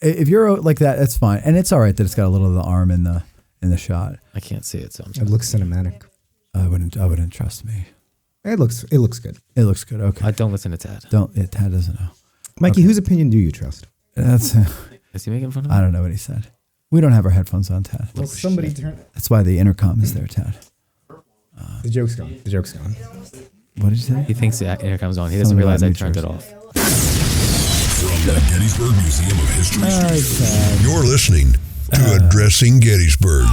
if you're like that, that's fine. And it's all right that it's got a little of the arm in the shot. I can't see it, so it looks cinematic. I wouldn't trust me. It looks good. It looks good. Okay. I don't listen to Tad. Tad doesn't know. Mikey, whose opinion do you trust? That's. Is he making fun of me? I don't know what he said. We don't have our headphones on, Tad. Well, somebody turn it. That's why the intercom is there, Tad. The joke's gone. The joke's gone. What did you say? He thinks the intercom's on. He doesn't realize I turned it off. From the Gettysburg Museum of History Studios, you're listening to Addressing Gettysburg.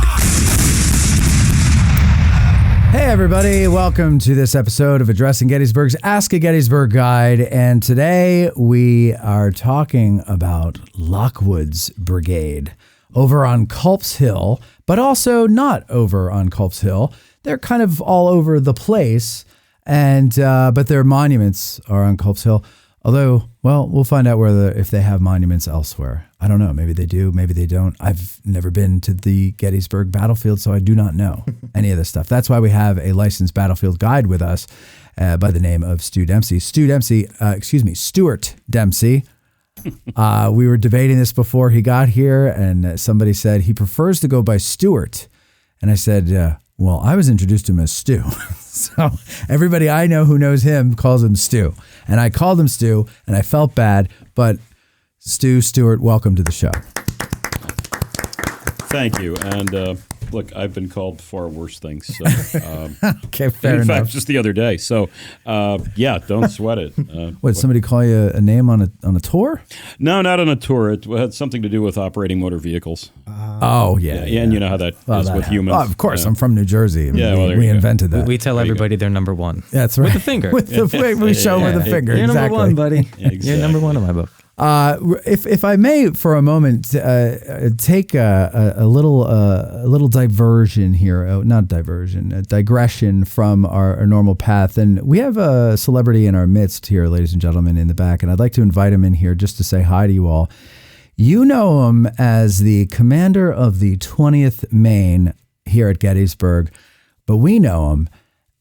Hey everybody, welcome to this episode of Addressing Gettysburg's Ask a Gettysburg Guide, and today we are talking about Lockwood's Brigade over on Culp's Hill, but also not over on Culp's Hill. They're kind of all over the place, and but their monuments are on Culp's Hill. Although, well, we'll find out if they have monuments elsewhere. I don't know. Maybe they do. Maybe they don't. I've never been to the Gettysburg battlefield, so I do not know any of this stuff. That's why we have a licensed battlefield guide with us by the name of Stuart Dempsey. Stuart Dempsey. We were debating this before he got here, and somebody said he prefers to go by Stuart. And I said, well, I was introduced to him as Stu. So everybody I know who knows him calls him Stu. And I called him Stu, and I felt bad. But Stuart, welcome to the show. Thank you. And look, I've been called far worse things. So, okay, fair enough. In fact, just the other day. So, yeah, don't sweat it. What, somebody call you a name on a tour? No, not on a tour. It had something to do with operating motor vehicles. Yeah. And you know how that is with humans. Oh, of course, I'm from New Jersey. I mean, we invented that. We tell everybody they're number one. That's right. With the finger. We show them with the finger. You're exactly. number one, buddy. Exactly. You're number one in my book. If I may, for a moment, take a little diversion here. Not diversion, a digression from our normal path. And we have a celebrity in our midst here, ladies and gentlemen, in the back. And I'd like to invite him in here just to say hi to you all. You know him as the commander of the 20th Maine here at Gettysburg, but we know him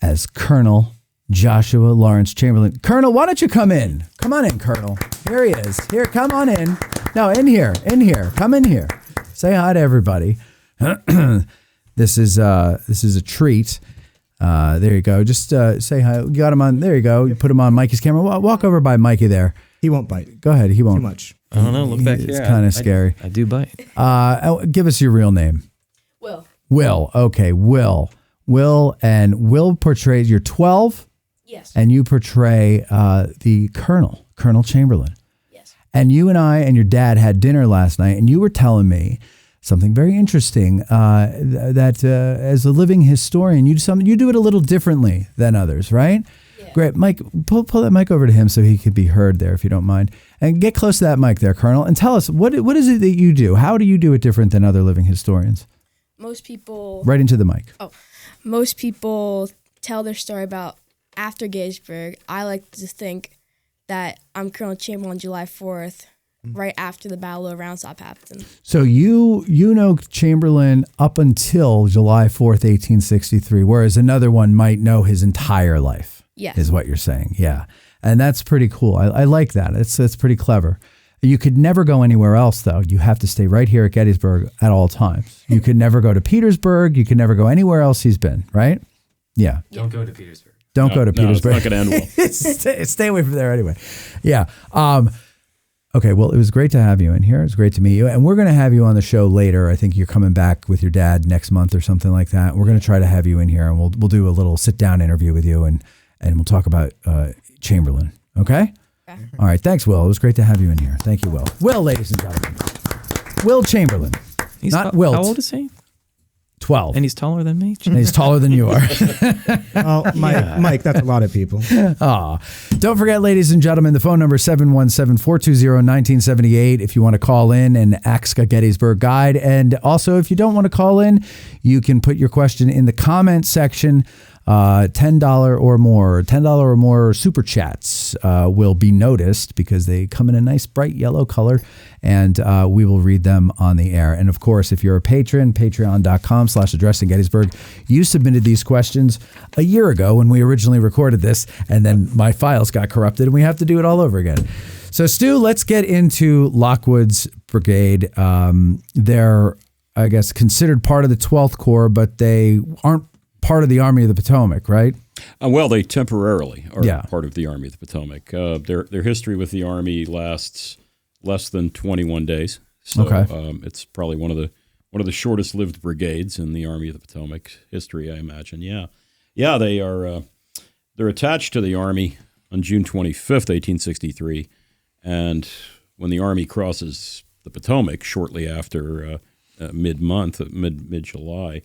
as Colonel Joshua Lawrence Chamberlain. Colonel, why don't you come in? Come on in, Colonel. Here he is. Here, come on in. No, in here. Come in here. Say hi to everybody. This is a treat. There you go. Just say hi. You got him on. There you go. You put him on Mikey's camera. Walk over by Mikey there. He won't bite. Go ahead. He won't. Too much. I don't know. Look back here. It's kind of scary. I do bite. Give us your real name. Will. Okay, Will. And Will portrays, you're 12? Yes. And you portray the Colonel Chamberlain. Yes. And you and I and your dad had dinner last night, and you were telling me something very interesting, that as a living historian, you do it a little differently than others, right? Yeah. Great. Mike, pull that mic over to him so he could be heard there, if you don't mind. And get close to that mic there, Colonel, and tell us, what is it that you do? How do you do it different than other living historians? Most people... Right into the mic. Oh, most people tell their story about after Gettysburg. I like to think that I'm Colonel Chamberlain on July 4th, right after the Battle of Round Top happened. So you know Chamberlain up until July 4th, 1863, whereas another one might know his entire life. Yes. Is what you're saying. Yeah. And that's pretty cool. I like that. It's pretty clever. You could never go anywhere else, though. You have to stay right here at Gettysburg at all times. You could never go to Petersburg. You could never go anywhere else he's been, right? Yeah. Don't go to Petersburg. Don't go to Petersburg. It's not going to end well. Stay away from there anyway. Yeah. Okay, well, it was great to have you in here. It was great to meet you. And we're going to have you on the show later. I think you're coming back with your dad next month or something like that. We're going to try to have you in here, and we'll do a little sit-down interview with you, and we'll talk about Chamberlain. Okay? All right. Thanks, Will. It was great to have you in here. Thank you, Will. Will, ladies and gentlemen. Will Chamberlain. He's not Wilt. How old is he? 12. And he's taller than me? And he's taller than you are. Oh, Mike, that's a lot of people. Don't forget, ladies and gentlemen, the phone number is 717-420-1978 if you want to call in and ask a Gettysburg Guide. And also, if you don't want to call in, you can put your question in the comment section. $10 or more super chats will be noticed because they come in a nice bright yellow color, and we will read them on the air. And of course, if you're a patron, patreon.com/Addressing Gettysburg, you submitted these questions a year ago when we originally recorded this, and then my files got corrupted and we have to do it all over again. So Stu, let's get into Lockwood's Brigade. They're, I guess, considered part of the 12th Corps, but they aren't part of the Army of the Potomac, right? Well, they temporarily are Yeah. part of the Army of the Potomac. Their history with the Army lasts less than 21 days. So Okay. it's probably one of the shortest lived brigades in the Army of the Potomac history, I imagine. Yeah, they are. They're attached to the Army on June 25th, 1863, and when the Army crosses the Potomac shortly after mid-July,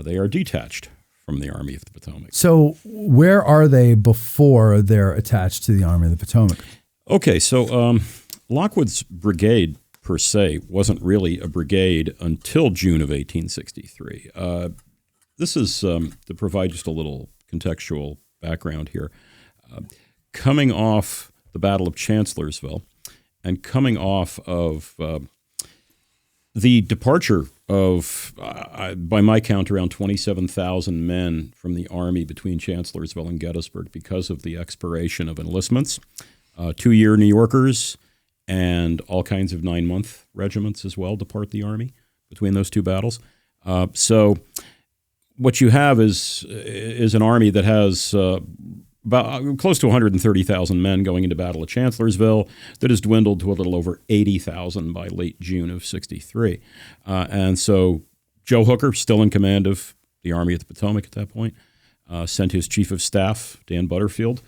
they are detached from the Army of the Potomac. So where are they before they're attached to the Army of the Potomac? Okay, so Lockwood's brigade per se wasn't really a brigade until June of 1863. This is to provide just a little contextual background here. Coming off the Battle of Chancellorsville and coming off of the departure of, by my count, around 27,000 men from the Army between Chancellorsville and Gettysburg because of the expiration of enlistments, 2-year New Yorkers, and all kinds of 9-month regiments as well depart the Army between those two battles. So what you have is an Army that has about close to 130,000 men going into battle at Chancellorsville that has dwindled to a little over 80,000 by late June of 63. And so Joe Hooker, still in command of the Army of the Potomac at that point, sent his chief of staff, Dan Butterfield,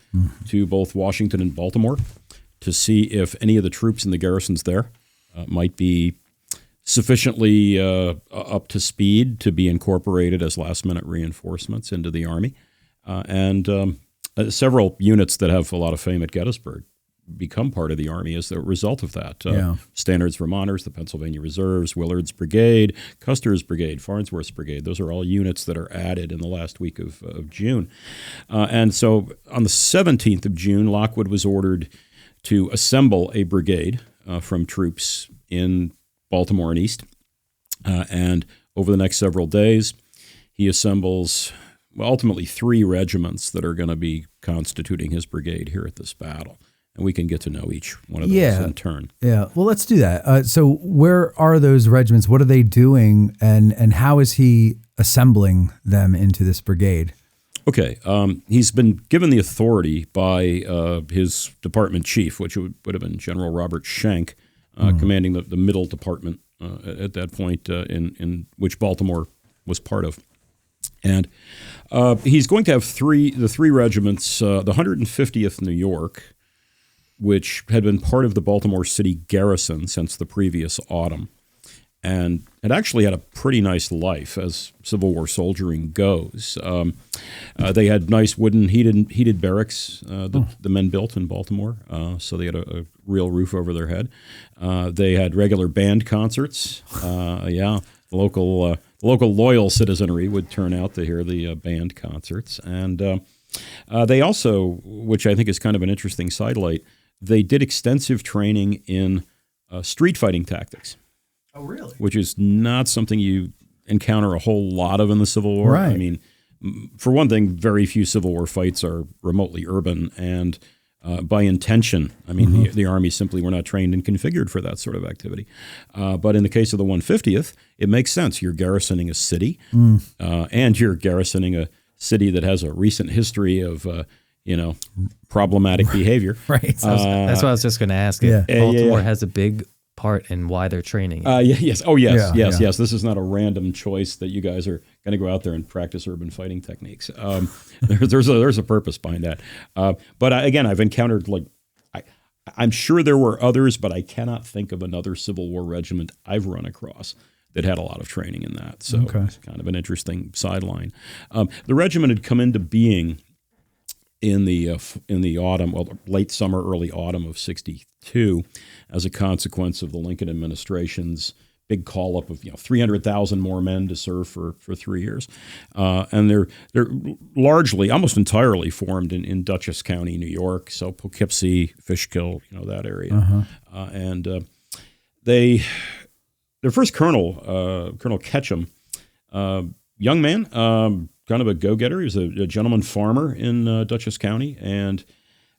to both Washington and Baltimore to see if any of the troops in the garrisons there might be sufficiently up to speed to be incorporated as last-minute reinforcements into the Army. And several units that have a lot of fame at Gettysburg become part of the Army as a result of that. Standards Vermonters, the Pennsylvania Reserves, Willard's Brigade, Custer's Brigade, Farnsworth's Brigade. Those are all units that are added in the last week of June. And so on the 17th of June, Lockwood was ordered to assemble a brigade from troops in Baltimore and East. And over the next several days, he assembles ultimately 3 regiments that are going to be constituting his brigade here at this battle. And we can get to know each one of those in turn. Yeah, well, let's do that. So where are those regiments? What are they doing? And how is he assembling them into this brigade? Okay, he's been given the authority by his department chief, which would have been General Robert Schenck, commanding the middle department at that point in which Baltimore was part of. And he's going to have the three regiments, the 150th New York, which had been part of the Baltimore City garrison since the previous autumn, and had actually had a pretty nice life as Civil War soldiering goes. They had nice wooden heated barracks that the men built in Baltimore, so they had a real roof over their head. They had regular band concerts. Local loyal citizenry would turn out to hear the band concerts. And they also, which I think is kind of an interesting sidelight, they did extensive training in street fighting tactics. Oh, really? Which is not something you encounter a whole lot of in the Civil War. Right. I mean, for one thing, very few Civil War fights are remotely urban and by intention. I mean, the Army simply were not trained and configured for that sort of activity. But in the case of the 150th, it makes sense. You're garrisoning a city, and you're garrisoning a city that has a recent history of, problematic behavior. Right. That's what I was just going to ask. Yeah. Baltimore has a big part in why they're training. Yes. Oh, yes. Yeah, Yes. yeah. Yes. This is not a random choice that you guys are going to go out there and practice urban fighting techniques. There's a purpose behind that. But again, I've encountered I'm sure there were others, but I cannot think of another Civil War regiment I've run across that had a lot of training in that. So it's kind of an interesting sideline. The regiment had come into being in the autumn, late summer, early autumn of 62, as a consequence of the Lincoln administration's big call up of 300,000 more men to serve for 3 years, and they're largely, almost entirely formed in Dutchess County, New York, so Poughkeepsie, Fishkill, that area, and their first colonel, Colonel Ketchum, young man. Kind of a go-getter. He was a gentleman farmer in Dutchess County, and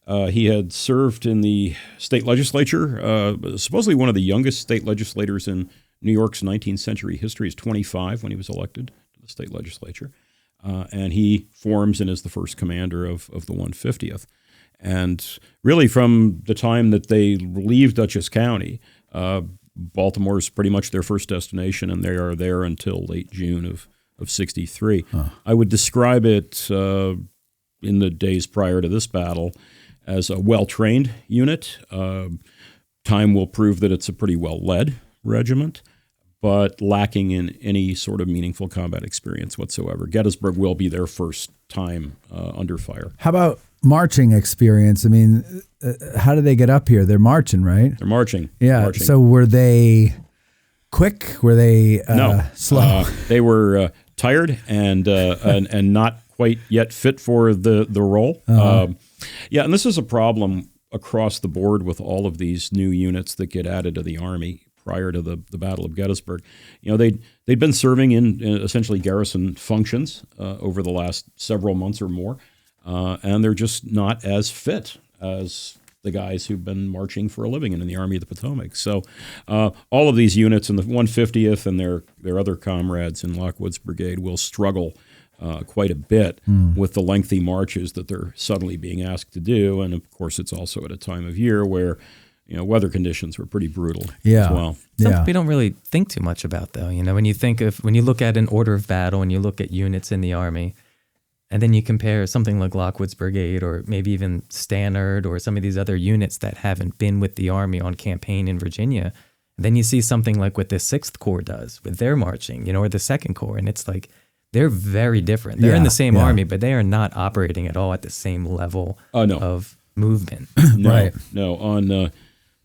He had served in the state legislature, supposedly one of the youngest state legislators in New York's 19th century history. He's 25 when he was elected to the state legislature. And he forms and is the first commander of the 150th. And really from the time that they leave Dutchess County, Baltimore is pretty much their first destination, and they are there until late June of 63. I would describe it in the days prior to this battle as a well-trained unit. Time will prove that it's a pretty well-led regiment, but lacking in any sort of meaningful combat experience whatsoever. Gettysburg will be their first time under fire. How about marching experience? I mean, how did they get up here? They're marching, right? They're marching. Yeah. Marching. So were they quick? Were they slow? They were tired and not quite yet fit for the role. Yeah, and this is a problem across the board with all of these new units that get added to the Army prior to the Battle of Gettysburg. You know, they'd been serving in essentially garrison functions over the last several months or more, and they're just not as fit as the guys who've been marching for a living in the Army of the Potomac. So all of these units in the 150th and their other comrades in Lockwood's brigade will struggle quite a bit with the lengthy marches that they're suddenly being asked to do. And of course, it's also at a time of year where, you know, weather conditions were pretty brutal as well. Something we don't really think too much about, though. You know, when you look at an order of battle and you look at units in the Army, and then you compare something like Lockwood's brigade or maybe even Stannard or some of these other units that haven't been with the Army on campaign in Virginia, and then you see something like what the 6th Corps does with their marching, you know, or the 2nd Corps, and it's like they're very different. They're in the same Army, but they are not operating at all at the same level of movement. No. On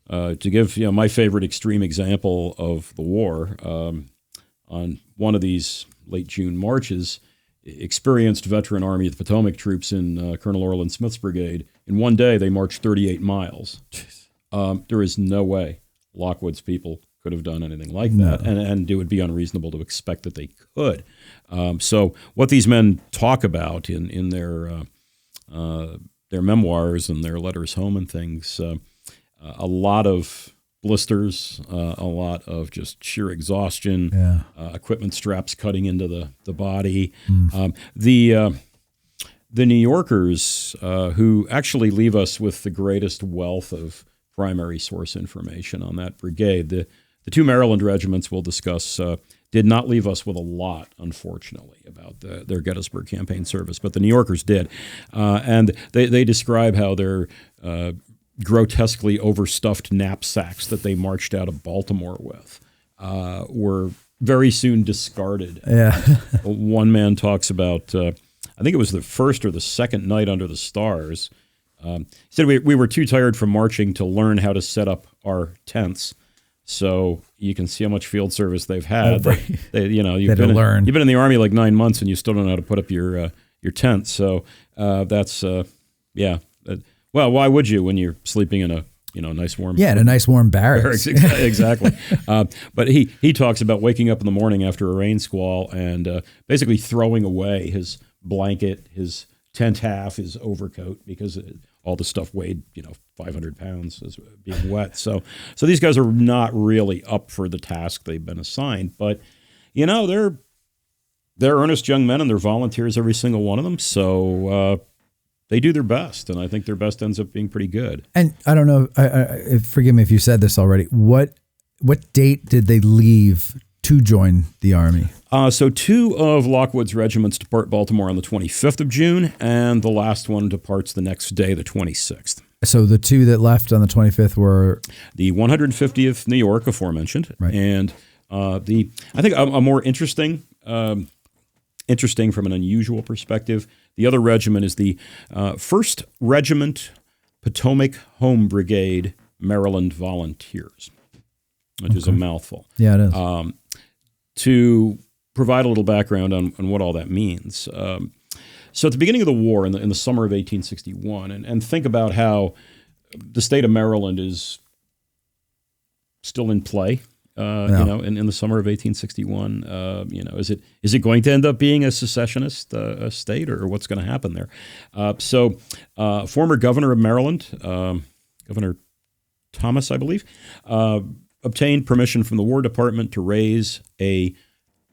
to give my favorite extreme example of the war, on one of these late June marches, experienced veteran Army of the Potomac troops in Colonel Orland Smith's brigade, in one day they marched 38 miles. There is no way Lockwood's people could have done anything like that, and it would be unreasonable to expect that they could. So what these men talk about in their memoirs and their letters home and things, a lot of blisters, a lot of just sheer exhaustion, equipment straps cutting into the body. The New Yorkers, who actually leave us with the greatest wealth of primary source information on that brigade, the two Maryland regiments we'll discuss did not leave us with a lot, unfortunately, about their Gettysburg campaign service, but the New Yorkers did. And they describe how their grotesquely overstuffed knapsacks that they marched out of Baltimore with were very soon discarded. One man talks about, I think it was the first or the second night under the stars. He said we were too tired from marching to learn how to set up our tents. So you can see how much field service they've had. You've been in the Army like 9 months and you still don't know how to put up your tent. So that's well, why would you when you're sleeping in a nice warm in a nice warm barracks. Exactly. But he talks about waking up in the morning after a rain squall and basically throwing away his blanket, his tent half, his overcoat, because all the stuff weighed 500 pounds as being wet. So these guys are not really up for the task they've been assigned. But they're earnest young men and they're volunteers, every single one of them. So they do their best, and I think their best ends up being pretty good. And I don't know, forgive me if you said this already, what date did they leave to join the Army? So two of Lockwood's regiments depart Baltimore on the 25th of June, and the last one departs the next day, the 26th. So the two that left on the 25th were? The 150th New York, aforementioned, right. And I think a more interesting from an unusual perspective, the other regiment is the 1st Regiment Potomac Home Brigade Maryland Volunteers, which is a mouthful. Yeah, it is. To provide a little background on what all that means. So at the beginning of the war, in the summer of 1861, and think about how the state of Maryland is still in play in the summer of 1861. Is it going to end up being a secessionist state, or what's going to happen there? So former governor of Maryland, Governor Thomas, I believe, obtained permission from the War Department to raise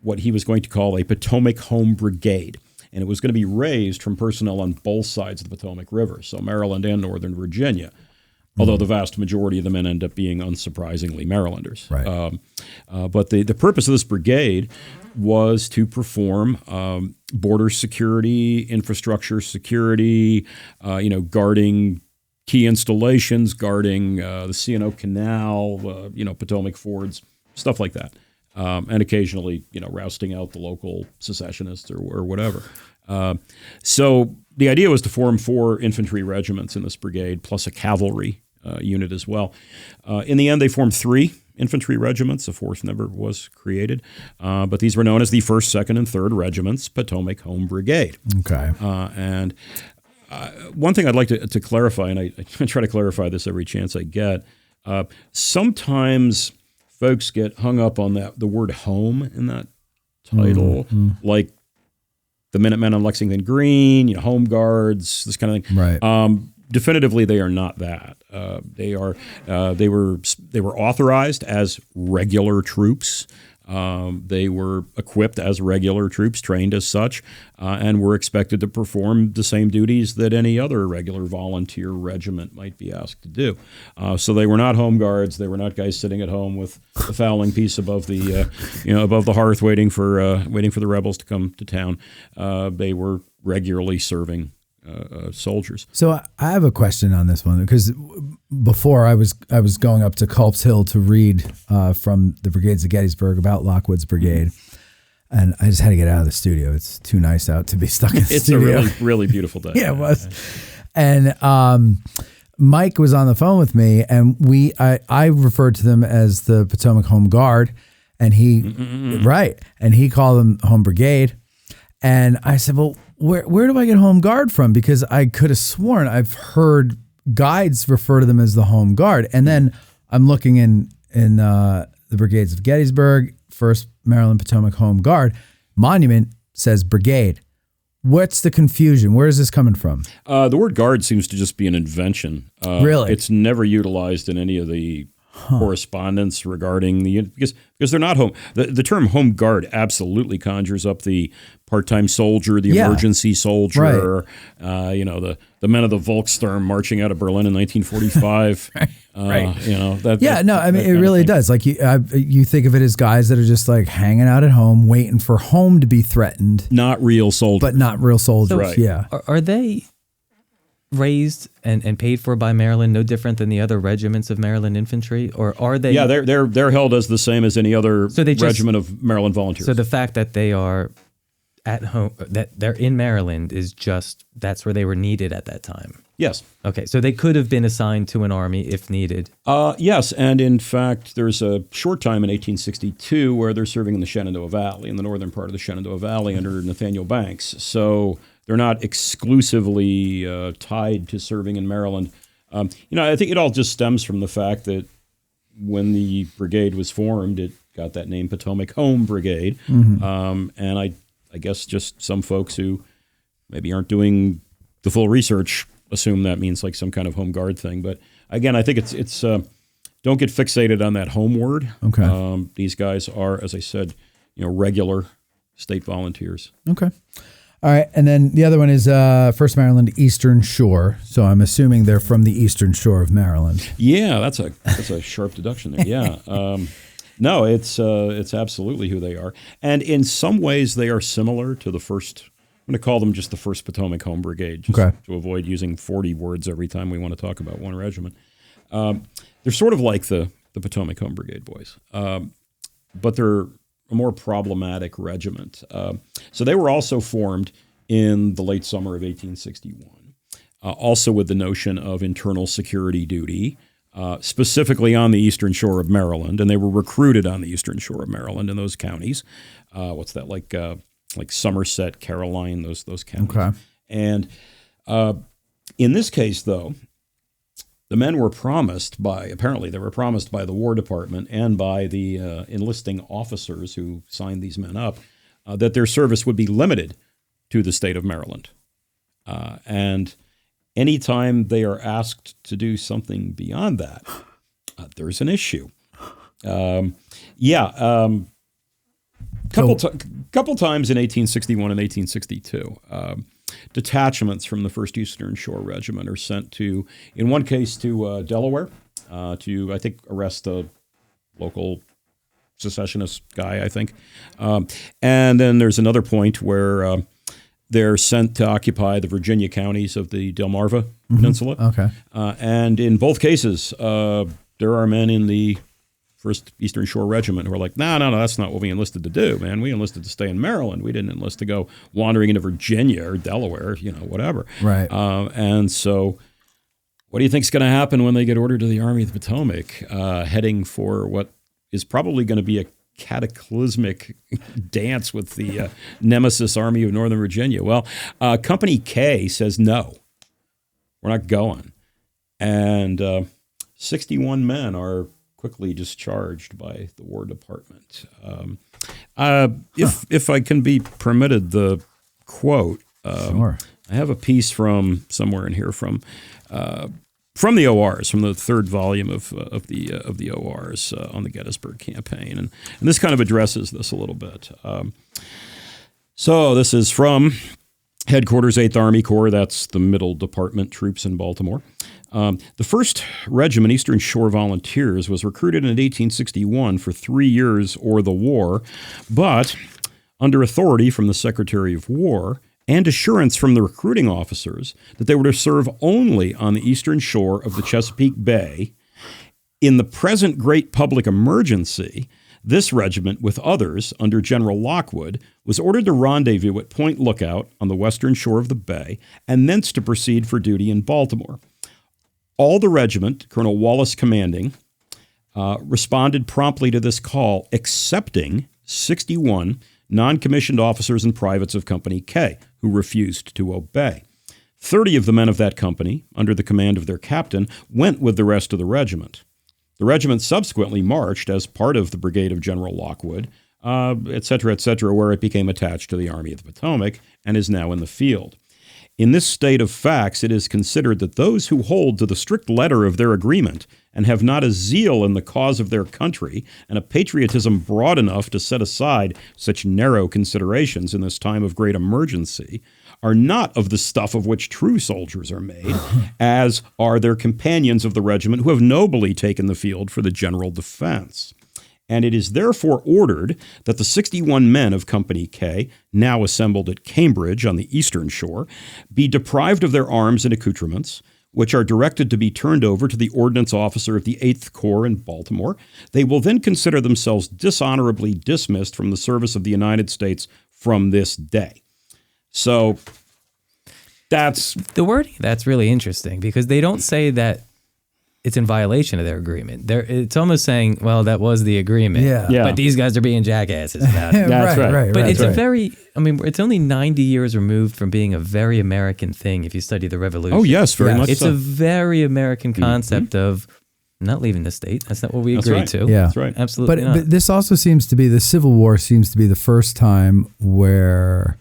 what he was going to call a Potomac Home Brigade. And it was going to be raised from personnel on both sides of the Potomac River, so Maryland and Northern Virginia, although the vast majority of the men end up being, unsurprisingly, Marylanders. Right. But the purpose of this brigade was to perform border security, infrastructure security, guarding key installations, guarding the C&O Canal, Potomac fords, stuff like that. And occasionally, rousting out the local secessionists or whatever. So the idea was to form 4 infantry regiments in this brigade, plus a cavalry unit as well. In the end, they formed 3 infantry regiments. A 4th never was created. But these were known as the 1st, 2nd, and 3rd Regiments, Potomac Home Brigade. Okay. And one thing I'd like to clarify, and I try to clarify this every chance I get, sometimes folks get hung up on the word home in that title, like the Minutemen on Lexington Green, home guards, this kind of thing. Right. Definitively, they are not that. They were authorized as regular troops. They were equipped as regular troops, trained as such, and were expected to perform the same duties that any other regular volunteer regiment might be asked to do. So they were not home guards. They were not guys sitting at home with the fowling piece above the hearth, waiting for the rebels to come to town. They were regularly serving soldiers. So I have a question on this one, because before I was going up to Culp's Hill to read from the Brigades of Gettysburg about Lockwood's brigade, and I just had to get out of the studio. It's too nice out to be stuck in the studio. It's a really, really beautiful day. Yeah, it was. And Mike was on the phone with me, and I referred to them as the Potomac Home Guard, and he called them Home Brigade. And I said, well, where do I get Home Guard from? Because I could have sworn I've heard guides refer to them as the Home Guard. And then I'm looking in the Brigades of Gettysburg, 1st Maryland Potomac Home Guard. Monument says Brigade. What's the confusion? Where is this coming from? The word guard seems to just be an invention. Really? It's never utilized in any of the correspondence regarding because they're not home. The term home guard absolutely conjures up the part-time soldier, the emergency soldier, right. The men of the Volkssturm marching out of Berlin in 1945. Right. It really does. Like you think of it as guys that are just like hanging out at home, waiting for home to be threatened. Not real soldiers. But not real soldiers. Right. Yeah. Are they raised and paid for by Maryland, no different than the other regiments of Maryland infantry, or are they? Yeah, they're held as the same as any other regiment of Maryland volunteers. So the fact that they are at home, that they're in Maryland, is just that's where they were needed at that time. Yes. Okay, so they could have been assigned to an army if needed. Yes, and in fact, there's a short time in 1862 where they're serving in the Shenandoah Valley, in the northern part of the Shenandoah Valley under Nathaniel Banks. So they're not exclusively tied to serving in Maryland. I think it all just stems from the fact that when the brigade was formed, it got that name Potomac Home Brigade. Mm-hmm. And I guess just some folks who maybe aren't doing the full research assume that means like some kind of home guard thing. But again, I think it's don't get fixated on that home word. Okay. These guys are, as I said, regular state volunteers. Okay. All right, and then the other one is 1st Maryland Eastern Shore. So I'm assuming they're from the Eastern Shore of Maryland. Yeah, that's a sharp deduction there. Yeah, no, it's absolutely who they are, and in some ways they are similar to the first. I'm going to call them just the 1st Potomac Home Brigade, just to avoid using 40 words every time we want to talk about one regiment. They're sort of like the Potomac Home Brigade boys, but they're a more problematic regiment. So they were also formed in the late summer of 1861, also with the notion of internal security duty, specifically on the Eastern Shore of Maryland, and they were recruited on the Eastern Shore of Maryland in those counties. What's that, like Somerset, Caroline, those counties. Okay. And in this case, though, the men were promised apparently they were promised by the War Department and by the enlisting officers who signed these men up that their service would be limited to the state of Maryland. And anytime they are asked to do something beyond that, there's an issue. Couple times in 1861 and 1862, detachments from the 1st Eastern Shore Regiment are sent to, in one case, to Delaware to, I think, arrest a local secessionist guy, I think. And then there's another point where they're sent to occupy the Virginia counties of the Delmarva Peninsula. Okay. And in both cases, there are men in the 1st Eastern Shore Regiment who are like, no, that's not what we enlisted to do, man. We enlisted to stay in Maryland. We didn't enlist to go wandering into Virginia or Delaware, whatever. Right. And so what do you think is going to happen when they get ordered to the Army of the Potomac, heading for what is probably going to be a cataclysmic dance with the nemesis Army of Northern Virginia? Well, Company K says, no, we're not going. And 61 men are quickly discharged by the War Department. If I can be permitted the quote, Sure. I have a piece from somewhere in here from the ORs, from the 3rd volume of the ORs on the Gettysburg campaign, and this kind of addresses this a little bit. So this is from Headquarters 8th Army Corps. That's the Middle Department troops in Baltimore. The 1st Regiment Eastern Shore Volunteers was recruited in 1861 for 3 years or the war, but under authority from the Secretary of War and assurance from the recruiting officers that they were to serve only on the eastern shore of the Chesapeake Bay. In the present great public emergency, this regiment, with others under General Lockwood, was ordered to rendezvous at Point Lookout on the western shore of the bay and thence to proceed for duty in Baltimore. All the regiment, Colonel Wallace commanding, responded promptly to this call, excepting 61 non-commissioned officers and privates of Company K, who refused to obey. 30 of the men of that company, under the command of their captain, went with the rest of the regiment. The regiment subsequently marched as part of the brigade of General Lockwood, et cetera, where it became attached to the Army of the Potomac and is now in the field. In this state of facts, it is considered that those who hold to the strict letter of their agreement and have not a zeal in the cause of their country and a patriotism broad enough to set aside such narrow considerations in this time of great emergency are not of the stuff of which true soldiers are made, as are their companions of the regiment who have nobly taken the field for the general defense. And it is therefore ordered that the 61 men of Company K, now assembled at Cambridge on the eastern shore, be deprived of their arms and accoutrements, which are directed to be turned over to the ordnance officer of the 8th Corps in Baltimore. They will then consider themselves dishonorably dismissed from the service of the United States from this day. So that's The wording, that's really interesting because they don't say that it's in violation of their agreement. It's almost saying, well, that was the agreement. Yeah. But these guys are being jackasses about it. That's right. But it's it's only 90 years removed from being a very American thing if you study the Revolution. Oh, yes, very much It's so. a very American concept of not leaving the state. That's not what we agreed to. Yeah. That's right. Absolutely not. But this also seems to be, the Civil War seems to be the first time where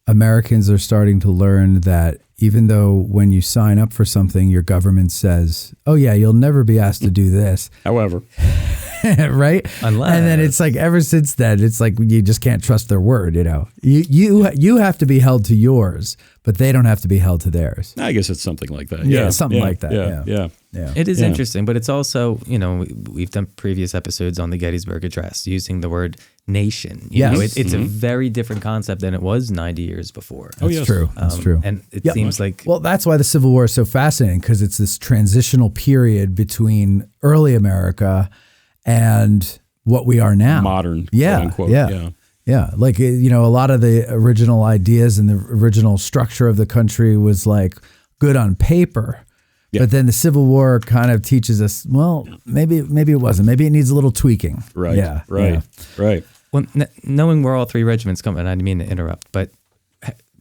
Americans are starting to learn that even though when you sign up for something, your government says, oh yeah, you'll never be asked to do this. However, right? Unless. And then it's like, ever since then, it's like you just can't trust their word, You have to be held to yours, but they don't have to be held to theirs. I guess it's something like that. Yeah, something like that. Yeah. It is Yeah. interesting, but it's also, we've done previous episodes on the Gettysburg Address using the word nation. You know, Yes. it's a very different concept than it was 90 years before. That's true. That's true. And it Yeah. seems like Well, that's why the Civil War is so fascinating, because it's this transitional period between early America and what we are now. Modern, Yeah, quote unquote. yeah. Yeah, like, a lot of the original ideas and the original structure of the country was like good on paper. Yeah. But then the Civil War kind of teaches us, well, maybe it wasn't. Maybe it needs a little tweaking. Right. Yeah. Right. Yeah. Right. well, knowing where all three regiments come, and I didn't mean to interrupt, but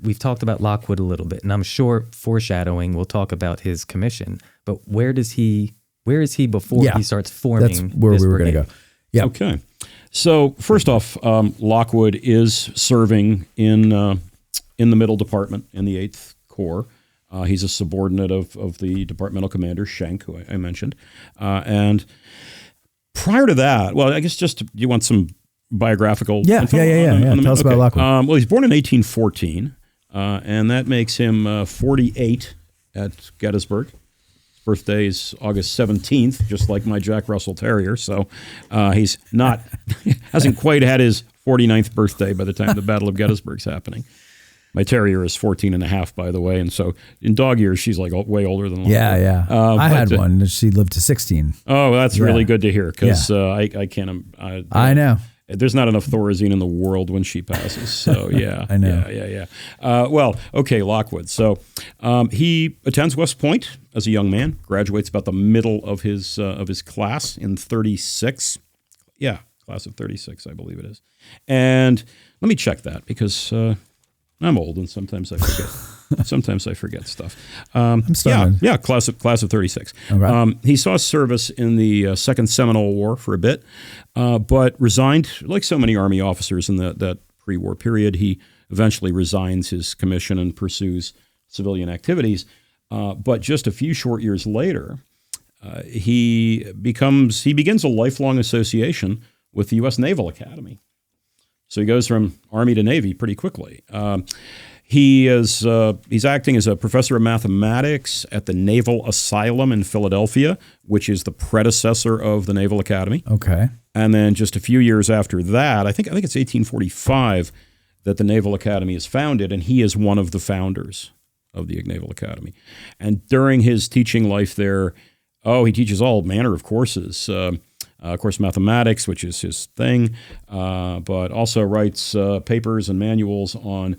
we've talked about Lockwood a little bit, and I'm sure foreshadowing we'll talk about his commission. But where is he before he starts forming? That's where we were going to go. Yeah. Okay. So first off, Lockwood is serving in the Middle Department in the 8th Corps. He's a subordinate of the departmental commander, Schenck, who I mentioned. And prior to that, well, I guess you want some biographical info? Yeah. Tell us about Lockwood. Well, he's born in 1814, and that makes him 48 at Gettysburg. His birthday is August 17th, just like my Jack Russell Terrier. So he's not hasn't quite had his 49th birthday by the time the Battle of Gettysburg's happening. My terrier is 14 and a half, by the way. And so in dog years, she's like way older than Lockwood. Yeah. I had one. She lived to 16. Oh, that's really good to hear because I can't. I know. There's not enough Thorazine in the world when she passes. So, yeah. I know. Yeah. Well, okay, Lockwood. So he attends West Point as a young man, graduates about the middle of his class in 36. Yeah, class of 36, I believe it is. And let me check that because I'm old and sometimes I forget. Sometimes I forget stuff. I'm starting. Yeah, class of 36. Okay. He saw service in the Second Seminole War for a bit, but resigned, like so many Army officers in that pre-war period. He eventually resigns his commission and pursues civilian activities. But just a few short years later, he begins a lifelong association with the U.S. Naval Academy. So he goes from Army to Navy pretty quickly. He's acting as a professor of mathematics at the Naval Asylum in Philadelphia, which is the predecessor of the Naval Academy. Okay. And then just a few years after that, I think it's 1845 that the Naval Academy is founded, and he is one of the founders of the Naval Academy. And during his teaching life there, he teaches all manner of courses. Of course, mathematics, which is his thing, but also writes papers and manuals on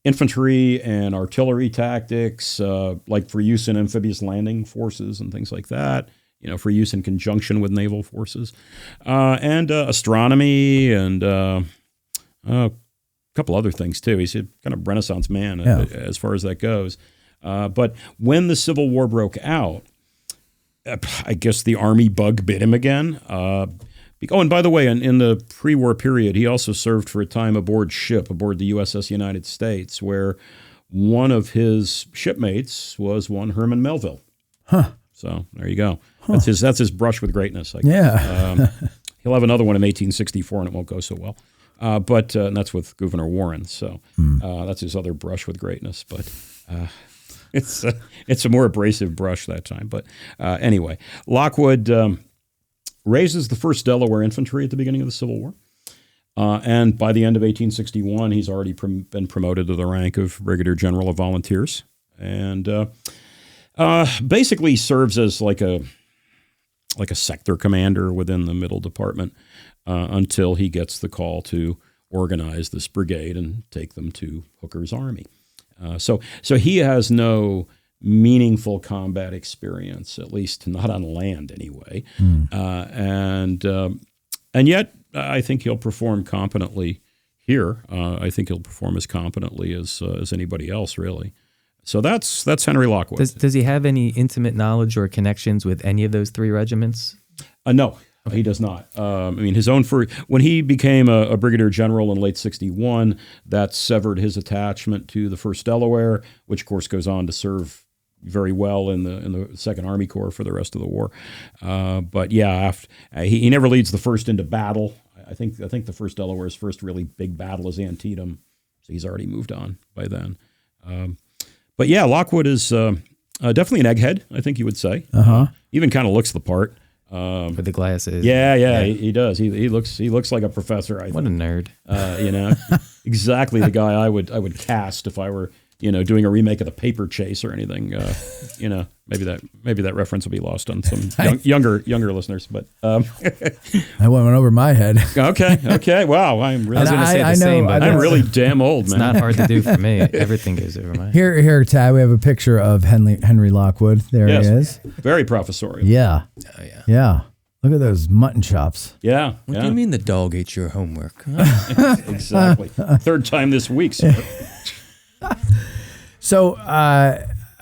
infantry and artillery tactics, like for use in amphibious landing forces and things like that, for use in conjunction with naval forces, and astronomy and a couple other things, too. He's a kind of Renaissance man as far as that goes. But when the Civil War broke out, I guess the Army bug bit him again. And by the way, in the pre-war period, he also served for a time aboard the USS United States, where one of his shipmates was one Herman Melville. Huh. So there you go. Huh. That's his brush with greatness, I guess. Yeah. He'll have another one in 1864, and it won't go so well. But and that's with Gouverneur Warren. So that's his other brush with greatness. But it's a more abrasive brush that time. But anyway, Lockwood raises the 1st Delaware Infantry at the beginning of the Civil War. And by the end of 1861, he's already been promoted to the rank of Brigadier General of Volunteers. And basically serves as like a sector commander within the Middle Department until he gets the call to organize this brigade and take them to Hooker's army. So he has no meaningful combat experience, at least not on land anyway. And yet I think he'll perform competently here. I think he'll perform as competently as anybody else, really. So that's Henry Lockwood. Does he have any intimate knowledge or connections with any of those 3 regiments? No. He does not. When he became a brigadier general in late 61, that severed his attachment to the 1st Delaware, which of course goes on to serve very well in the 2nd Army Corps for the rest of the war. But yeah, he never leads the 1st into battle. I think the 1st Delaware's first really big battle is Antietam, so he's already moved on by then. But yeah, Lockwood is definitely an egghead, I think you would say. Even kind of looks the part. With the glasses. Yeah, he does. He looks like a professor. What a nerd. Exactly the guy I would cast if I were doing a remake of The Paper Chase or anything. Maybe that reference will be lost on some younger listeners. But that went over my head. Okay. Wow, I'm really. I was going to say the same, but I'm really damn old, man. It's not hard to do for me. Everything goes over my head. Here, Tad. We have a picture of Henry Lockwood. There he is. Very professorial. Yeah. Oh yeah. Yeah. Look at those mutton chops. Yeah. What do you mean the dog ate your homework? Exactly. 3rd time this week, sir. So,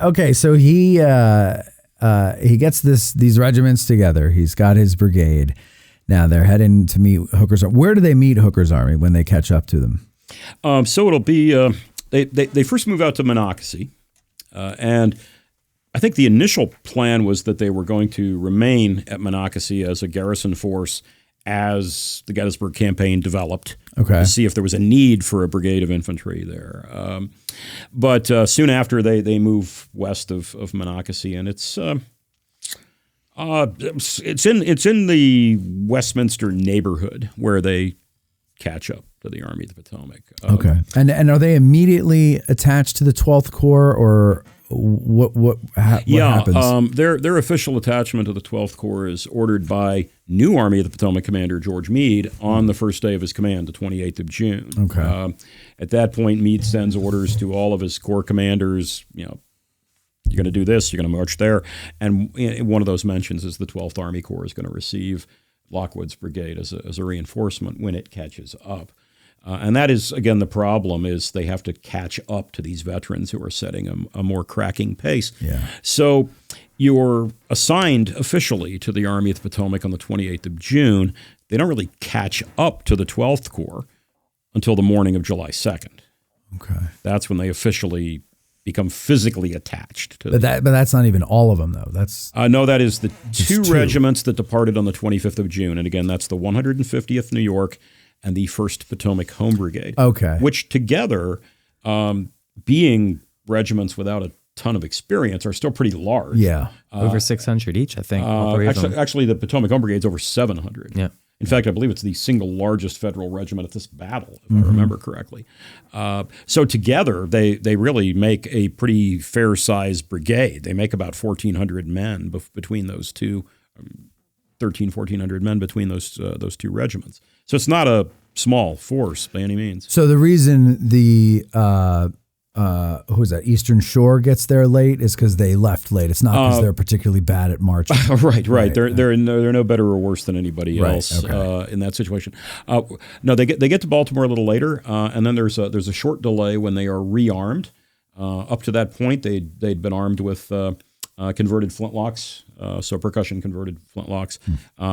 okay, so he gets these regiments together. He's got his brigade. Now they're heading to meet Hooker's Army. Where do they meet Hooker's Army when they catch up to them? So it'll be they first move out to Monocacy, and I think the initial plan was that they were going to remain at Monocacy as a garrison force as the Gettysburg campaign developed, to see if there was a need for a brigade of infantry there. But soon after, they move west of Monocacy, and it's in the Westminster neighborhood where they catch up to the Army of the Potomac. And are they immediately attached to the 12th Corps, or what happens? Their official attachment to the 12th Corps is ordered by new Army of the Potomac Commander George Meade on the first day of his command, the 28th of June. At that point, Meade sends orders to all of his corps commanders, you're going to do this, you're going to march there. And one of those mentions is the 12th Army Corps is going to receive Lockwood's brigade as a reinforcement when it catches up. And that is, again, the problem is they have to catch up to these veterans who are setting a more cracking pace. Yeah. So you're assigned officially to the Army of the Potomac on the 28th of June. They don't really catch up to the 12th Corps until the morning of July 2nd. Okay. That's when they officially become physically attached to but that's not even all of them, though. That's no, that is the two regiments that departed on the 25th of June. And again, that's the 150th New York and the 1st Potomac Home Brigade. Okay. Which together, being regiments without a ton of experience, are still pretty large. Yeah. Over 600 each, I think. Actually, the Potomac Home Brigade's over 700. Yeah. In fact, I believe it's the single largest federal regiment at this battle, if I remember correctly. So together, they really make a pretty fair-sized brigade. They make about 1,400 men between those two, 1,400 men between those two regiments. So it's not a small force by any means. So the reason the who's that, Eastern Shore gets there late is because they left late. It's not because they're particularly bad at marching. Right. They're no better or worse than anybody else in that situation. No, they get to Baltimore a little later, and then there's a short delay when they are rearmed. Up to that point, they'd been armed with converted flintlocks, so percussion converted flintlocks.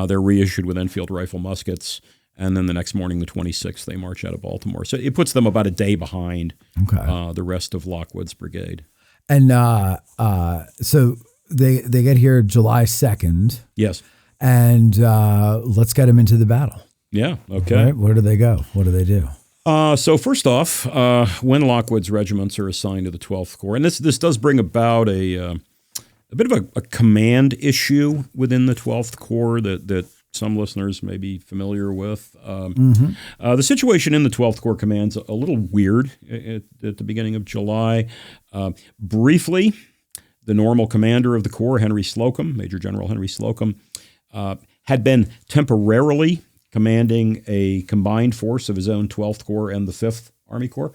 They're reissued with Enfield rifle muskets. And then the next morning, the 26th, they march out of Baltimore. So it puts them about a day behind the rest of Lockwood's brigade. And so they get here July 2nd. Yes. And let's get them into the battle. Yeah, okay. Right? Where do they go? What do they do? So first off, when Lockwood's regiments are assigned to the 12th Corps, and this does bring about a bit of a command issue within the 12th Corps that some listeners may be familiar with. The situation in the 12th Corps Command's a little weird at the beginning of July. Briefly, the normal commander of the Corps, Henry Slocum, Major General Henry Slocum, had been temporarily commanding a combined force of his own 12th Corps and the 5th Army Corps,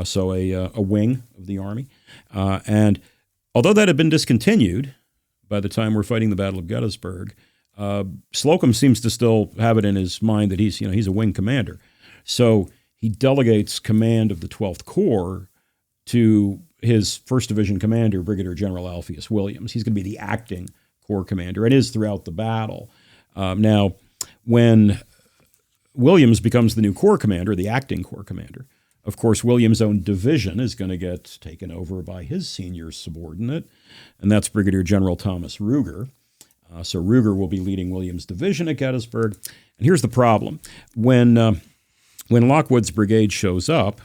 so a wing of the Army. And although that had been discontinued by the time we're fighting the Battle of Gettysburg, Slocum seems to still have it in his mind that he's a wing commander. So he delegates command of the 12th Corps to his 1st Division commander, Brigadier General Alpheus Williams. He's going to be the acting Corps commander and is throughout the battle. Now, when Williams becomes the new Corps commander, the acting Corps commander, of course, Williams' own division is going to get taken over by his senior subordinate, and that's Brigadier General Thomas Ruger. So Ruger will be leading Williams' division at Gettysburg. And here's the problem. When Lockwood's brigade shows up,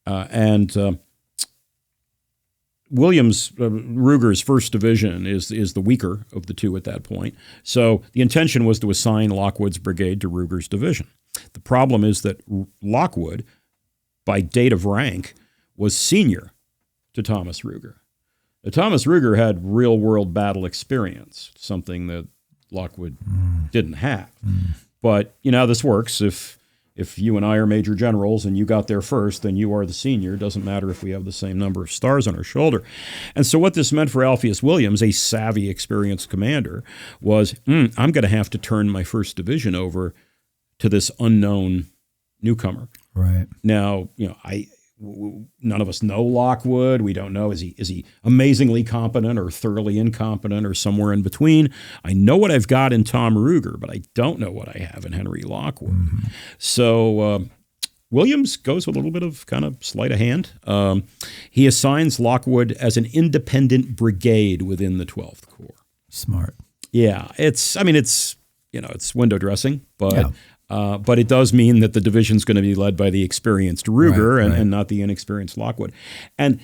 and Ruger's 1st Division is the weaker of the two at that point. So the intention was to assign Lockwood's brigade to Ruger's division. The problem is that Lockwood, by date of rank, was senior to Thomas Ruger. Now, Thomas Ruger had real-world battle experience, something that Lockwood didn't have. But you know how this works. If you and I are major generals and you got there first, then you are the senior. It doesn't matter if we have the same number of stars on our shoulder. And so what this meant for Alpheus Williams, a savvy, experienced commander, was, I'm going to have to turn my 1st Division over to this unknown newcomer. Right. Now, None of us know Lockwood. We don't know, is he amazingly competent or thoroughly incompetent or somewhere in between? I know what I've got in Tom Ruger, but I don't know what I have in Henry Lockwood. Mm-hmm. So Williams goes with a little bit of kind of sleight of hand. He assigns Lockwood as an independent brigade within the 12th Corps. Smart. Yeah, it's window dressing, but it does mean that the division's going to be led by the experienced Ruger and not the inexperienced Lockwood. And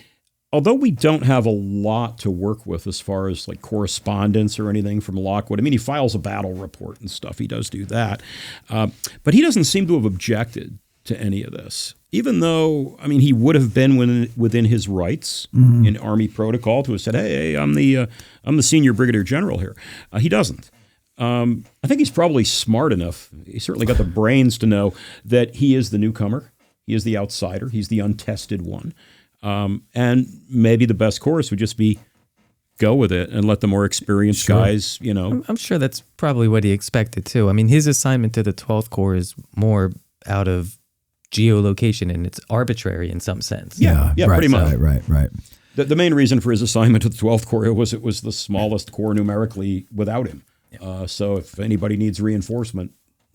although we don't have a lot to work with as far as like correspondence or anything from Lockwood, I mean, he files a battle report and stuff. He does do that. But he doesn't seem to have objected to any of this, even though, I mean, he would have been within his rights in Army protocol to have said, hey, I'm the senior brigadier general here. He doesn't. I think he's probably smart enough. He's certainly got the brains to know that he is the newcomer. He is the outsider. He's the untested one. And maybe the best course would just be go with it and let the more experienced guys, I'm sure that's probably what he expected too. I mean, his assignment to the 12th Corps is more out of geolocation, and it's arbitrary in some sense. Yeah, right, pretty much. Right. The main reason for his assignment to the 12th Corps was it was the smallest corps numerically without him. So if anybody needs reinforcement,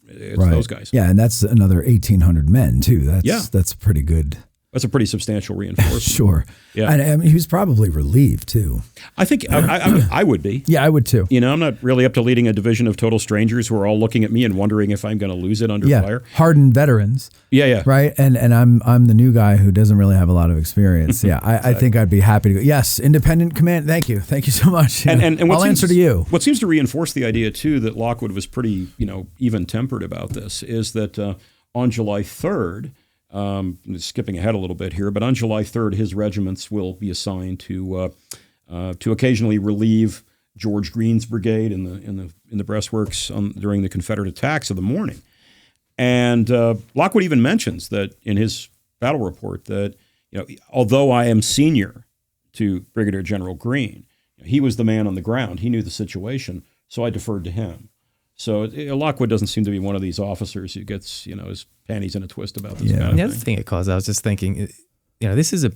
it's those guys. Yeah, and that's another 1,800 men too. That's pretty good. That's a pretty substantial reinforcement. Sure. Yeah. And I mean, he was probably relieved too. I think I would be. Yeah, I would too. I'm not really up to leading a division of total strangers who are all looking at me and wondering if I'm going to lose it under fire. Hardened veterans. Yeah. Right. And I'm the new guy who doesn't really have a lot of experience. Yeah. I think I'd be happy to go. Yes. Independent command. Thank you so much. And I'll answer to you. What seems to reinforce the idea too that Lockwood was pretty, even tempered about this is that on July 3rd, skipping ahead a little bit here, but on July 3rd, his regiments will be assigned to occasionally relieve George Greene's brigade in the breastworks during the Confederate attacks of the morning. And Lockwood even mentions that in his battle report that although I am senior to Brigadier General Greene, he was the man on the ground. He knew the situation, so I deferred to him. So Lockwood doesn't seem to be one of these officers who gets, his panties in a twist about this kind of thing. The other thing it caused, I was just thinking, this is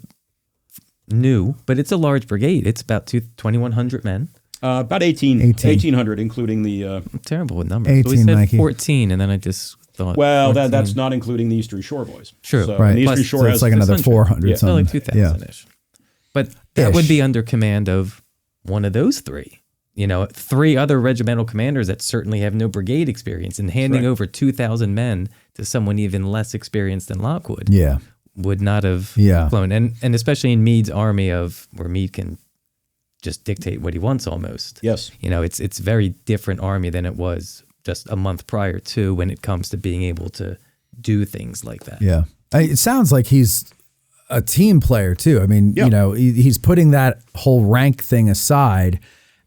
but it's a large brigade. It's about 2,100 men. About 1,800, including the... I'm terrible with numbers. 18, so we said Mikey. 14, and then I just thought... Well, that's not including the Eastern Shore boys. True. So, right. The Eastern Shore it's like another 400 yeah. something. So like 2,000-ish. But that would be under command of one of those three. 3 other regimental commanders that certainly have no brigade experience, and handing over 2,000 men to someone even less experienced than Lockwood would not have flown. And especially in Meade's army where Meade can just dictate what he wants almost. Yes. It's a very different army than it was just a month prior to when it comes to being able to do things like that. Yeah. It sounds like he's a team player too. I mean, he's putting that whole rank thing aside,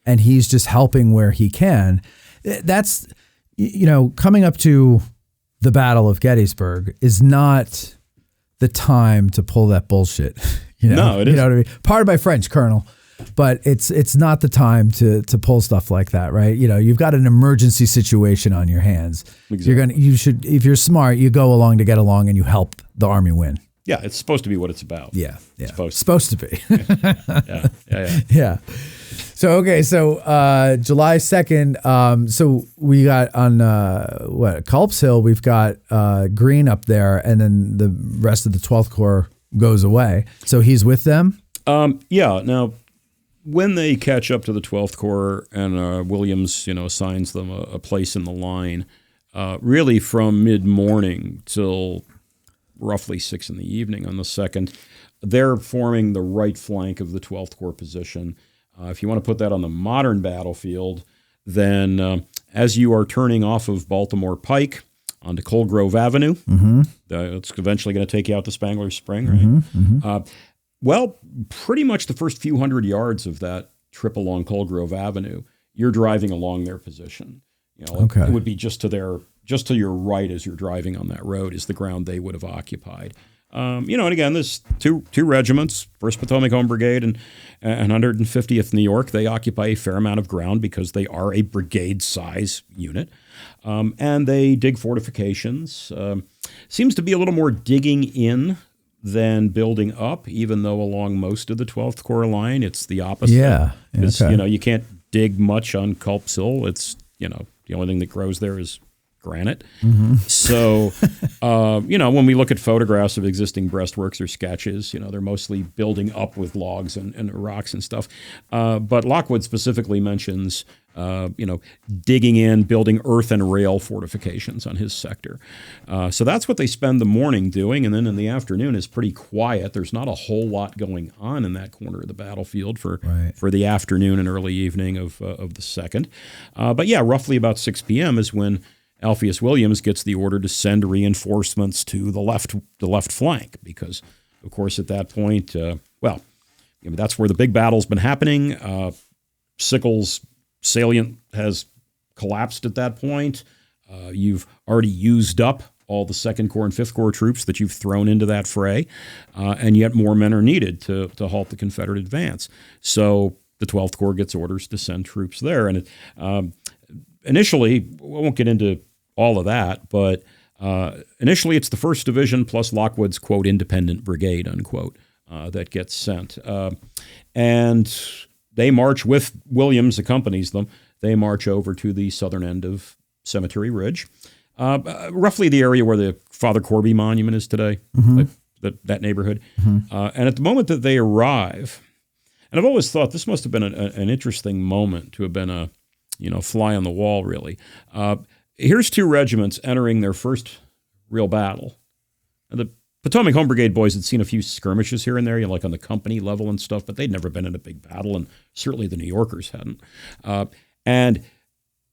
and he's just helping where he can. That's, coming up to the Battle of Gettysburg is not the time to pull that bullshit. No, it is. You know what I mean? Pardon my French, Colonel, but it's not the time to pull stuff like that, right? You've got an emergency situation on your hands. Exactly. You should, if you're smart, you go along to get along and you help the Army win. Yeah, it's supposed to be what it's about. Yeah. Supposed to be. Yeah. So July 2nd. So we got on Culp's Hill. We've got Greene up there, and then the rest of the 12th Corps goes away. So he's with them. Now, when they catch up to the 12th Corps and Williams, assigns them a place in the line, really from mid-morning till roughly 6 in the evening on the 2nd, they're forming the right flank of the 12th Corps position. If you want to put that on the modern battlefield, then as you are turning off of Baltimore Pike onto Colgrove Avenue, it's eventually going to take you out to Spangler Spring, right? Well, pretty much the first few hundred yards of that trip along Colgrove Avenue, you're driving along their position. It would be just to your right as you're driving on that road is the ground they would have occupied. And again, there's two regiments, 1st Potomac Home Brigade and 150th New York. They occupy a fair amount of ground because they are a brigade-size unit. And they dig fortifications. Seems to be a little more digging in than building up, even though along most of the 12th Corps line, it's the opposite. Yeah. 'Cause, Okay. you can't dig much on Culp's Hill. It's, the only thing that grows there is granite. So, when we look at photographs of existing breastworks or sketches, they're mostly building up with logs and rocks and stuff. But Lockwood specifically mentions, digging in, building earth and rail fortifications on his sector. So that's what they spend the morning doing. And then in the afternoon is pretty quiet. There's not a whole lot going on in that corner of the battlefield for the afternoon and early evening of the 2nd. But yeah, roughly about 6 p.m. is when Alpheus Williams gets the order to send reinforcements to the left flank, because, of course, at that point, that's where the big battle's been happening. Sickles' salient has collapsed at that point. You've already used up all the 2nd Corps and 5th Corps troops that you've thrown into that fray, and yet more men are needed to halt the Confederate advance. So the 12th Corps gets orders to send troops there, and initially, I won't get into all of that, but initially it's the 1st Division plus Lockwood's, quote, independent brigade, unquote, that gets sent. And they march with Williams, accompanies them. They march over to the southern end of Cemetery Ridge, roughly the area where the Father Corby Monument is today, that neighborhood. And at the moment that they arrive, and I've always thought this must have been an interesting moment to have been a fly on the wall, really. Here's 2 regiments entering their first real battle. And the Potomac Home Brigade boys had seen a few skirmishes here and there, like on the company level and stuff, but they'd never been in a big battle, and certainly the New Yorkers hadn't. And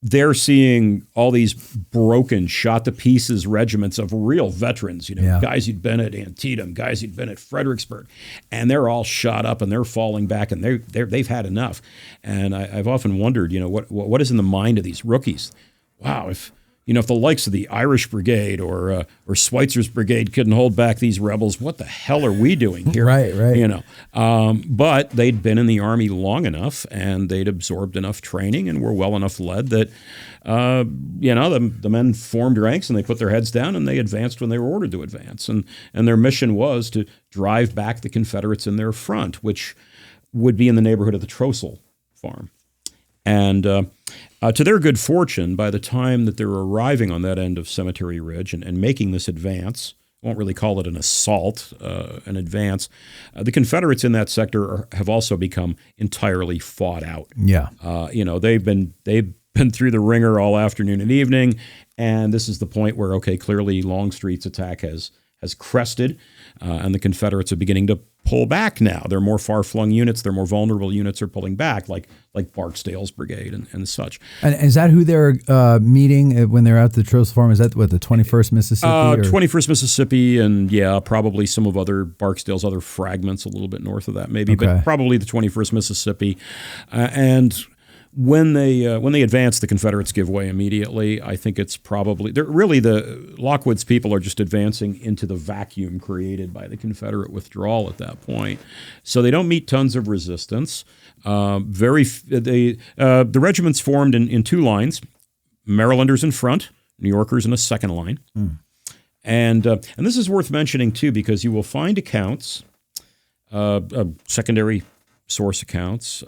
they're seeing all these broken, shot-to-pieces regiments of real veterans, guys who'd been at Antietam, guys who'd been at Fredericksburg, and they're all shot up and they're falling back, and they've had enough. And I've often wondered, what is in the mind of these rookies? Wow, if the likes of the Irish Brigade or Schweitzer's Brigade couldn't hold back these rebels, what the hell are we doing here? Right. But they'd been in the Army long enough, and they'd absorbed enough training and were well enough led that, the men formed ranks and they put their heads down and they advanced when they were ordered to advance. And their mission was to drive back the Confederates in their front, which would be in the neighborhood of the Trossel farm. And to their good fortune, by the time that they're arriving on that end of Cemetery Ridge and making this advance, I won't really call it an assault, an advance, the Confederates in that sector have also become entirely fought out. Yeah. They've been through the ringer all afternoon and evening, and this is the point where, clearly Longstreet's attack has crested, and the Confederates are beginning to pull back now. They're more far-flung units. Their more vulnerable units are pulling back, like Barksdale's brigade and such. And is that who they're meeting when they're at the Trossel Farm? Is that what, the 21st Mississippi? 21st Mississippi, and probably some of Barksdale's other fragments a little bit north of that, maybe, but probably the 21st Mississippi. And when they advance, the Confederates give way immediately. I think it's probably the Lockwood's people are just advancing into the vacuum created by the Confederate withdrawal at that point. So they don't meet tons of resistance. The regiment's formed in 2 lines: Marylanders in front, New Yorkers in a second line. And this is worth mentioning too, because you will find accounts, secondary source accounts,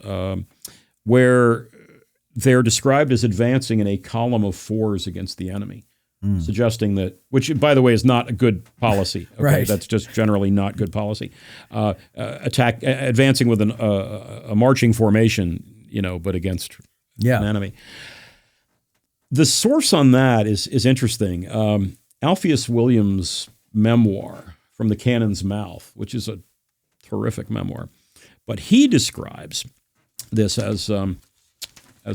where they're described as advancing in a column of 4s against the enemy, suggesting that, which, by the way, is not a good policy. Okay? Right. That's just generally not good policy. Advancing with a marching formation, but against an enemy. The source on that is interesting. Alpheus Williams' memoir, From the Cannon's Mouth, which is a terrific memoir, but he describes this as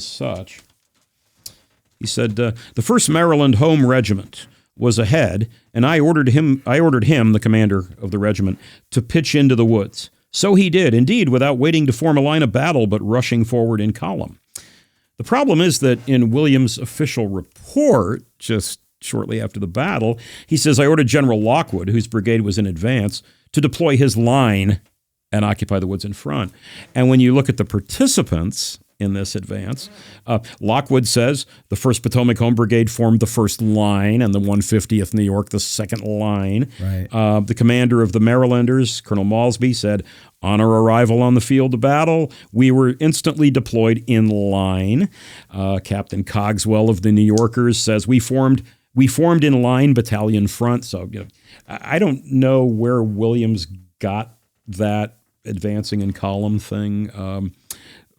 such. He said, the 1st Maryland Home Regiment was ahead, and I ordered him, the commander of the regiment, to pitch into the woods. So he did, indeed, without waiting to form a line of battle, but rushing forward in column. The problem is that in Williams' official report, just shortly after the battle, he says, I ordered General Lockwood, whose brigade was in advance, to deploy his line and occupy the woods in front. And when you look at the participants in this advance. Lockwood says the 1st Potomac Home Brigade formed the first line and the 150th New York the second line. Right. The commander of the Marylanders, Colonel Malsby, said, on our arrival on the field of battle, we were instantly deployed in line. Captain Cogswell of the New Yorkers says, we formed in line, battalion front. So, I don't know where Williams got that advancing in column thing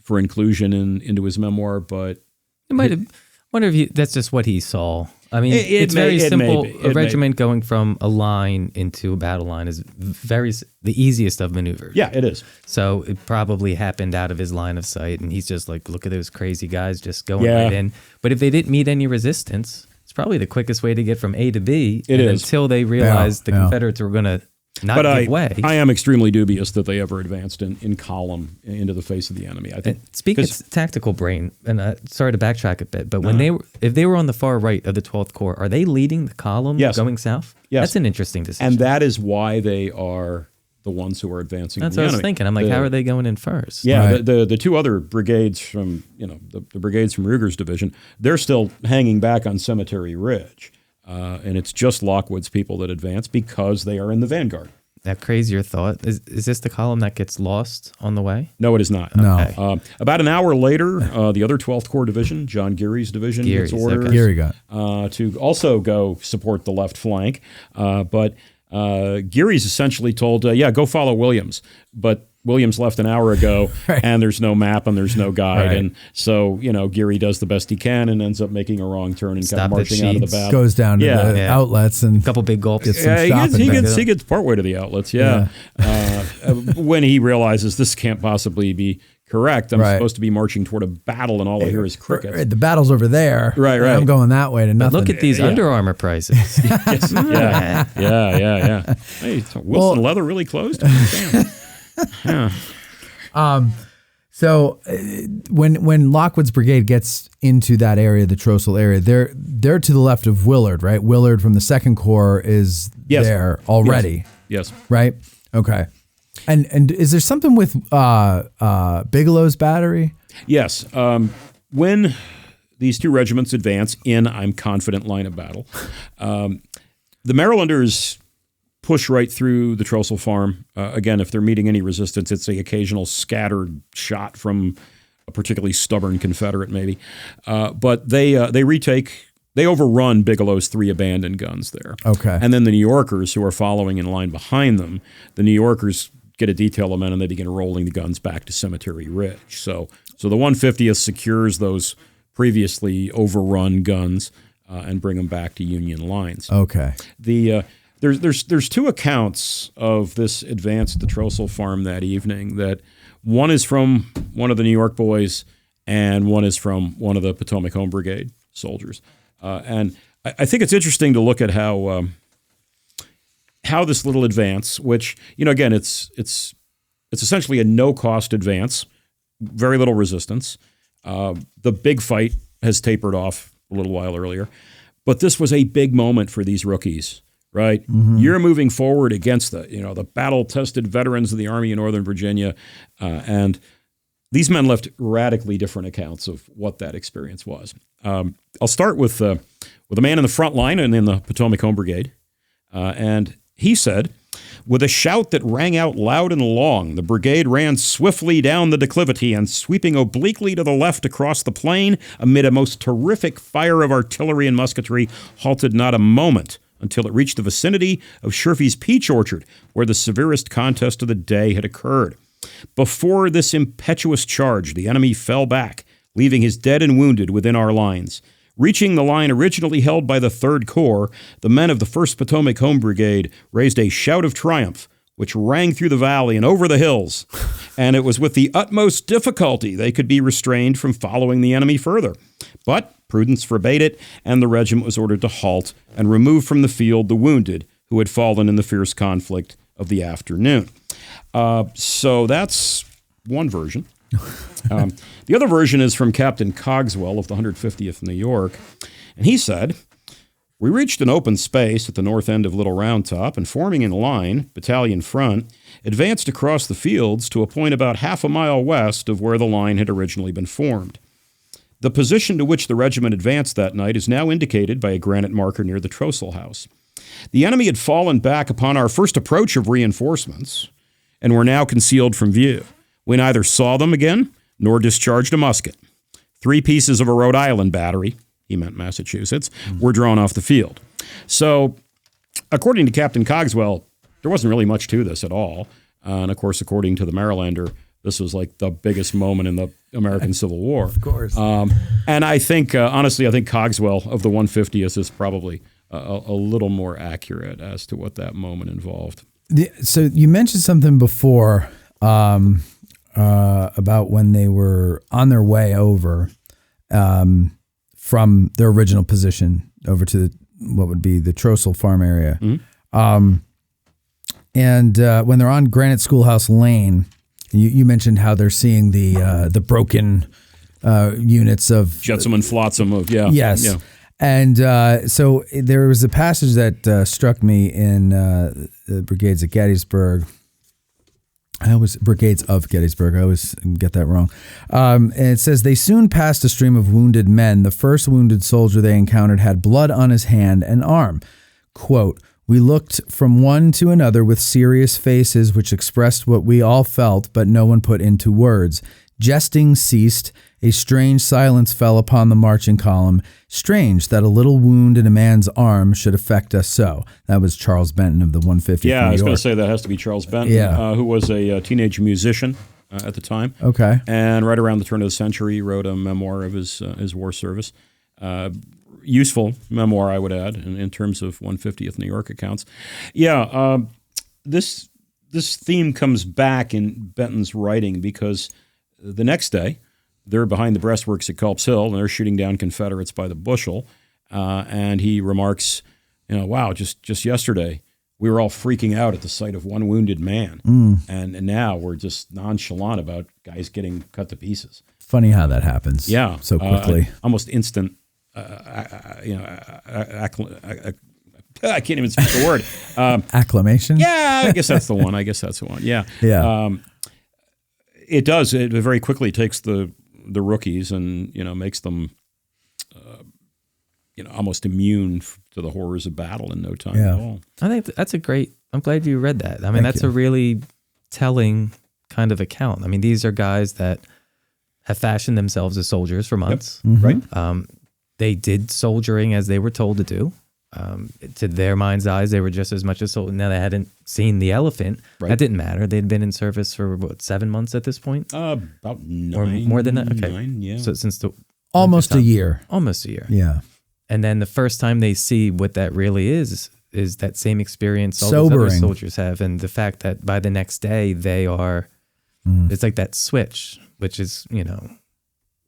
for inclusion into his memoir, but it might have. Wonder if that's just what he saw. I mean, it's very simple. A regiment going from a line into a battle line is the easiest of maneuvers. Yeah, it is. So it probably happened out of his line of sight, and he's just like, look at those crazy guys just going right in. But if they didn't meet any resistance, it's probably the quickest way to get from A to B. It is. Until they realized the Confederates were going to not give way. I am extremely dubious that they ever advanced in column into the face of the enemy. I think. Speaking of tactical brain, and sorry to backtrack a bit, but when if they were on the far right of the 12th Corps, are they leading the column going south? Yes. That's an interesting decision. And that is why they are the ones who are advancing. That's what I was thinking. I'm like, how are they going in first? Yeah, right. the two other brigades from the brigades from Ruger's division, they're still hanging back on Cemetery Ridge. And it's just Lockwood's people that advance because they are in the vanguard. That crazier thought. Is this the column that gets lost on the way? No, it is not. No. Okay. About an hour later, the other 12th Corps division, John Geary's division, gets orders to also go support the left flank. But Geary's essentially told, go follow Williams. But Williams left an hour ago, and there's no map and there's no guide. Right. And so, Geary does the best he can and ends up making a wrong turn and kind of marching out of the battle. Goes down to the outlets and a couple big gulps. He gets partway to the outlets, when he realizes this can't possibly be correct. I'm supposed to be marching toward a battle, and all I hear is crickets. Right, the battle's over there. Right. I'm going that way to nothing. But look at these Under Armour prices. Yes. Yeah. Hey, Wilson Leather really closed? Yeah. So when Lockwood's brigade gets into that area, the Trosel area, they're to the left of Willard, right? Willard from the 2nd Corps is there already. Yes. Right? Okay. And is there something with Bigelow's battery? Yes. When these two regiments advance in, I'm confident, line of battle, the Marylanders push right through the Trosel farm. Again, if they're meeting any resistance, it's the occasional scattered shot from a particularly stubborn Confederate, maybe. But they overrun Bigelow's 3 abandoned guns there. Okay. And then the New Yorkers, who are following in line behind them, the New Yorkers get a detail of men and they begin rolling the guns back to Cemetery Ridge. So the 150th secures those previously overrun guns and bring them back to Union lines. Okay. There's 2 accounts of this advance at the Trosel farm that evening. That one is from one of the New York boys, and one is from one of the Potomac Home Brigade soldiers. And I think it's interesting to look at how this little advance, which again it's essentially a no-cost advance, very little resistance. The big fight has tapered off a little while earlier, but this was a big moment for these rookies. Right, you're moving forward against the battle-tested veterans of the Army in Northern Virginia, and these men left radically different accounts of what that experience was. I'll start with a man in the front line and in the Potomac Home Brigade, and he said, "With a shout that rang out loud and long, the brigade ran swiftly down the declivity and sweeping obliquely to the left across the plain, amid a most terrific fire of artillery and musketry, halted not a moment until it reached the vicinity of Sherfy's peach orchard, where the severest contest of the day had occurred. Before this impetuous charge, the enemy fell back, leaving his dead and wounded within our lines. Reaching the line originally held by the 3rd Corps, the men of the 1st Potomac Home Brigade raised a shout of triumph, which rang through the valley and over the hills, and it was with the utmost difficulty they could be restrained from following the enemy further. But prudence forbade it, and the regiment was ordered to halt and remove from the field the wounded who had fallen in the fierce conflict of the afternoon." So that's one version. The other version is from Captain Cogswell of the 150th New York, and he said, We reached an open space at the north end of Little Round Top and, forming in line, battalion front, advanced across the fields to a point about half a mile west of where the line had originally been formed. The position to which the regiment advanced that night is now indicated by a granite marker near the tropsail house. The enemy had fallen back upon our first approach of reinforcements and were now concealed from view. We neither saw them again nor discharged a musket. 3 pieces of a Rhode Island battery, he meant Massachusetts, were drawn off the field. So, according to Captain Cogswell, there wasn't really much to this at all. And of course, according to the Marylander, this was like the biggest moment in the American Civil War. Of course. And I think, honestly, I think Cogswell of the 150th is probably a little more accurate as to what that moment involved. So you mentioned something before about when they were on their way over from their original position over to what would be the Trossel farm area. And when they're on Granite Schoolhouse Lane, you mentioned how they're seeing the broken units of Jetsam and Flotsam of, Yes. Yeah. And so there was a passage that struck me in the Brigades at Gettysburg. Brigades of Gettysburg. I always get that wrong. And it says, they soon passed a stream of wounded men. The first wounded soldier they encountered had blood on his hand and arm. Quote, we looked from one to another with serious faces which expressed what we all felt, but no one put into words. Jesting ceased. A strange silence fell upon the marching column. Strange that a little wound in a man's arm should affect us so. That was Charles Benton of the 150th. Yeah, I was going to say that has to be Charles Benton, who was a teenage musician at the time. Okay. And right around the turn of the century, he wrote a memoir of his war service. Useful memoir, I would add, in terms of 150th New York accounts. Yeah, this theme comes back in Benton's writing because the next day, they're behind the breastworks at Culp's Hill, and they're shooting down Confederates by the bushel. And he remarks, wow, just yesterday, we were all freaking out at the sight of one wounded man. And now we're just nonchalant about guys getting cut to pieces. Funny how that happens. Yeah. So quickly. Almost instant, I can't even speak the word. Acclamation? Yeah, I guess that's the one. Yeah. Yeah. It does. It very quickly takes the rookies and makes them almost immune to the horrors of battle in no time at all. I think that's I'm glad you read that. I mean, that's a really telling kind of account. I mean, these are guys that have fashioned themselves as soldiers for months. Yep. Mm-hmm. Right. They did soldiering as they were told to do. To their mind's eyes, they were just as much as soldiers. Now, they hadn't seen the elephant. Right. That didn't matter. They'd been in service for, 7 months at this point? About 9. Or more than that? Okay. 9, yeah. So since the almost a year. Almost a year. Yeah. And then the first time they see what that really is that same experience all Sobering. those other soldiers have. And the fact that by the next day, they are, it's like that switch, which is,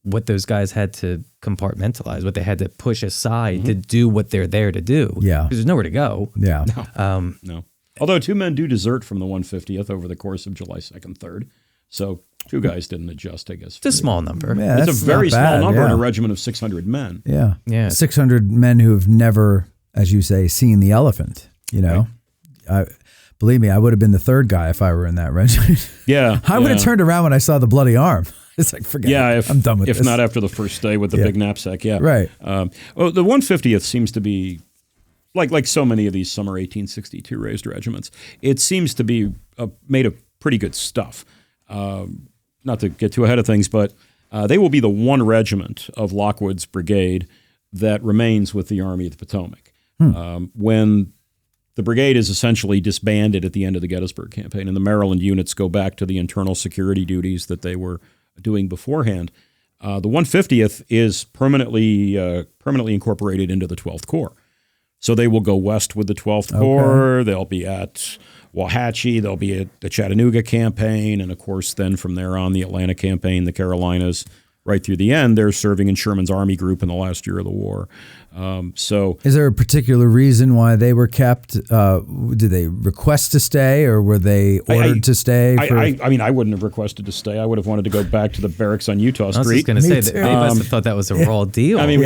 what those guys had to compartmentalize, what they had to push aside to do what they're there to do. Yeah. Because there's nowhere to go. Yeah. No. Although 2 men do desert from the 150th over the course of July 2nd, 3rd. So 2 guys didn't adjust, I guess. It's a small number. Yeah, it's that's a very not bad, small number in yeah. a regiment of 600 men. Yeah. Yeah. 600 men who have never, as you say, seen the elephant, Believe me, I would have been the 3rd guy if I were in that regiment. Yeah. I would have turned around when I saw the bloody arm. It's like, forget it. I'm done with this. If not after the first day with the big knapsack, yeah. Right. The 150th seems to be, like so many of these summer 1862 raised regiments, it seems to be made of pretty good stuff. Not to get too ahead of things, but they will be the one regiment of Lockwood's brigade that remains with the Army of the Potomac. When the brigade is essentially disbanded at the end of the Gettysburg campaign, and the Maryland units go back to the internal security duties that they were doing beforehand. The 150th is permanently incorporated into the 12th Corps. So they will go west with the 12th Corps. They'll be at Wauhatchie. They'll be at the Chattanooga campaign. And, of course, then from there on, the Atlanta campaign, the Carolinas, right through the end. They're serving in Sherman's Army Group in the last year of the war. So, is there a particular reason why they were kept? Did they request to stay, or were they ordered to stay? I mean, I wouldn't have requested to stay. I would have wanted to go back to the barracks on Utah I was Street. just going to say that they must have thought that was a raw deal. I mean,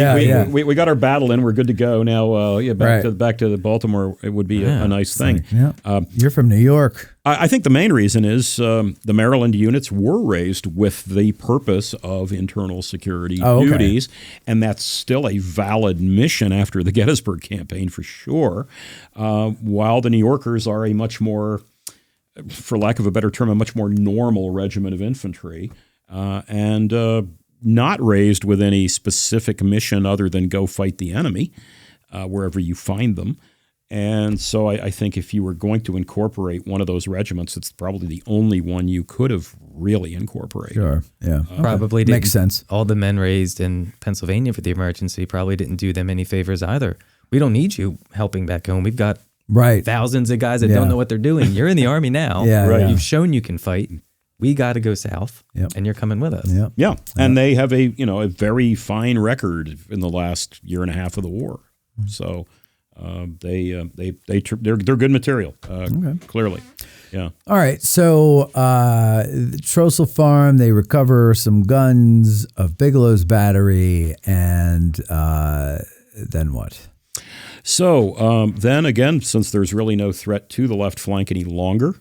we got our battle in. We're good to go now. Back to Baltimore. It would be a nice thing. Yeah. You're from New York. I think the main reason is the Maryland units were raised with the purpose of internal security duties, and that's still a valid mission after the Gettysburg campaign for sure, while the New Yorkers are a much more, for lack of a better term, a much more normal regiment of infantry, and not raised with any specific mission other than go fight the enemy wherever you find them. And so I think if you were going to incorporate one of those regiments, it's probably the only one you could have really incorporated. Sure, yeah. Probably didn't. Makes sense. All the men raised in Pennsylvania for the emergency probably didn't do them any favors either. We don't need you helping back home. We've got thousands of guys that don't know what they're doing. You're in the Army now. Right. You've shown you can fight. We got to go south, and you're coming with us. Yeah, and they have a very fine record in the last year and a half of the war. So they're good material. Clearly, yeah. All right, so the Trossel Farm, they recover some guns of Bigelow's battery, and then what? So then again, since there's really no threat to the left flank any longer,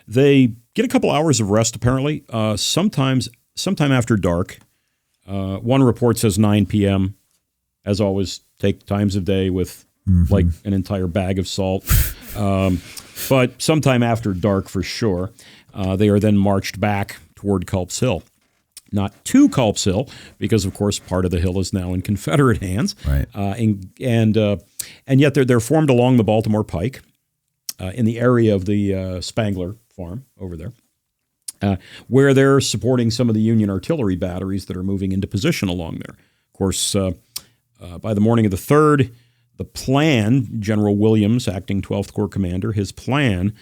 they get a couple hours of rest. Apparently, sometime after dark. One report says 9 p.m. As always, take times of day with like an entire bag of salt. But sometime after dark for sure. They are then marched back toward Culp's Hill. Not to Culp's Hill, because of course part of the hill is now in Confederate hands. Right. And yet they're formed along the Baltimore Pike in the area of the Spangler farm over there, where they're supporting some of the Union artillery batteries that are moving into position along there. Of course, by the morning of the 3rd, the plan, General Williams, acting 12th Corps commander, his plan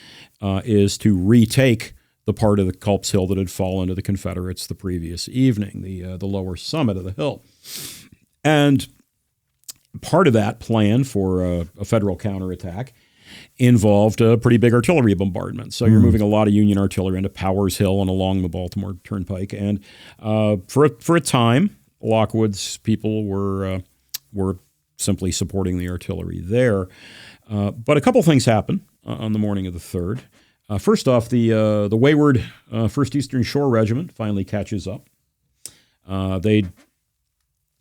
is to retake the part of the Culp's Hill that had fallen to the Confederates the previous evening, the lower summit of the hill. And part of that plan for a federal counterattack involved a pretty big artillery bombardment. So you're moving a lot of Union artillery into Powers Hill and along the Baltimore Turnpike. And for a time, Lockwood's people were simply supporting the artillery there. But a couple things happened on the morning of the 3rd. First off, the wayward 1st Eastern Shore Regiment finally catches up. They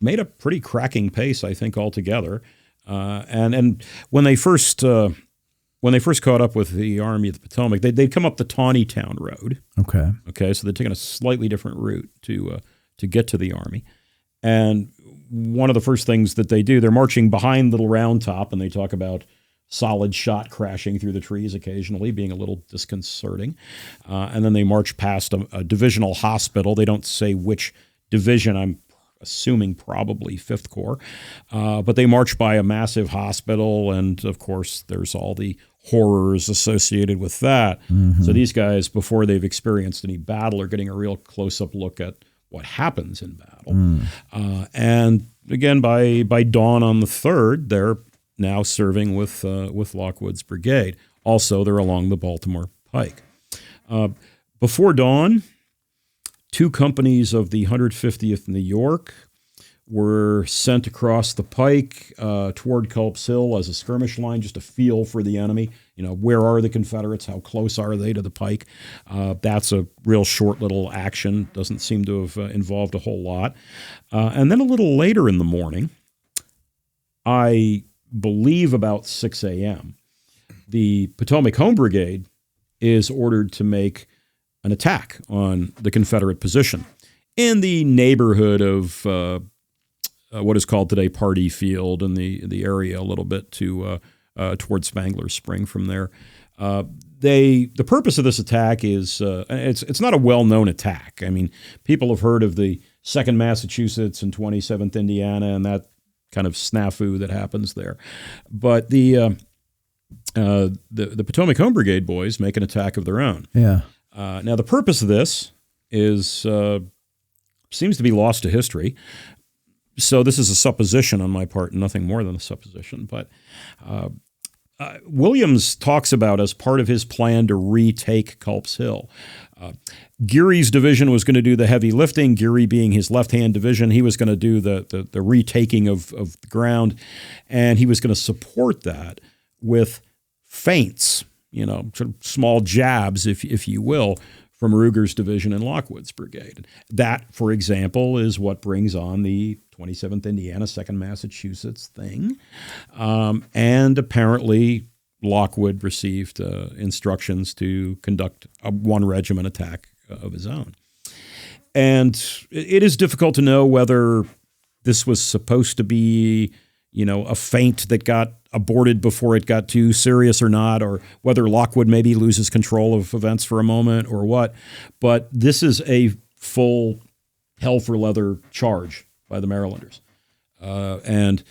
made a pretty cracking pace, I think, altogether. And when they first caught up with the Army of the Potomac, they'd come up the Taneytown Road. Okay, so they'd taken a slightly different route to get to the Army. And one of the first things that they do, they're marching behind Little Round Top, and they talk about solid shot crashing through the trees occasionally, being a little disconcerting. And then they march past a divisional hospital. They don't say which division. I'm assuming probably 5th Corps. But they march by a massive hospital, and of course there's all the horrors associated with that. So these guys, before they've experienced any battle, are getting a real close-up look at what happens in battle. And again, by dawn on the 3rd, they're now serving with Lockwood's brigade. Also, they're along the Baltimore Pike. Before dawn, 2 companies of the 150th New York were sent across the pike toward Culp's Hill as a skirmish line, just a feel for the enemy. Where are the Confederates? How close are they to the pike? That's a real short little action. Doesn't seem to have involved a whole lot. And then a little later in the morning, I believe about 6 a.m., the Potomac Home Brigade is ordered to make an attack on the Confederate position in the neighborhood of what is called today Pardee Field, and the area a little bit toward Spangler Spring from there. The purpose of this attack is it's not a well-known attack. I mean, people have heard of the 2nd Massachusetts and 27th Indiana and that kind of snafu that happens there. But the Potomac Home Brigade boys make an attack of their own. Yeah. Now, the purpose of this is seems to be lost to history. So this is a supposition on my part, nothing more than a supposition. But Williams talks about, as part of his plan to retake Culp's Hill, Geary's division was going to do the heavy lifting. Geary being his left-hand division, he was going to do the retaking of the ground, and he was going to support that with feints, sort of small jabs, if you will, from Ruger's division and Lockwood's brigade. That, for example, is what brings on the 27th Indiana, 2nd Massachusetts thing. And apparently Lockwood received instructions to conduct a one-regiment attack of his own. And it is difficult to know whether this was supposed to be, a feint that got aborted before it got too serious or not, or whether Lockwood maybe loses control of events for a moment or what. But this is a full hell for leather charge by the Marylanders. And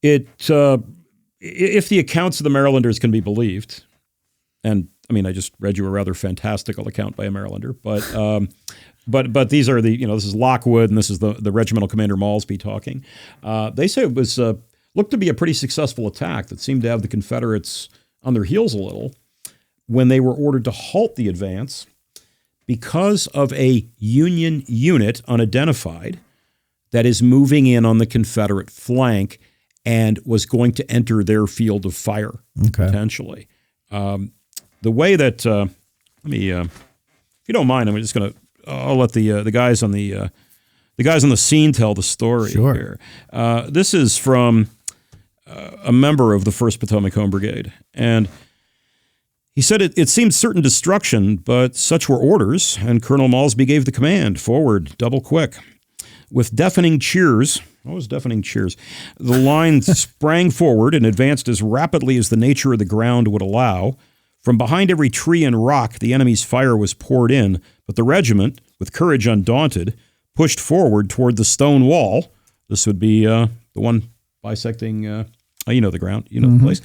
if the accounts of the Marylanders can be believed, and I mean, I just read you a rather fantastical account by a Marylander, but these are this is Lockwood and this is the regimental commander Malsby talking. They say it was looked to be a pretty successful attack that seemed to have the Confederates on their heels a little when they were ordered to halt the advance because of a Union unit, unidentified, that is moving in on the Confederate flank and was going to enter their field of fire, potentially. The way that, let me, if you don't mind, I'm just going to, I'll let the guys on the scene tell the story here. This is from a member of the 1st Potomac Home Brigade, and he said it seemed certain destruction, but such were orders, and Colonel Malsby gave the command, forward, double quick. With deafening cheers, what was deafening cheers? The line sprang forward and advanced as rapidly as the nature of the ground would allow. From behind every tree and rock, the enemy's fire was poured in, but the regiment, with courage undaunted, pushed forward toward the stone wall. This would be the one bisecting, the ground, the place,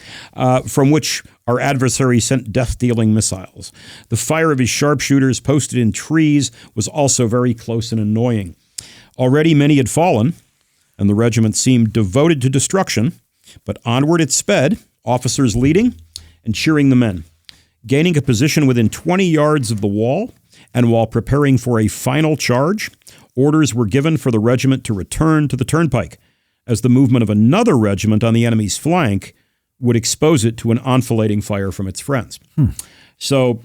from which our adversary sent death-dealing missiles. The fire of his sharpshooters posted in trees was also very close and annoying. Already many had fallen, and the regiment seemed devoted to destruction, but onward it sped, officers leading and cheering the men. Gaining a position within 20 yards of the wall, and while preparing for a final charge, orders were given for the regiment to return to the turnpike, as the movement of another regiment on the enemy's flank would expose it to an enfilading fire from its friends. So,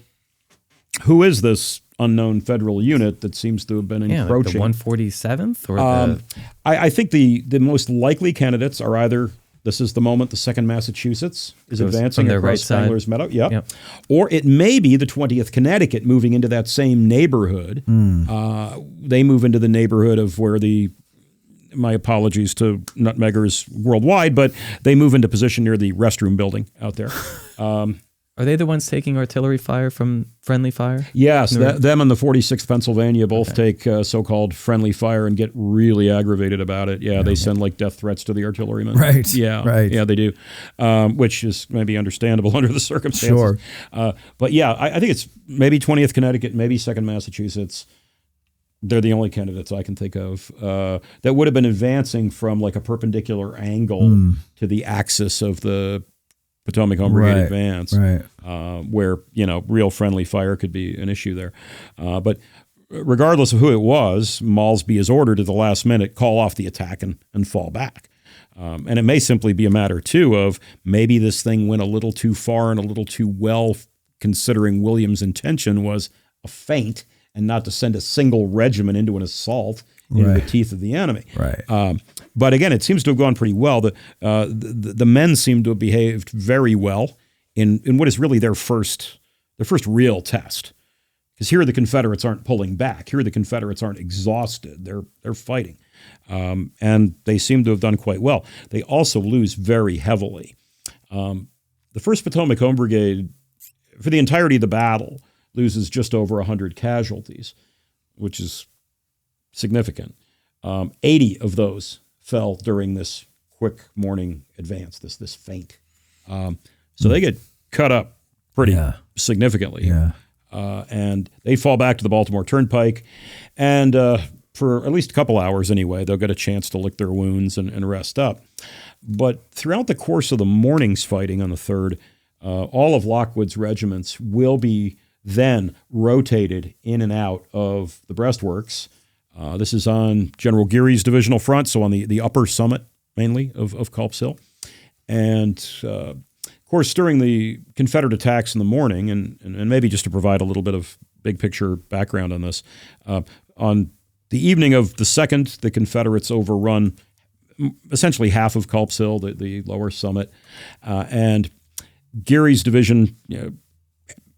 who is this unknown federal unit that seems to have been encroaching? Like the 147th? Or I think the most likely candidates are either, this is the moment the 2nd Massachusetts is advancing across right Spangler's Meadow. Yep. Or it may be the 20th Connecticut moving into that same neighborhood. They move into the neighborhood of where my apologies to nutmeggers worldwide, but they move into position near the restroom building out there. Are they the ones taking artillery fire from friendly fire? Yes, them and the 46th Pennsylvania both take so-called friendly fire and get really aggravated about it. Yeah, they send like death threats to the artillerymen. Right. Yeah. Right. Yeah, they do, which is maybe understandable under the circumstances. Sure. But yeah, I think it's maybe 20th Connecticut, maybe 2nd Massachusetts. They're the only candidates I can think of that would have been advancing from like a perpendicular angle to the axis of the Potomac Home Brigade advance, where, real friendly fire could be an issue there. But regardless of who it was, Malsby is ordered at the last minute, call off the attack and fall back. And it may simply be a matter, too, of maybe this thing went a little too far and a little too well, considering Williams' intention was a feint and not to send a single regiment into an assault into the teeth of the enemy. But again, it seems to have gone pretty well. The men seem to have behaved very well in what is really their first real test. Because here the Confederates aren't pulling back. Here the Confederates aren't exhausted. They're fighting. And they seem to have done quite well. They also lose very heavily. The 1st Potomac Home Brigade, for the entirety of the battle, loses just over 100 casualties, which is significant. 80 of those fell during this quick morning advance, this feint. So they get cut up pretty significantly. And they fall back to the Baltimore Turnpike. And for at least a couple hours anyway. They'll get a chance to lick their wounds and rest up. But throughout the course of the morning's fighting on the 3rd, all of Lockwood's regiments will be then rotated in and out of the breastworks. This is on General Geary's divisional front, so on the upper summit mainly of Culp's Hill. And of course, during the Confederate attacks in the morning, and maybe just to provide a little bit of big picture background on this, on the evening of the 2nd, the Confederates overrun essentially half of Culp's Hill, the lower summit, and Geary's division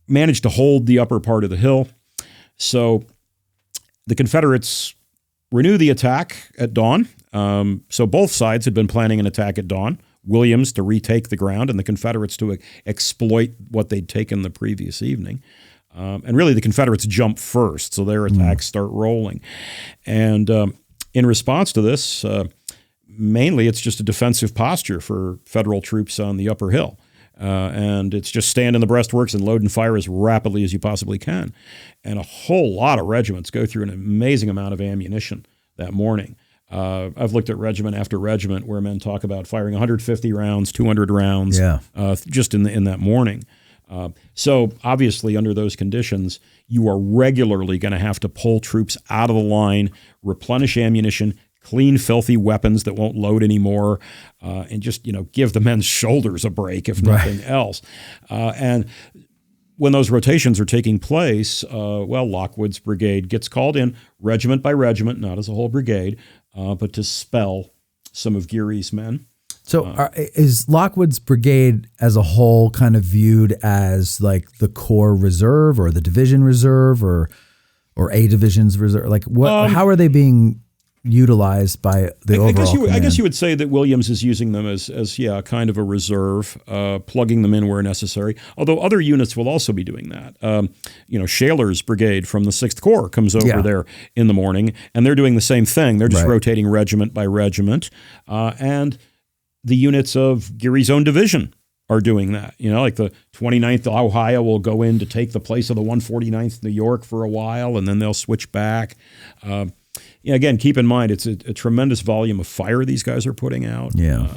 managed to hold the upper part of the hill. So the Confederates renew the attack at dawn. So both sides had been planning an attack at dawn. Williams to retake the ground and the Confederates to exploit what they'd taken the previous evening. And really the Confederates jump first, so their attacks start rolling. And in response to this, mainly it's just a defensive posture for Federal troops on the upper hill. And it's just stand in the breastworks and load and fire as rapidly as you possibly can. And a whole lot of regiments go through an amazing amount of ammunition that morning. I've looked at regiment after regiment where men talk about firing 150 rounds, 200 rounds, just in that morning. So obviously under those conditions, you are regularly going to have to pull troops out of the line, replenish ammunition, clean filthy weapons that won't load anymore, and just give the men's shoulders a break, if nothing else. And when those rotations are taking place, Lockwood's brigade gets called in regiment by regiment, not as a whole brigade, but to spell some of Geary's men. So is Lockwood's brigade as a whole kind of viewed as like the Corps Reserve or the Division Reserve or A Division's Reserve? Like what? How are they being utilized by the overall I guess you would say that Williams is using them as kind of a reserve, plugging them in where necessary. Although other units will also be doing that. Shaler's brigade from the 6th Corps comes over there in the morning, and they're doing the same thing. They're just rotating regiment by regiment, and the units of Geary's own division are doing that. Like the 29th Ohio will go in to take the place of the 149th New York for a while, and then they'll switch back. Again, keep in mind, it's a tremendous volume of fire these guys are putting out.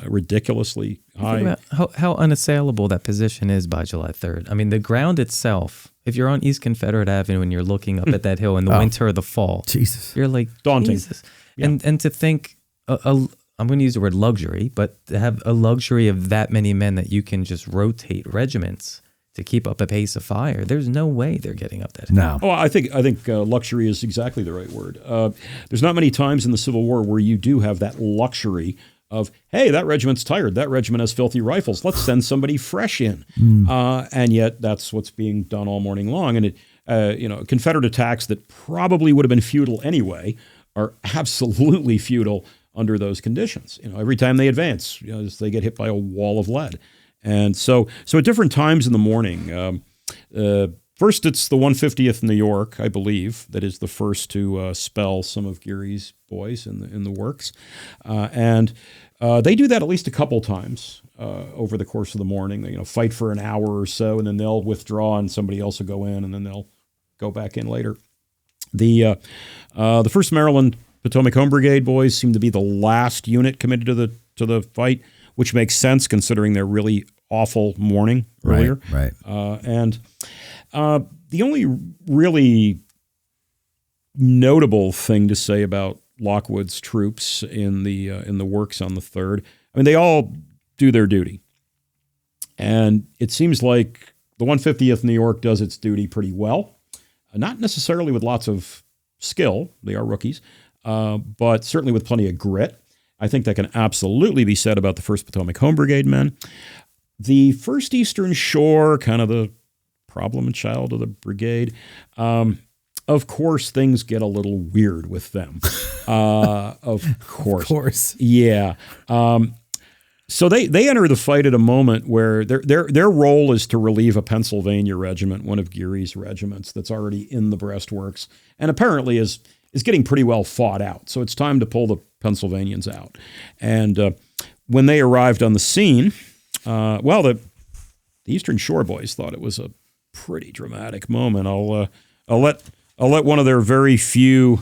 Ridiculously high. Think about how unassailable that position is by July 3rd. I mean, the ground itself, if you're on East Confederate Avenue and you're looking up at that hill in the winter or the fall, Jesus, you're like, daunting. Jesus. And to think, I'm going to use the word luxury, but to have a luxury of that many men that you can just rotate regiments to keep up a pace of fire, there's no way they're getting up that hill. No. Oh, I think luxury is exactly the right word. There's not many times in the Civil War where you do have that luxury of, hey, that regiment's tired. That regiment has filthy rifles. Let's send somebody fresh in. And yet that's what's being done all morning long. And Confederate attacks that probably would have been futile anyway are absolutely futile under those conditions. Every time they advance, they get hit by a wall of lead. And so at different times in the morning, first it's the 150th New York, I believe, that is the first to spell some of Geary's boys in the works. And they do that at least a couple times over the course of the morning. They fight for an hour or so, and then they'll withdraw, and somebody else will go in, and then they'll go back in later. The 1st Maryland Potomac Home Brigade boys seem to be the last unit committed to the fight, which makes sense considering their really awful morning earlier. Right. And the only really notable thing to say about Lockwood's troops in the works on the 3rd, I mean, they all do their duty. And it seems like the 150th New York does its duty pretty well. Not necessarily with lots of skill. They are rookies. But certainly with plenty of grit. I think that can absolutely be said about the 1st Potomac Home Brigade men. The 1st Eastern Shore, kind of the problem child of the brigade, of course, things get a little weird with them. Of course. Of course. Yeah. So they enter the fight at a moment where their role is to relieve a Pennsylvania regiment, one of Geary's regiments that's already in the breastworks, and apparently is getting pretty well fought out. So it's time to pull the Pennsylvanians out. And when they arrived on the scene, the Eastern Shore boys thought it was a pretty dramatic moment. I'll let one of their very few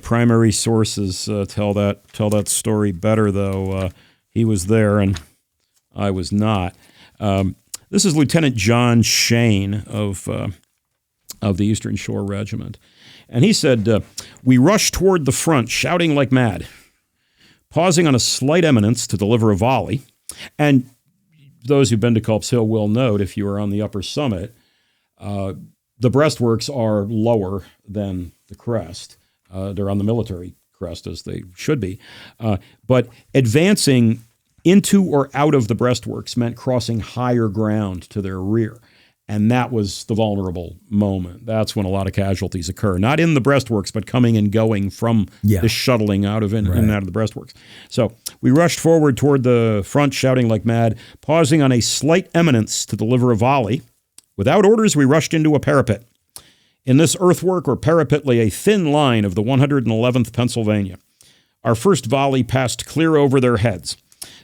Primary sources tell that story better, though. He was there and I was not. This is Lieutenant John Shane of the Eastern Shore Regiment. And he said, "We rushed toward the front, shouting like mad, pausing on a slight eminence to deliver a volley." And those who've been to Culp's Hill will note, if you are on the upper summit, the breastworks are lower than the crest. They're on the military crest, as they should be. But advancing into or out of the breastworks meant crossing higher ground to their rear. And that was the vulnerable moment. That's when a lot of casualties occur. Not in the breastworks, but coming and going from the shuttling out of in and out of the breastworks. So we rushed forward toward the front, shouting like mad, pausing on a slight eminence to deliver a volley. Without orders, we rushed into a parapet. In this earthwork or parapet lay a thin line of the 111th Pennsylvania. Our first volley passed clear over their heads.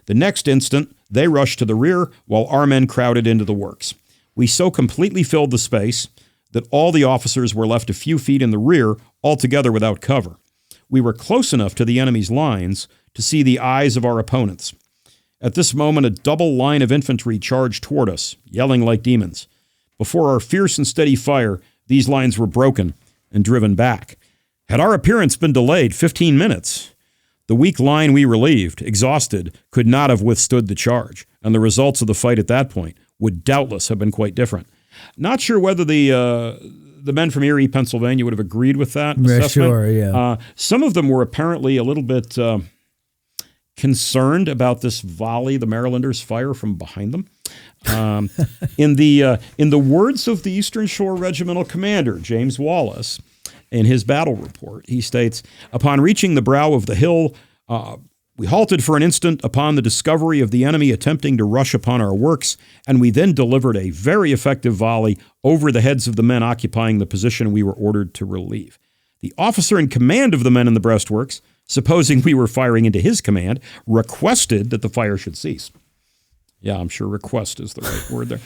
The next instant, they rushed to the rear while our men crowded into the works. We so completely filled the space that all the officers were left a few feet in the rear, altogether without cover. We were close enough to the enemy's lines to see the eyes of our opponents. At this moment, a double line of infantry charged toward us, yelling like demons. Before our fierce and steady fire, these lines were broken and driven back. Had our appearance been delayed 15 minutes, the weak line we relieved, exhausted, could not have withstood the charge, and the results of the fight at that point would doubtless have been quite different. Not sure whether the men from Erie, Pennsylvania would have agreed with that assessment. Sure, yeah. Some of them were apparently a little bit concerned about this volley the Marylanders fire from behind them. In the words of the Eastern Shore Regimental Commander, James Wallace, in his battle report, he states, "Upon reaching the brow of the hill, we halted for an instant upon the discovery of the enemy attempting to rush upon our works, and we then delivered a very effective volley over the heads of the men occupying the position we were ordered to relieve. The officer in command of the men in the breastworks, supposing we were firing into his command, requested that the fire should cease." Yeah, I'm sure request is the right word there.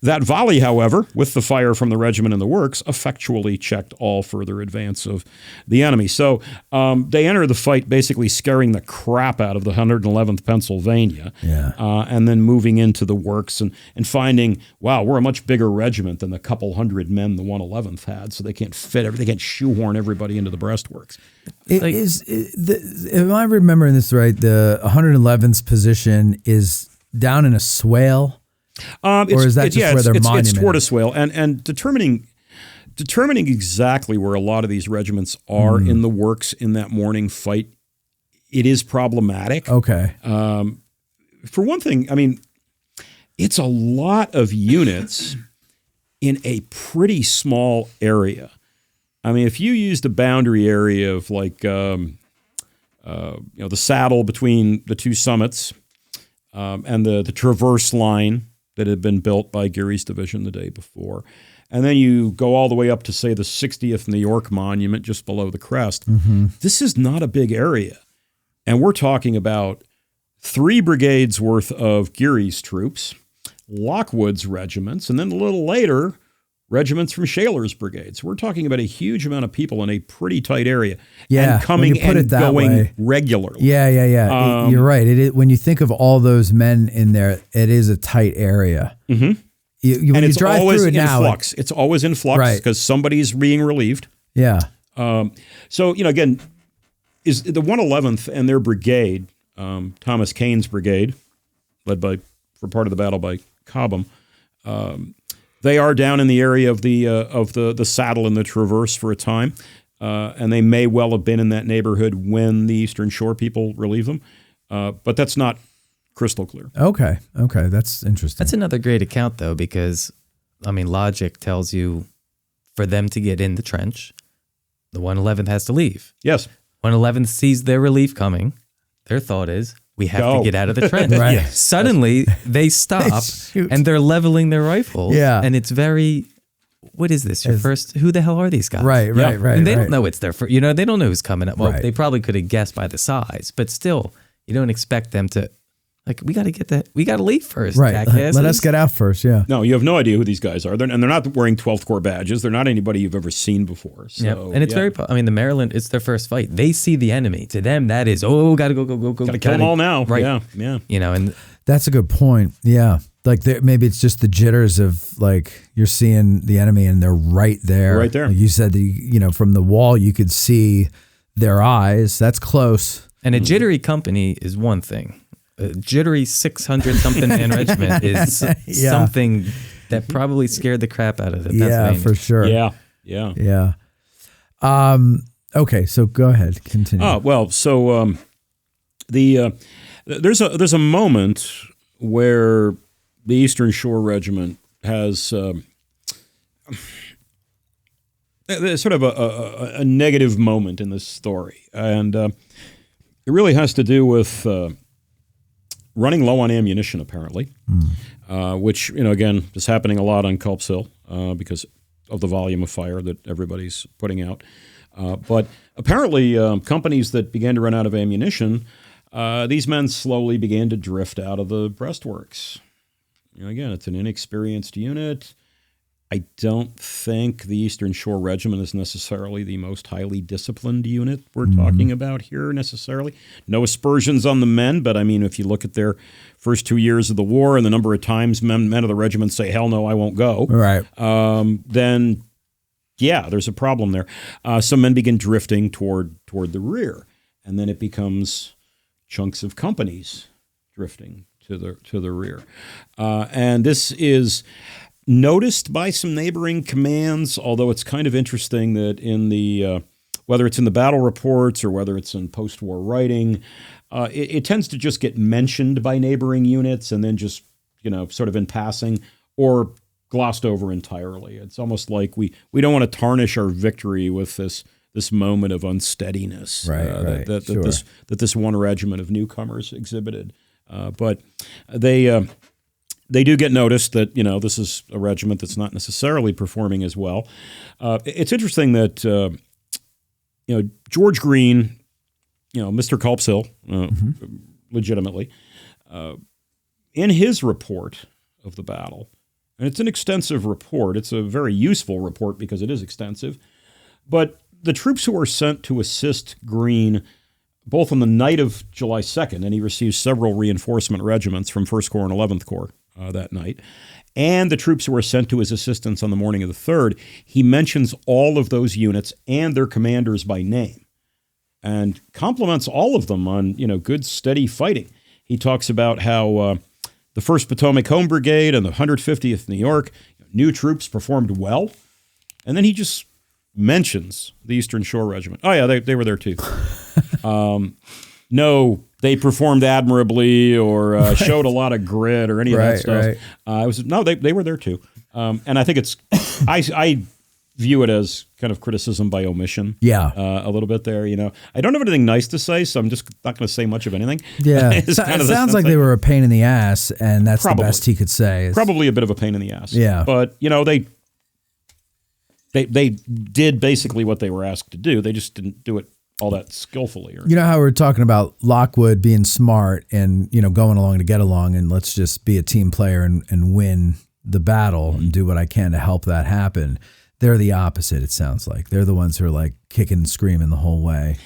That volley, however, with the fire from the regiment in the works, effectually checked all further advance of the enemy. So they enter the fight basically scaring the crap out of the 111th Pennsylvania, and then moving into the works and finding, wow, we're a much bigger regiment than the couple hundred men the 111th had, so they can't they can't shoehorn everybody into the breastworks. Am I remembering this right, the 111th position is down in a swale, or is that just where their monument? It's toward a swale, and determining exactly where a lot of these regiments are in the works in that morning fight, it is problematic. Okay. For one thing, I mean, it's a lot of units in a pretty small area. I mean, if you use the boundary area of like, the saddle between the two summits. And the traverse line that had been built by Geary's division the day before. And then you go all the way up to, say, the 60th New York Monument just below the crest. Mm-hmm. This is not a big area. And we're talking about 3 brigades worth of Geary's troops, Lockwood's regiments, and then a little later, regiments from Shaler's brigades. We're talking about a huge amount of people in a pretty tight area, and coming and going regularly. Yeah. You're right. When you think of all those men in there, it is a tight area. Mm-hmm. When you drive always through it in now, flux. It's always in flux because somebody's being relieved. Yeah. So again, is the 111th and their brigade, Thomas Kane's brigade, led for part of the battle by Cobham. They are down in the area of the saddle and the traverse for a time, and they may well have been in that neighborhood when the Eastern Shore people relieve them, but that's not crystal clear. Okay, that's interesting. That's another great account, though, because, I mean, logic tells you for them to get in the trench, the 111th has to leave. Yes. 111th sees their relief coming. Their thought is, we have to get out of the trench. Right. Yeah. Suddenly, they stop, and they're leveling their rifles. Yeah. And it's very, what is this? Your first, who the hell are these guys? Right. And they don't know it's their first, they don't know who's coming up. Well, Right. they probably could have guessed by the size, but still, you don't expect them to, Like, we got to get that. We got to leave first. Right. Jackasses. Let us get out first. Yeah. No, you have no idea who these guys are. And they're not wearing 12th Corps badges. They're not anybody you've ever seen before. So, Yep. And it's very, I mean, the Maryland, it's their first fight. They see the enemy. To them, that is, got to go. Got to kill them all now. Right. Yeah. You know, and That's a good point. Yeah. Like maybe it's just the jitters of like you're seeing the enemy and they're right there. Right there. Like you said, from the wall, you could see their eyes. That's close. And a jittery company is one thing. A jittery 600-something man regiment is something that probably scared the crap out of the Pennsylvania. Yeah, for sure. Yeah. Okay, so go ahead. Continue. Oh, well, so there's a moment where the Eastern Shore Regiment has sort of a negative moment in this story. And it really has to do with running low on ammunition, apparently, which, again, is happening a lot on Culp's Hill because of the volume of fire that everybody's putting out. But apparently, companies that began to run out of ammunition, these men slowly began to drift out of the breastworks. Again, it's an inexperienced unit. I don't think the Eastern Shore Regiment is necessarily the most highly disciplined unit we're talking about here necessarily. No aspersions on the men, but I mean, if you look at their first 2 years of the war and the number of times men of the regiment say, hell no, I won't go, right. Then, yeah, there's a problem there. Some men begin drifting toward the rear, and then it becomes chunks of companies drifting to the rear. And this is noticed by some neighboring commands, although it's kind of interesting that in the whether it's in the battle reports or whether it's in post-war writing, it tends to just get mentioned by neighboring units and then just, sort of in passing or glossed over entirely. It's almost like we don't want to tarnish our victory with this moment of unsteadiness that this one regiment of newcomers exhibited. But they do get noticed that, this is a regiment that's not necessarily performing as well. It's interesting that, George Green, Mr. Culp's Hill, legitimately, in his report of the battle, and it's an extensive report. It's a very useful report because it is extensive. But the troops who were sent to assist Green both on the night of July 2nd, and he received several reinforcement regiments from 1st Corps and 11th Corps that night, and the troops who were sent to his assistance on the morning of the 3rd, he mentions all of those units and their commanders by name and compliments all of them on, good, steady fighting. He talks about how the 1st Potomac Home Brigade and the 150th New York, new troops performed well, and then he just mentions the Eastern Shore Regiment. Oh, yeah, they were there too. No, they performed admirably or showed a lot of grit or any of that stuff. Right. They were there too. And I think I view it as kind of criticism by omission. Yeah. A little bit there, I don't have anything nice to say, so I'm just not going to say much of anything. Yeah. It sounds like they were a pain in the ass, and that's the best he could say. Probably a bit of a pain in the ass. Yeah. But, they did basically what they were asked to do. They just didn't do it all that skillfully. You know how we're talking about Lockwood being smart and, going along to get along and let's just be a team player and win the battle and do what I can to help that happen. They're the opposite, it sounds like. They're the ones who are like kicking and screaming the whole way.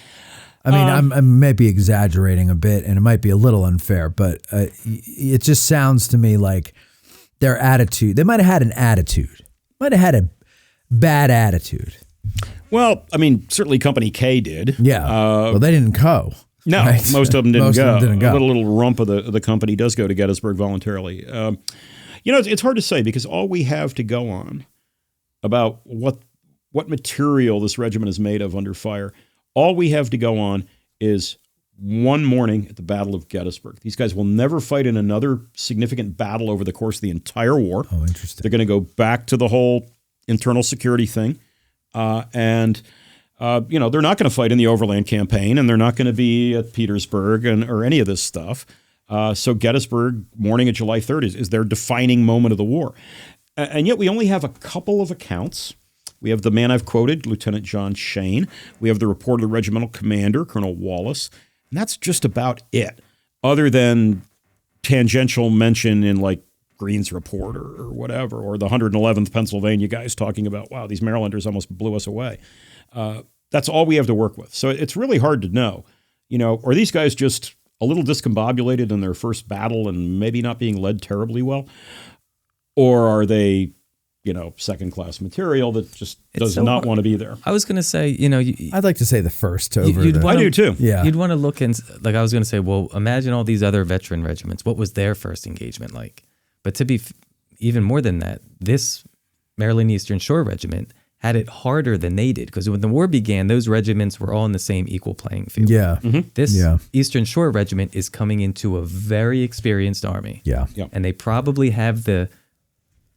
I mean, I might be exaggerating a bit and it might be a little unfair, but it just sounds to me like their attitude, they might have had an attitude, might have had a bad attitude. Well, I mean, certainly Company K did. Yeah. Well, they didn't go. No, right? Most of them didn't go. A little rump of the company does go to Gettysburg voluntarily. It's hard to say because all we have to go on about what material this regiment is made of under fire, all we have to go on is one morning at the Battle of Gettysburg. These guys will never fight in another significant battle over the course of the entire war. Oh, interesting. They're going to go back to the whole internal security thing. They're not going to fight in the Overland Campaign, and they're not going to be at Petersburg or any of this stuff. So Gettysburg, morning of July 3rd, is their defining moment of the war. And yet we only have a couple of accounts. We have the man I've quoted, Lieutenant John Shane. We have the report of the regimental commander, Colonel Wallace. And that's just about it, other than tangential mention in like Green's report or whatever, or the 111th Pennsylvania guys talking about, wow, these Marylanders almost blew us away. That's all we have to work with. So it's really hard to know, are these guys just a little discombobulated in their first battle and maybe not being led terribly well? Or are they, second-class material that just does not want to be there? I was going to say, I'd like to say the first over. I do too. Yeah. You'd want to look and I was going to say, well, imagine all these other veteran regiments. What was their first engagement like? But to be even more than that, this Maryland Eastern Shore Regiment had it harder than they did, because when the war began, those regiments were all in the same equal playing field. Yeah. This Eastern Shore Regiment is coming into a very experienced army. Yeah. And they probably have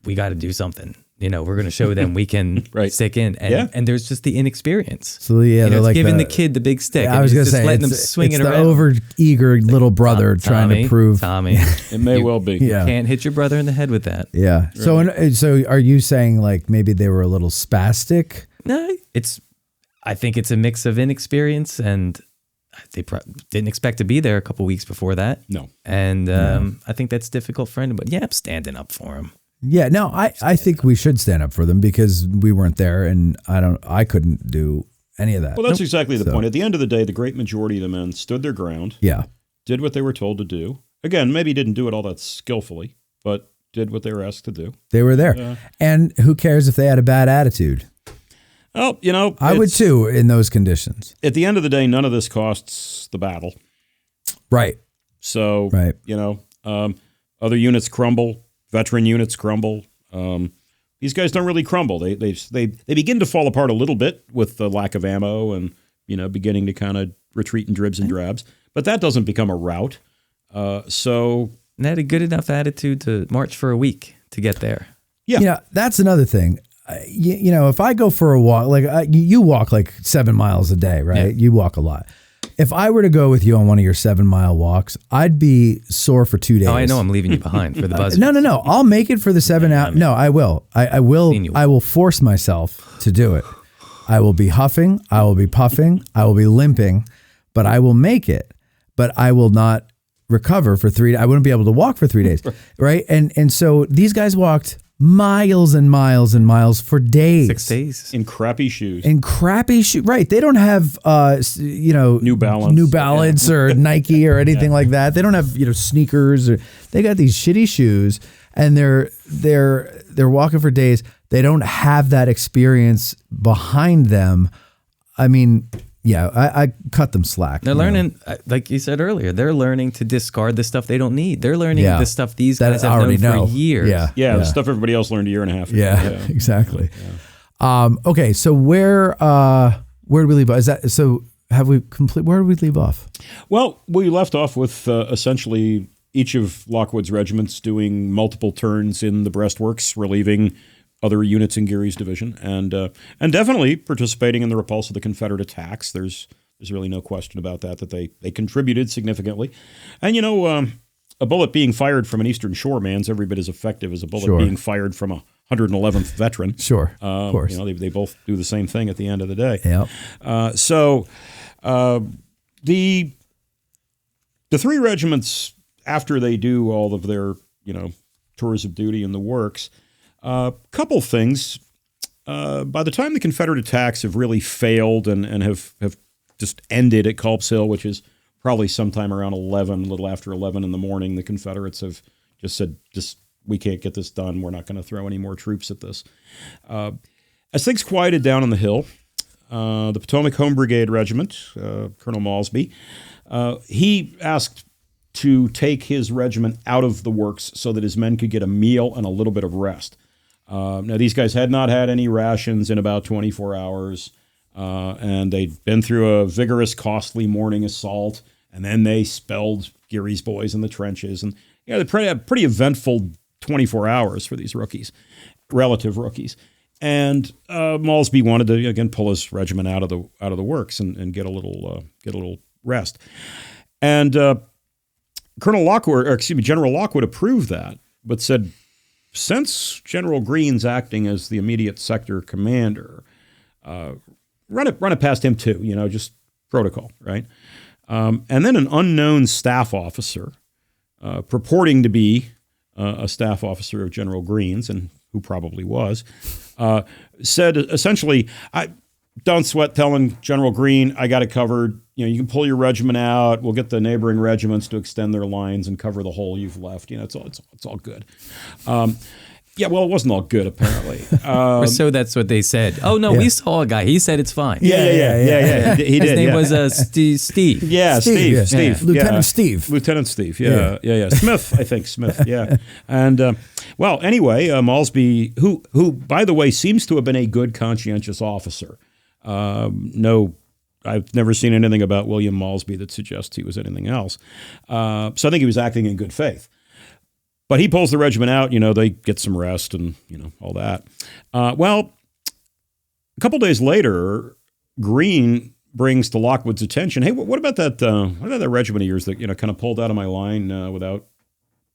we got to do something. We're going to show them we can stick in. And there's just the inexperience. So they're it's like giving the kid the big stick. Yeah, I was going to say, letting them swing it's it the around. over-eager little brother trying to prove. Tommy. It may well be. You can't hit your brother in the head with that. Yeah. Right. So are you saying like maybe they were a little spastic? No, I think it's a mix of inexperience, and they didn't expect to be there a couple weeks before that. No. And I think that's difficult for anybody. Yeah, I'm standing up for them. Yeah, no, I think we should stand up for them because we weren't there, and I couldn't do any of that. Well, that's exactly the point. At the end of the day, the great majority of the men stood their ground. Yeah. Did what they were told to do. Again, maybe didn't do it all that skillfully, but did what they were asked to do. They were there. And who cares if they had a bad attitude? Well, I would too in those conditions. At the end of the day, none of this costs the battle. Right. So, other units crumble. Veteran units crumble. These guys don't really crumble. They begin to fall apart a little bit with the lack of ammo and beginning to kind of retreat in dribs and drabs. But that doesn't become a rout. So they had a good enough attitude to march for a week to get there. Yeah, that's another thing. If I go for a walk, like you walk like 7 miles a day, right? Yeah. You walk a lot. If I were to go with you on one of your 7 mile walks, I'd be sore for 2 days. Oh, I know I'm leaving you behind for the buzz. No. I'll make it for the 7 hours. No, I will. I will force myself to do it. I will be huffing. I will be puffing. I will be limping, but I will make it. But I will not recover for 3 days. I wouldn't be able to walk for 3 days. Right. And so these guys walked miles and miles and miles for days. 6 days. in crappy shoes. Right. They don't have, New Balance or Nike or anything like that. They don't have, sneakers, or they got these shitty shoes, and they're walking for days. They don't have that experience behind them. I mean, I cut them slack. They're learning, like you said earlier, they're learning to discard the stuff they don't need. They're learning the stuff these guys have known for years. The stuff everybody else learned a year and a half ago. Yeah, exactly. Yeah. Okay, so where did we leave off? Have we complete? Where did we leave off? Well, we left off with essentially each of Lockwood's regiments doing multiple turns in the breastworks, relieving other units in Geary's division, and definitely participating in the repulse of the Confederate attacks. There's really no question about that they contributed significantly. And a bullet being fired from an Eastern Shore man's every bit as effective as a bullet being fired from a 111th veteran. Sure, of course. They both do the same thing at the end of the day. Yeah. So the three regiments, after they do all of their tours of duty in the works, couple things. By the time the Confederate attacks have really failed and have just ended at Culp's Hill, which is probably sometime around 11, a little after 11 in the morning, the Confederates have just said, we can't get this done. We're not going to throw any more troops at this. As things quieted down on the hill, the Potomac Home Brigade Regiment, Colonel Malsby, he asked to take his regiment out of the works so that his men could get a meal and a little bit of rest. Now, these guys had not had any rations in about 24 hours, and they'd been through a vigorous, costly morning assault, and then they spelled Geary's boys in the trenches. And they pretty eventful 24 hours for these relative rookies. And Malsby wanted to again pull his regiment out of the works and get a little rest. And General Lockwood approved that, but said, since General Greene's acting as the immediate sector commander, run it past him too, just protocol, right? And then an unknown staff officer purporting to be a staff officer of General Greene's, and who probably was, said essentially, don't sweat telling General Greene, I got it covered. You can pull your regiment out. We'll get the neighboring regiments to extend their lines and cover the hole you've left. It's all good. Yeah, well, it wasn't all good, apparently. Or so that's what they said. Oh, no, we saw a guy. He said it's fine. Yeah. He did. His name was Steve. Yeah, Steve. Lieutenant Steve. Lieutenant Steve, yeah. Smith, I think, Smith, yeah. And, well, anyway, Malsby, who, by the way, seems to have been a good, conscientious officer. No, I've never seen anything about William Malsby that suggests he was anything else. So I think he was acting in good faith. But he pulls the regiment out, they get some rest and, all that. Well, a couple days later, Greene brings to Lockwood's attention, hey, what about that regiment of yours that, kind of pulled out of my line without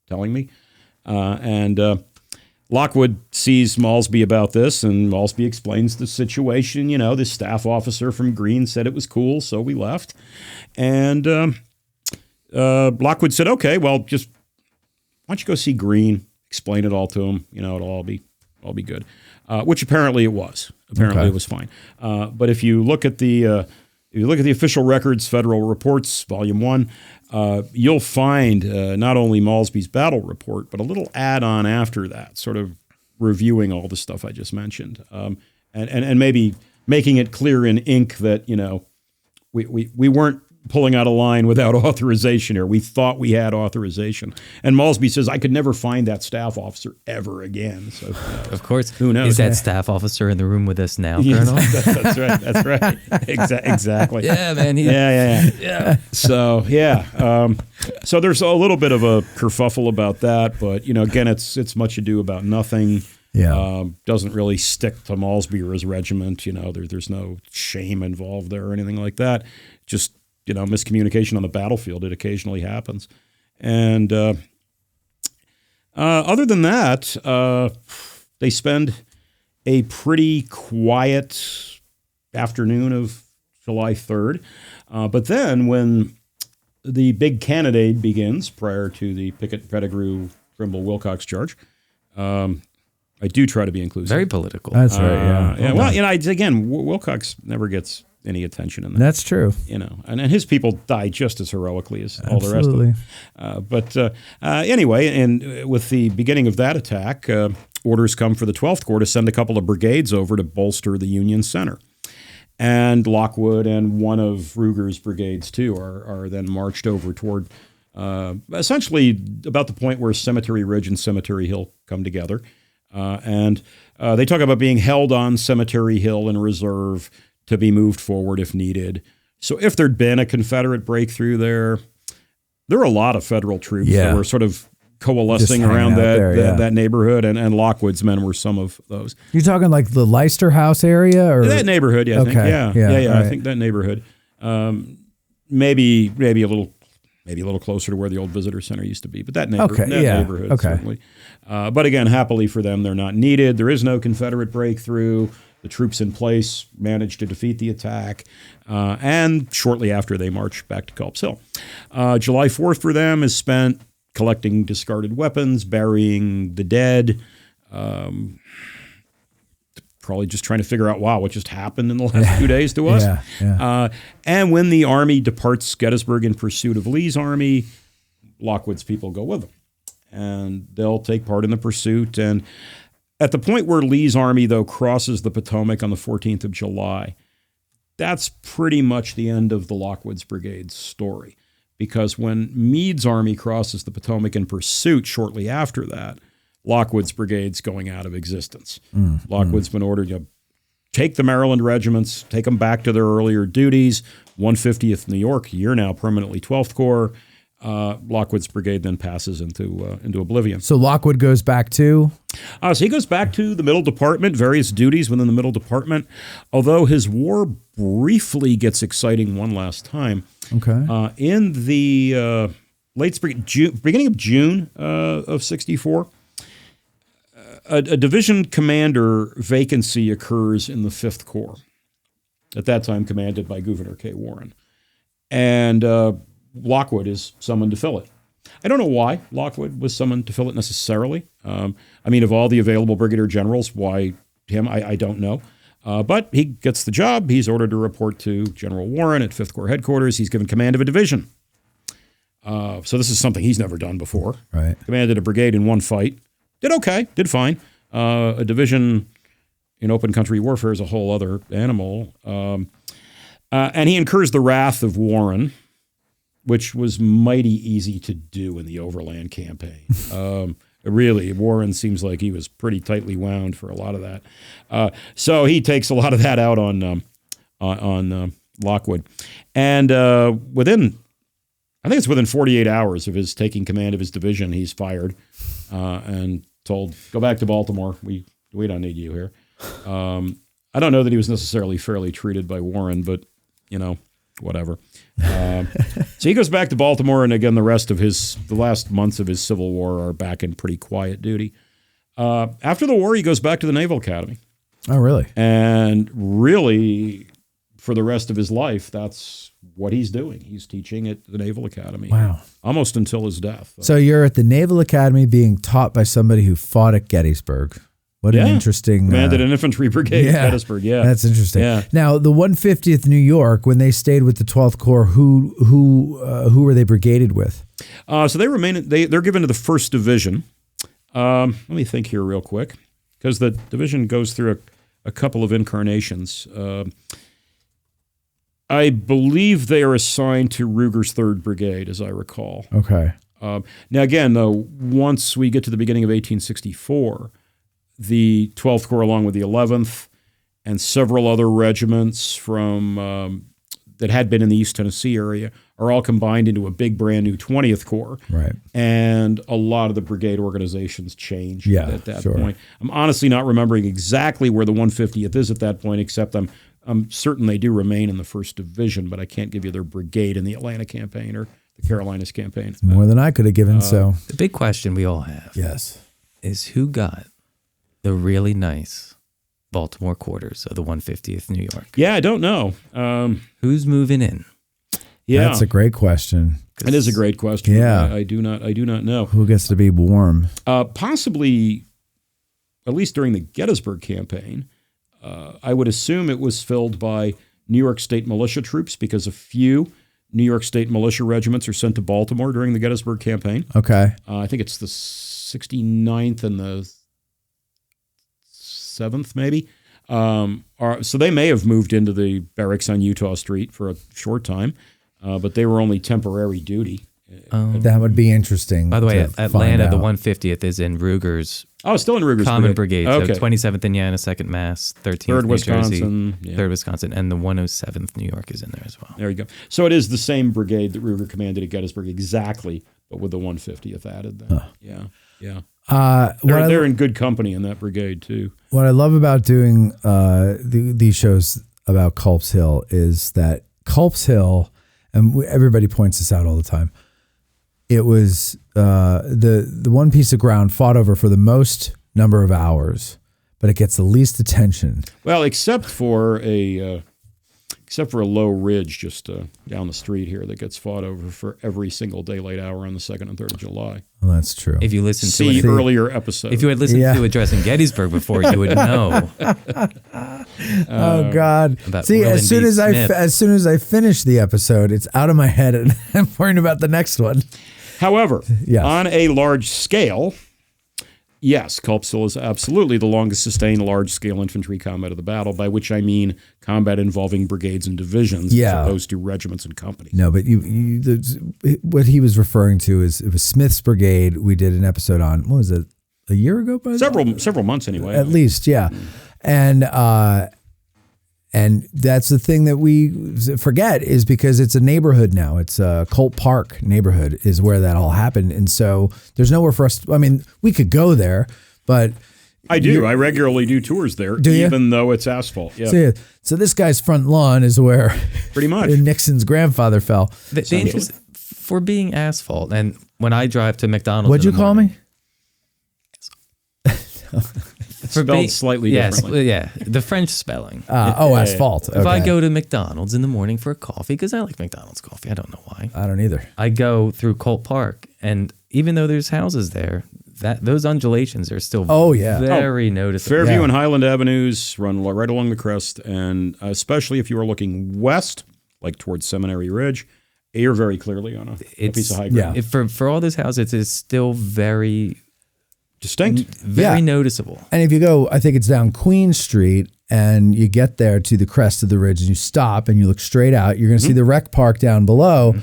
telling me? And Lockwood sees Malsby about this, and Malsby explains the situation. This staff officer from Greene said it was cool, so we left. And Lockwood said, okay, well, just why don't you go see Greene, explain it all to him, it'll all be good, which apparently it was. Apparently it was fine. But if you look at the official records, Federal Reports, Volume 1, you'll find not only Malsby's battle report, but a little add-on after that, sort of reviewing all the stuff I just mentioned, and maybe making it clear in ink that we weren't pulling out a line without authorization here. We thought we had authorization. And Malsby says, I could never find that staff officer ever again. So, of course. Who knows? Is that staff officer in the room with us now, Colonel? That's right. Exactly. Yeah, man. Yeah. So, so there's a little bit of a kerfuffle about that. But, again, it's much ado about nothing. Yeah. Doesn't really stick to Malsby or his regiment. There's no shame involved there or anything like that. Just, miscommunication on the battlefield. It occasionally happens. And other than that, they spend a pretty quiet afternoon of July 3rd. But then when the big cannonade begins prior to the Pickett, Pettigrew, Trimble, Wilcox charge, I do try to be inclusive. Very political. That's right, yeah. Well, again, Wilcox never gets any attention in that. That's true. And his people die just as heroically as all the rest of them. But anyway, and with the beginning of that attack, orders come for the 12th Corps to send a couple of brigades over to bolster the Union center. And Lockwood and one of Ruger's brigades, too, are then marched over toward essentially about the point where Cemetery Ridge and Cemetery Hill come together. And they talk about being held on Cemetery Hill in reserve to be moved forward if needed. So if there'd been a Confederate breakthrough there were a lot of Federal troops that were sort of coalescing around that neighborhood, and Lockwood's men were some of those. You're talking like the Leicester House area, or that neighborhood? Yeah, I think. Yeah. Right. I think that neighborhood. Maybe a little closer to where the old visitor center used to be, but that neighborhood certainly. But again, happily for them, they're not needed. There is no Confederate breakthrough. The troops in place managed to defeat the attack, and shortly after they marched back to Culp's Hill. July 4th for them is spent collecting discarded weapons, burying the dead, probably just trying to figure out, what just happened in the last 2 days to us. And when the army departs Gettysburg in pursuit of Lee's army, Lockwood's people go with them. And they'll take part in the pursuit. And at the point where Lee's army, though, crosses the Potomac on the 14th of July, that's pretty much the end of the Lockwood's Brigade's story. Because when Meade's army crosses the Potomac in pursuit shortly after that, Lockwood's Brigade's going out of existence. Lockwood's been ordered to take the Maryland regiments, take them back to their earlier duties. 150th New York, here now permanently 12th Corps. Lockwood's brigade then passes into oblivion. So Lockwood goes back to? So he goes back to the Middle Department, various duties within the Middle Department, although his war briefly gets exciting one last time. Okay. In the late spring, beginning of June of 64, a division commander vacancy occurs in the 5th Corps, at that time commanded by Gouverneur K. Warren. And Lockwood is summoned to fill it. I don't know why Lockwood was summoned to fill it necessarily. I mean, of all the available brigadier generals, why him? I don't know. But he gets the job. He's ordered to report to General Warren at 5th Corps headquarters. He's given command of a division. So this is something he's never done before. Right. Commanded a brigade in one fight. Did okay. Did fine. A division in open country warfare is a whole other animal. And he incurs the wrath of Warren, which was mighty easy to do in the Overland campaign. Really, Warren seems like he was pretty tightly wound for a lot of that. So he takes a lot of that out on Lockwood. And within 48 hours of his taking command of his division, he's fired and told, go back to Baltimore. We don't need you here. I don't know that he was necessarily fairly treated by Warren, but, whatever. So he goes back to Baltimore, and again, the last months of his Civil War are back in pretty quiet duty. After the war, he goes back to the Naval Academy. Oh, really? And really, for the rest of his life, that's what he's doing. He's teaching at the Naval Academy. Wow. Almost until his death. So you're at the Naval Academy being taught by somebody who fought at Gettysburg. What an interesting... Commanded an infantry brigade at Gettysburg, yeah. That's interesting. Yeah. Now, the 150th New York, when they stayed with the 12th Corps, who were they brigaded with? So they remain... They're given to the 1st Division. Let me think here real quick, because the division goes through a couple of incarnations. I believe they are assigned to Ruger's 3rd Brigade, as I recall. Okay. Now, again, though, once we get to the beginning of 1864... the 12th Corps, along with the 11th, and several other regiments from that had been in the East Tennessee area, are all combined into a big, brand new 20th Corps. Right. And a lot of the brigade organizations changed at that point. I'm honestly not remembering exactly where the 150th is at that point, except I'm certain they do remain in the 1st Division, but I can't give you their brigade in the Atlanta campaign or the Carolinas campaign. More than I could have given, so... The big question we all have is who got the really nice Baltimore quarters of the 150th New York? Yeah, I don't know. Who's moving in? Yeah, that's a great question. It is a great question. Yeah, I do not know who gets to be warm. Possibly, at least during the Gettysburg campaign, I would assume it was filled by New York State militia troops, because a few New York State militia regiments are sent to Baltimore during the Gettysburg campaign. Okay, I think it's the 69th and the 7th, maybe. So they may have moved into the barracks on Utah Street for a short time, but they were only temporary duty. That would be interesting. By the way, Atlanta, the 150th is in Ruger's. Oh, still in Ruger's Common Brigade. Okay. So 27th Indiana, 2nd Mass, 13th 3rd New Wisconsin, Jersey, 3rd Wisconsin, and the 107th New York is in there as well. There you go. So it is the same brigade that Ruger commanded at Gettysburg exactly, but with the 150th added then. Yeah. They're in good company in that brigade too. What I love about doing these shows about Culp's Hill is that Culp's Hill, and everybody points this out all the time, it was the one piece of ground fought over for the most number of hours, but it gets the least attention. Well, except for a low ridge just down the street here that gets fought over for every single daylight hour on the 2nd and 3rd of July. Well, that's true. If you listen to earlier episode. If you had listened to Addressing Gettysburg before, you would know. Oh God! See, as soon as I finish the episode, it's out of my head, and I'm worrying about the next one. However, on a large scale, yes, Culp's Hill is absolutely the longest sustained large-scale infantry combat of the battle, by which I mean combat involving brigades and divisions as opposed to regiments and companies. No, but what he was referring to is it was Smith's Brigade. We did an episode on, what was it, a year ago? Several months anyway. At least, yeah. And that's the thing that we forget, is because it's a neighborhood now. It's a Colt Park neighborhood is where that all happened. And so there's nowhere for us. I mean, we could go there, but I do. I regularly do tours there, even though it's asphalt. Yeah. So this guy's front lawn is where pretty much Nixon's grandfather fell. For being asphalt. And when I drive to McDonald's, what'd you call me? Spelled slightly differently. Yeah, the French spelling. Asphalt. Okay. If I go to McDonald's in the morning for a coffee, because I like McDonald's coffee, I don't know why. I don't either. I go through Colt Park, And even though there's houses there, those undulations are still very noticeable. Fairview and Highland Avenues run right along the crest, and especially if you are looking west, like towards Seminary Ridge, you're very clearly on a piece of high ground. Yeah. For all those houses, it's still very distinct, very noticeable. And if you go, I think it's down Queen Street, and you get there to the crest of the ridge, and you stop and you look straight out, you're going to see the rec park down below,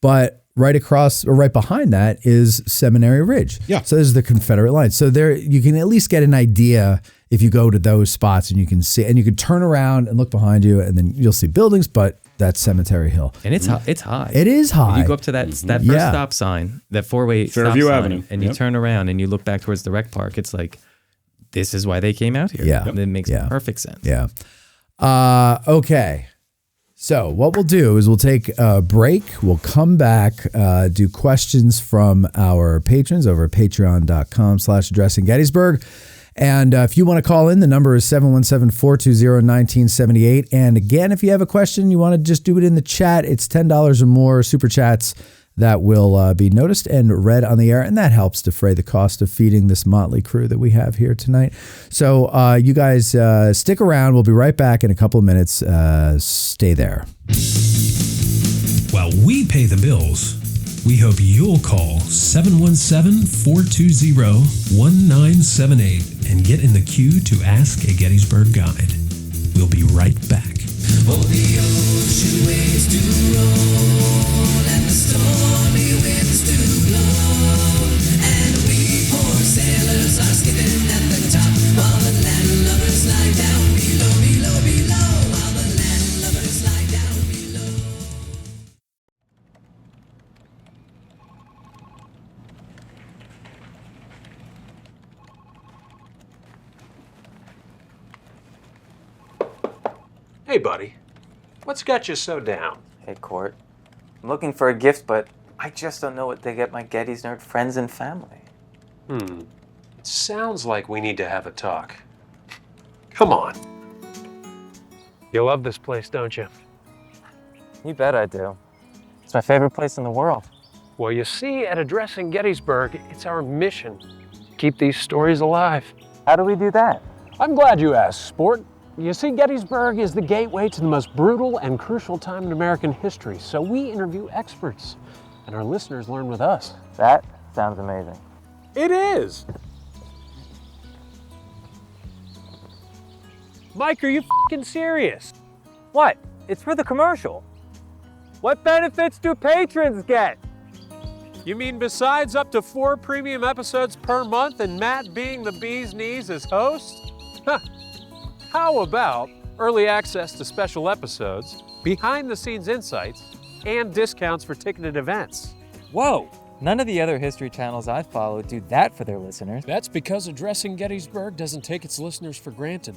but right across or right behind that is Seminary Ridge. Yeah. So there's the Confederate line. So there you can at least get an idea if you go to those spots, and you can see, and you can turn around and look behind you, and then you'll see buildings, but that's Cemetery Hill. And it's high. It is high. If you go up to that first stop sign, that four-way Fairview stop Avenue, sign, and you turn around and you look back towards the rec park, it's like, this is why they came out here. Yeah. It makes perfect sense. Yeah. Okay. So what we'll do is we'll take a break. We'll come back, do questions from our patrons over at patreon.com/addressinggettysburg. And if you want to call in, the number is 717-420-1978. And again, if you have a question, you want to just do it in the chat, it's $10 or more super chats that will be noticed and read on the air. And that helps defray the cost of feeding this motley crew that we have here tonight. So you guys stick around. We'll be right back in a couple of minutes. Stay there. While we pay the bills, we hope you'll call 717-420-1978 and get in the queue to ask a Gettysburg Guide. We'll be right back. Oh, the ocean waves do roll and the stormy winds do blow, and we poor sailors are skipping at the top while the landlubbers lie down below, below, below, while the landlubbers lie down below. Hey, buddy. What's got you so down? Hey, Court. I'm looking for a gift, but I just don't know what to get my Gettys nerd friends and family. It sounds like we need to have a talk. Come on. You love this place, don't you? You bet I do. It's my favorite place in the world. Well, you see, at Addressing Gettysburg, it's our mission to keep these stories alive. How do we do that? I'm glad you asked, sport. You see, Gettysburg is the gateway to the most brutal and crucial time in American history, so we interview experts, and our listeners learn with us. That sounds amazing. It is! Mike, are you f***ing serious? What? It's for the commercial. What benefits do patrons get? You mean besides up to 4 premium episodes per month and Matt being the bee's knees as host? How about early access to special episodes, behind-the-scenes insights, and discounts for ticketed events? Whoa! None of the other history channels I follow do that for their listeners. That's because Addressing Gettysburg doesn't take its listeners for granted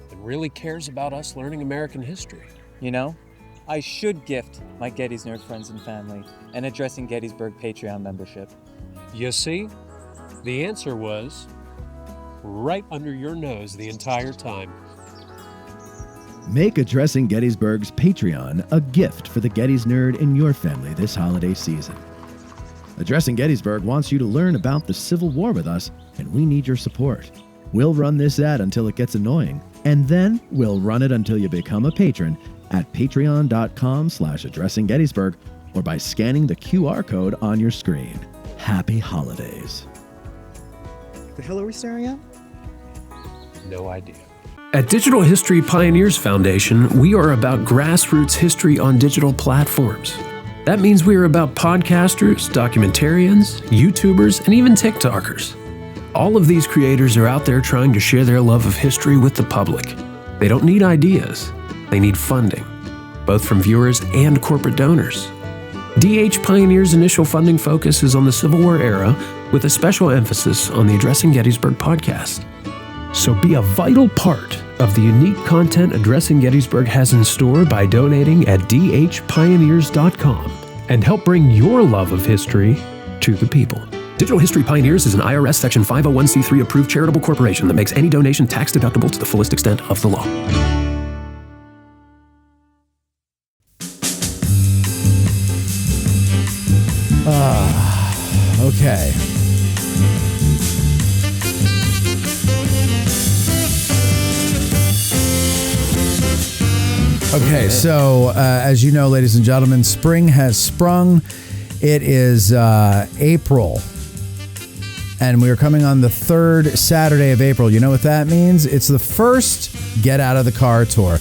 and really cares about us learning American history. You know, I should gift my Gettys nerd friends and family an Addressing Gettysburg Patreon membership. You see, the answer was right under your nose the entire time. Make Addressing Gettysburg's Patreon a gift for the Gettys nerd in your family this holiday season. Addressing Gettysburg wants you to learn about the Civil War with us, and we need your support. We'll run this ad until it gets annoying, and then we'll run it until you become a patron at patreon.com/addressinggettysburg or by scanning the QR code on your screen. Happy holidays. The hell are we staring at? No idea. At Digital History Pioneers Foundation, we are about grassroots history on digital platforms. That means we are about podcasters, documentarians, YouTubers, and even TikTokers. All of these creators are out there trying to share their love of history with the public. They don't need ideas, they need funding, both from viewers and corporate donors. DH Pioneers' initial funding focus is on the Civil War era, with a special emphasis on the Addressing Gettysburg podcast. So be a vital part of the unique content Addressing Gettysburg has in store by donating at dhpioneers.com and help bring your love of history to the people. Digital History Pioneers is an IRS Section 501c3 approved charitable corporation that makes any donation tax deductible to the fullest extent of the law. Okay, so as you know, ladies and gentlemen, spring has sprung. It is April, and we are coming on the third Saturday of April. You know what that means? It's the first Get Out of the Car tour.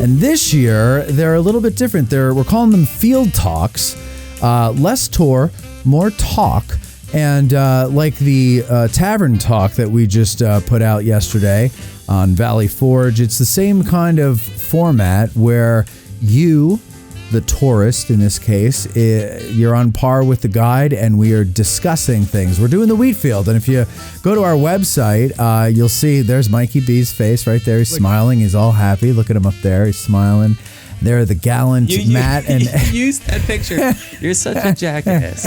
And this year, they're a little bit different. We're calling them field talks. Less tour, more talk. And like the tavern talk that we just put out yesterday on Valley Forge, it's the same kind of format where you, the tourist in this case, you're on par with the guide and we are discussing things. We're doing the wheat field, and if you go to our website, you'll see there's Mikey B's face right there. He's smiling. He's all happy. Look at him up there. He's smiling. There are the gallant Matt and... You used that picture. You're such a jackass.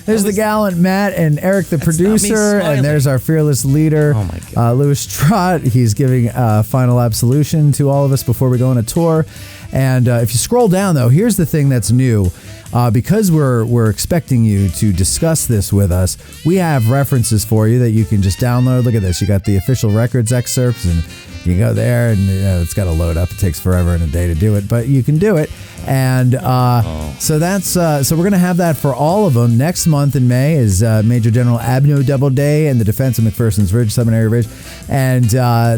There's the gallant Matt and Eric, the producer, and there's our fearless leader, oh my God. Louis Trott. He's giving final absolution to all of us before we go on a tour. And if you scroll down, though, here's the thing that's new. Because we're expecting you to discuss this with us, we have references for you that you can just download. Look at this. You got the official records excerpts, and you go there, and it's got to load up. It takes forever and a day to do it, but you can do it. And so that's so we're going to have that for all of them. Next month in May is Major General Abno Doubleday and the defense of McPherson's Ridge, Seminary Ridge. And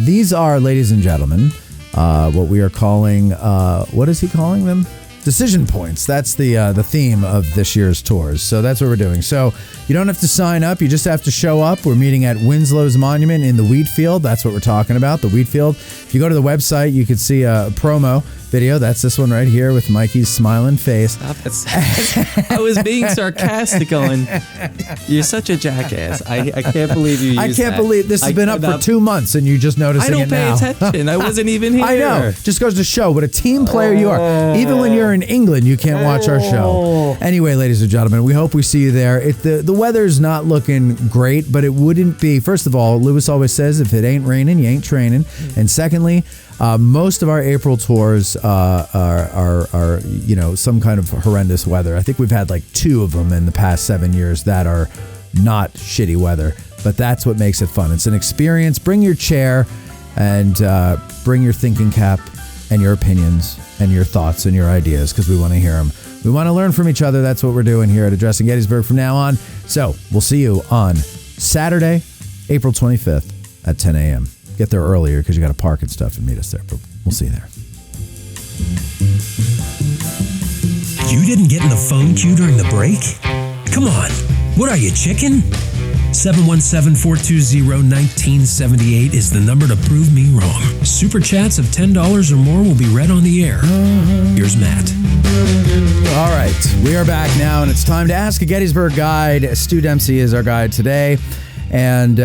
these are, ladies and gentlemen, what we are calling, what is he calling them? Decision points. That's the theme of this year's tours. So that's what we're doing. So you don't have to sign up. You just have to show up. We're meeting at Winslow's Monument in the wheat field. That's what we're talking about, the wheat field. If you go to the website, you can see a promo video. That's this one right here with Mikey's smiling face. Stop it. I was being sarcastic going, you're such a jackass. I can't believe you used I can't that. believe this has been up for 2 months and you just noticing it now. I don't pay attention. I wasn't even here. I know. Just goes to show what a team player you are. Even when you're in England, you can't watch our show. Anyway, ladies and gentlemen, we hope we see you there. The weather's not looking great, but it wouldn't be. First of all, Lewis always says, if it ain't raining, you ain't training. And secondly, most of our April tours are some kind of horrendous weather. I think we've had like 2 of them in the past 7 years that are not shitty weather, but that's what makes it fun. It's an experience. Bring your chair and bring your thinking cap and your opinions and your thoughts and your ideas, because we want to hear them. We want to learn from each other. That's what we're doing here at Addressing Gettysburg from now on. So we'll see you on Saturday, April 25th at 10 a.m. Get there earlier because you got to park and stuff and meet us there. But we'll see you there. You didn't get in the phone queue during the break? Come on. What are you, chicken? 717-420-1978 is the number to prove me wrong. Super chats of $10 or more will be read on the air. Here's Matt. All right. We are back now, and it's time to Ask a Gettysburg Guide. Stu Dempsey is our guide today. And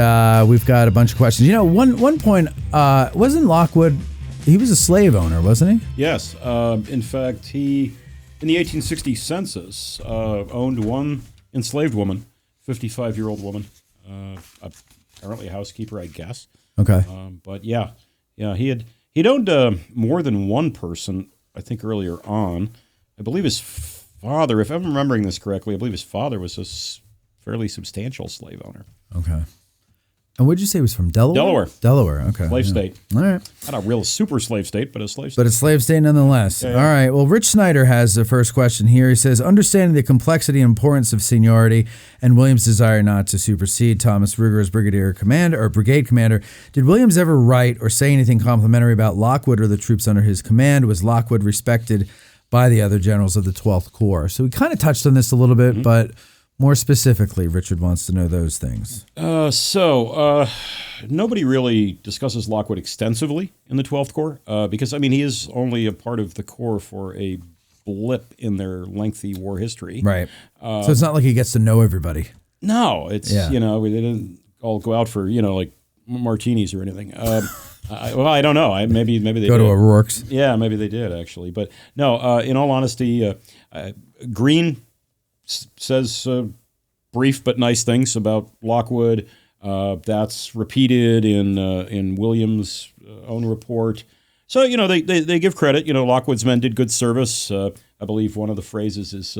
we've got a bunch of questions. You know, one point, wasn't Lockwood, he was a slave owner, wasn't he? Yes. In fact, he, in the 1860 census, owned one enslaved woman, 55-year-old woman, apparently a housekeeper, I guess. Okay. But yeah, he'd owned more than one person, I think, earlier on. I believe his father, if I'm remembering this correctly, I believe his father was a fairly substantial slave owner. Okay. And what did you say he was from? Delaware? Delaware, okay. Slave state. All right. Not a real super slave state, but a slave state. But a slave state nonetheless. Yeah. All right. Well, Rich Snyder has the first question here. He says, understanding the complexity and importance of seniority and Williams' desire not to supersede Thomas Ruger as brigade commander, did Williams ever write or say anything complimentary about Lockwood or the troops under his command? Was Lockwood respected by the other generals of the 12th Corps? So we kind of touched on this a little bit, but more specifically, Richard wants to know those things. Nobody really discusses Lockwood extensively in the 12th Corps because, I mean, he is only a part of the Corps for a blip in their lengthy war history. Right. So it's not like he gets to know everybody. No, it's, they didn't all go out for, like martinis or anything. Well, I don't know. Maybe they go did. To O'Rourke's. Yeah, maybe they did, actually. But no, in all honesty, Green says brief but nice things about Lockwood. That's repeated in Williams' own report. So, they give credit. Lockwood's men did good service. I believe one of the phrases is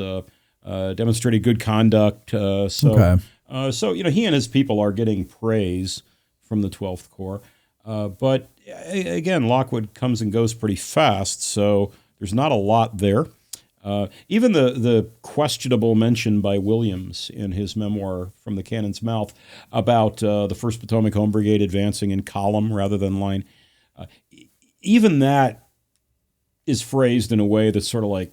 demonstrated good conduct. So he and his people are getting praise from the 12th Corps. But again, Lockwood comes and goes pretty fast, so there's not a lot there. Even the questionable mention by Williams in his memoir From the Cannon's Mouth about the 1st Potomac Home Brigade advancing in column rather than line, even that is phrased in a way that's sort of like,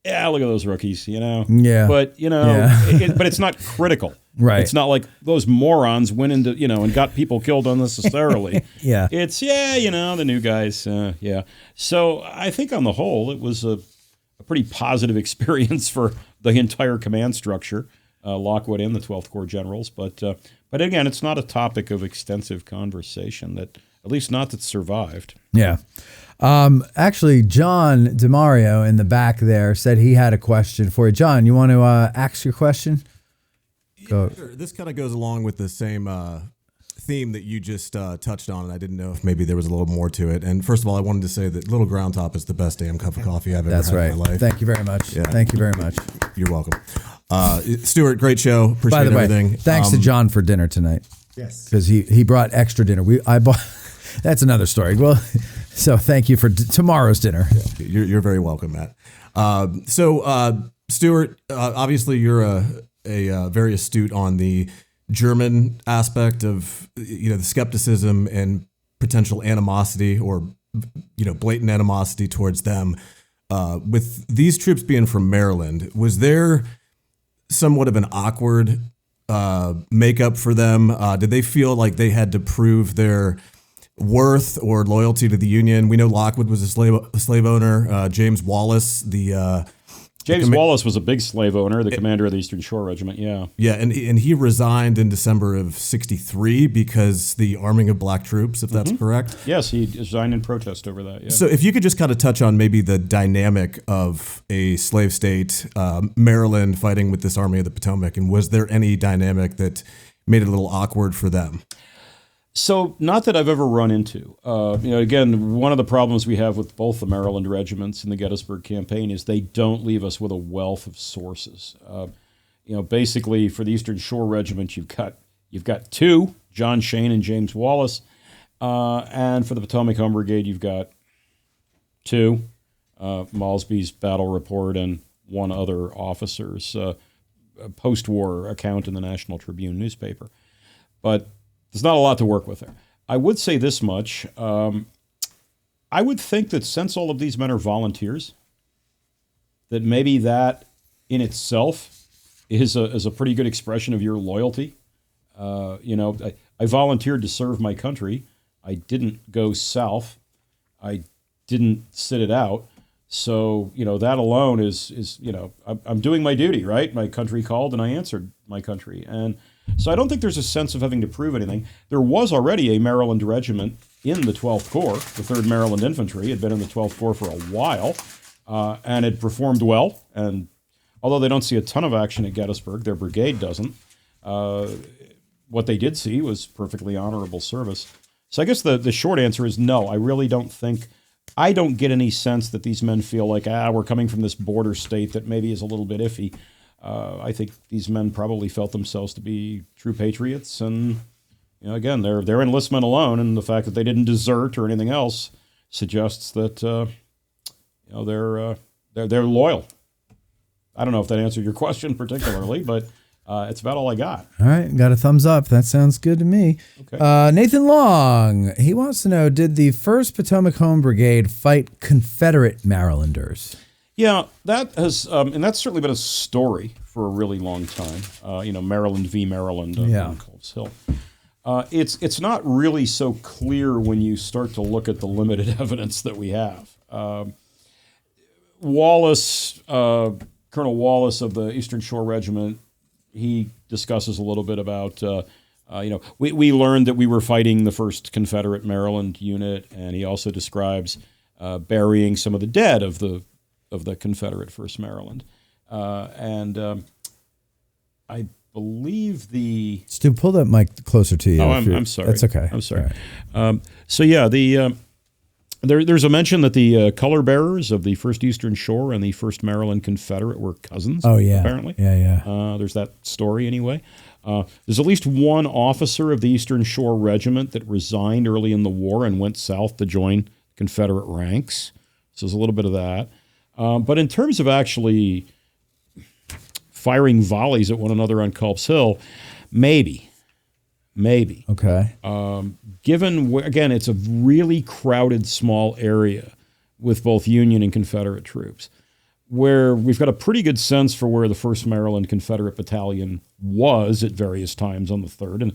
yeah, look at those rookies, Yeah. But, but it's not critical. Right. It's not like those morons went into, and got people killed unnecessarily. Yeah. It's, the new guys. Yeah. So I think on the whole, it was a pretty positive experience for the entire command structure, Lockwood and the 12th Corps generals. But again, it's not a topic of extensive conversation at least not that survived. Yeah. Actually, John DeMario in the back there said he had a question for you. John, you want to ask your question? Go. Yeah, sure. This kind of goes along with the same theme that you just touched on, and I didn't know if maybe there was a little more to it. And first of all, I wanted to say that Little Ground Top is the best damn cup of coffee I've ever had in my life. Thank you very much. Yeah. Thank you very much. You're welcome. Stuart, great show. Appreciate By the way, everything. thanks to John for dinner tonight. Yes. Because he brought extra dinner. I bought. That's another story. Well, so thank you for tomorrow's dinner. Yeah, you're very welcome, Matt. So Stuart, obviously you're a very astute on the German aspect of the skepticism and potential animosity or blatant animosity towards them. With these troops being from Maryland, was there somewhat of an awkward makeup for them? Did they feel like they had to prove their worth or loyalty to the Union? We know Lockwood was a slave owner. James Wallace, Wallace was a big slave owner, the commander of the Eastern Shore Regiment. Yeah. Yeah, and he resigned in December of '63 because the arming of black troops, if that's correct. Yes, he resigned in protest over that. Yeah. So if you could just kind of touch on maybe the dynamic of a slave state, Maryland fighting with this Army of the Potomac, and was there any dynamic that made it a little awkward for them? So not that I've ever run into. Again, one of the problems we have with both the Maryland regiments and the Gettysburg campaign is they don't leave us with a wealth of sources. Basically for the Eastern Shore Regiment, you've got two, John Shane and James Wallace, and for the Potomac Home Brigade, you've got two, Malsby's battle report and one other officer's post-war account in the National Tribune newspaper. But there's not a lot to work with there. I would say this much. I would think that since all of these men are volunteers, that maybe that in itself is a pretty good expression of your loyalty. I volunteered to serve my country. I didn't go south. I didn't sit it out. So, that alone is I'm doing my duty, right? My country called and I answered my country. And so I don't think there's a sense of having to prove anything. There was already a Maryland regiment in the 12th Corps, the 3rd Maryland Infantry, had been in the 12th Corps for a while, and had performed well. And although they don't see a ton of action at Gettysburg, their brigade doesn't. What they did see was perfectly honorable service. So I guess the short answer is no, I really don't think, I don't get any sense that these men feel like, we're coming from this border state that maybe is a little bit iffy. I think these men probably felt themselves to be true patriots, and again, their enlistment alone, and the fact that they didn't desert or anything else, suggests that they're loyal. I don't know if that answered your question particularly, but it's about all I got. All right, got a thumbs up. That sounds good to me. Okay. Nathan Long, he wants to know: did the 1st Potomac Home Brigade fight Confederate Marylanders? Yeah, that has, and that's certainly been a story for a really long time. Maryland v. Maryland on Culp's Hill. It's not really so clear when you start to look at the limited evidence that we have. Wallace, Colonel Wallace of the Eastern Shore Regiment, he discusses a little bit about, we learned that we were fighting the 1st Confederate Maryland unit, and he also describes burying some of the dead of the Confederate 1st Maryland. I believe Stu, pull that mic closer to you. Oh, I'm sorry. That's okay. I'm sorry. Right. There's a mention that the color bearers of the 1st Eastern Shore and the 1st Maryland Confederate were cousins. Oh, yeah. Apparently. Yeah. There's that story anyway. There's at least one officer of the Eastern Shore Regiment that resigned early in the war and went south to join Confederate ranks. So there's a little bit of that. But in terms of actually firing volleys at one another on Culp's Hill, maybe. Okay. Given, again, it's a really crowded, small area with both Union and Confederate troops, where we've got a pretty good sense for where the 1st Maryland Confederate Battalion was at various times on the 3rd, and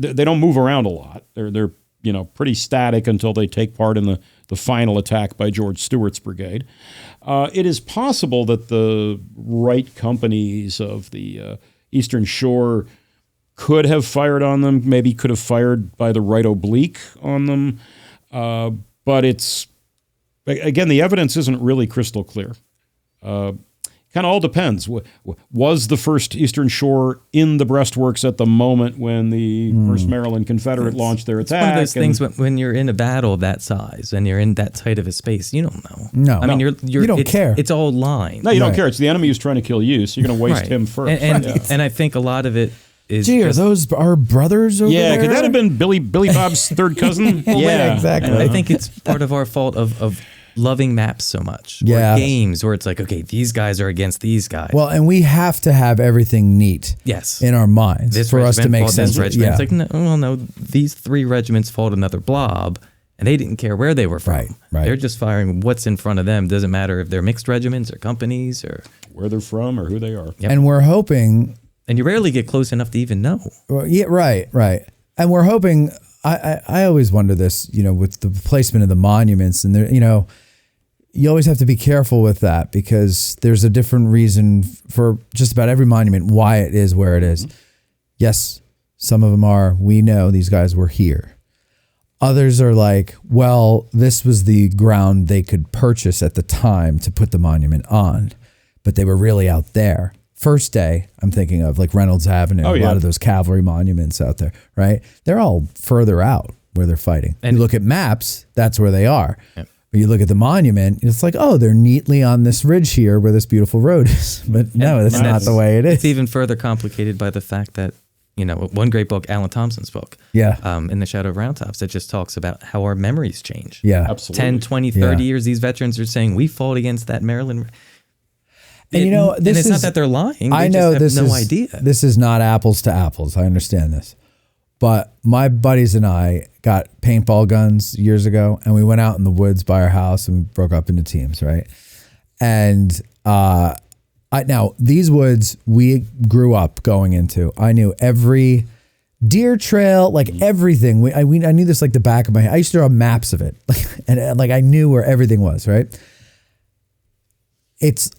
they don't move around a lot. They're pretty static until they take part in the final attack by George Stuart's brigade. It is possible that the right companies of the Eastern Shore could have fired on them, maybe could have fired by the right oblique on them, but it's, again, the evidence isn't really crystal clear. Kind of all depends. Was the 1st Eastern Shore in the breastworks at the moment when the 1st Maryland Confederate launched their attack? It's one of those things when you're in a battle of that size and you're in that tight of a space, you don't know. No. I mean, you don't care. It's all line. No, you don't care. It's the enemy who's trying to kill you, so you're going to waste him first. And I think a lot of it is. Gee, are those our brothers over there? Yeah, could that have been Billy Bob's third cousin? Yeah, exactly. I think it's part of our fault of loving maps so much. Yeah. Or games where it's like, okay, these guys are against these guys. Well, and we have to have everything neat in our minds This for us to make fought sense. This regiment. It's like, no, these 3 regiments fought another blob, and they didn't care where they were from. Right. They're just firing what's in front of them. Doesn't matter if they're mixed regiments or companies or where they're from or who they are. Yep. And we're hoping. And you rarely get close enough to even know. Well, yeah, right. And we're hoping. I always wonder this, with the placement of the monuments, and there, you always have to be careful with that because there's a different reason for just about every monument why it is where it is. Yes, some of them are, we know these guys were here. Others are like, well, this was the ground they could purchase at the time to put the monument on, but they were really out there. First day, I'm thinking of like Reynolds Avenue, a lot of those cavalry monuments out there, right? They're all further out where they're fighting. And you look at maps, that's where they are. Yep. But you look at the monument, it's like, oh, they're neatly on this ridge here where this beautiful road is. But no, that's not the way it is. It's even further complicated by the fact that, one great book, Alan Thompson's book, In the Shadow of Round Tops, that just talks about how our memories change. Yeah, absolutely. 10, 20, 30 years, these veterans are saying, we fought against that Maryland. And it's not that they're lying. They just have no idea. This is not apples to apples. I understand this. But my buddies and I got paintball guns years ago, and we went out in the woods by our house and we broke up into teams, right? And now these woods we grew up going into. I knew every deer trail, like everything. I knew this like the back of my head. I used to draw maps of it, and I knew where everything was, right? It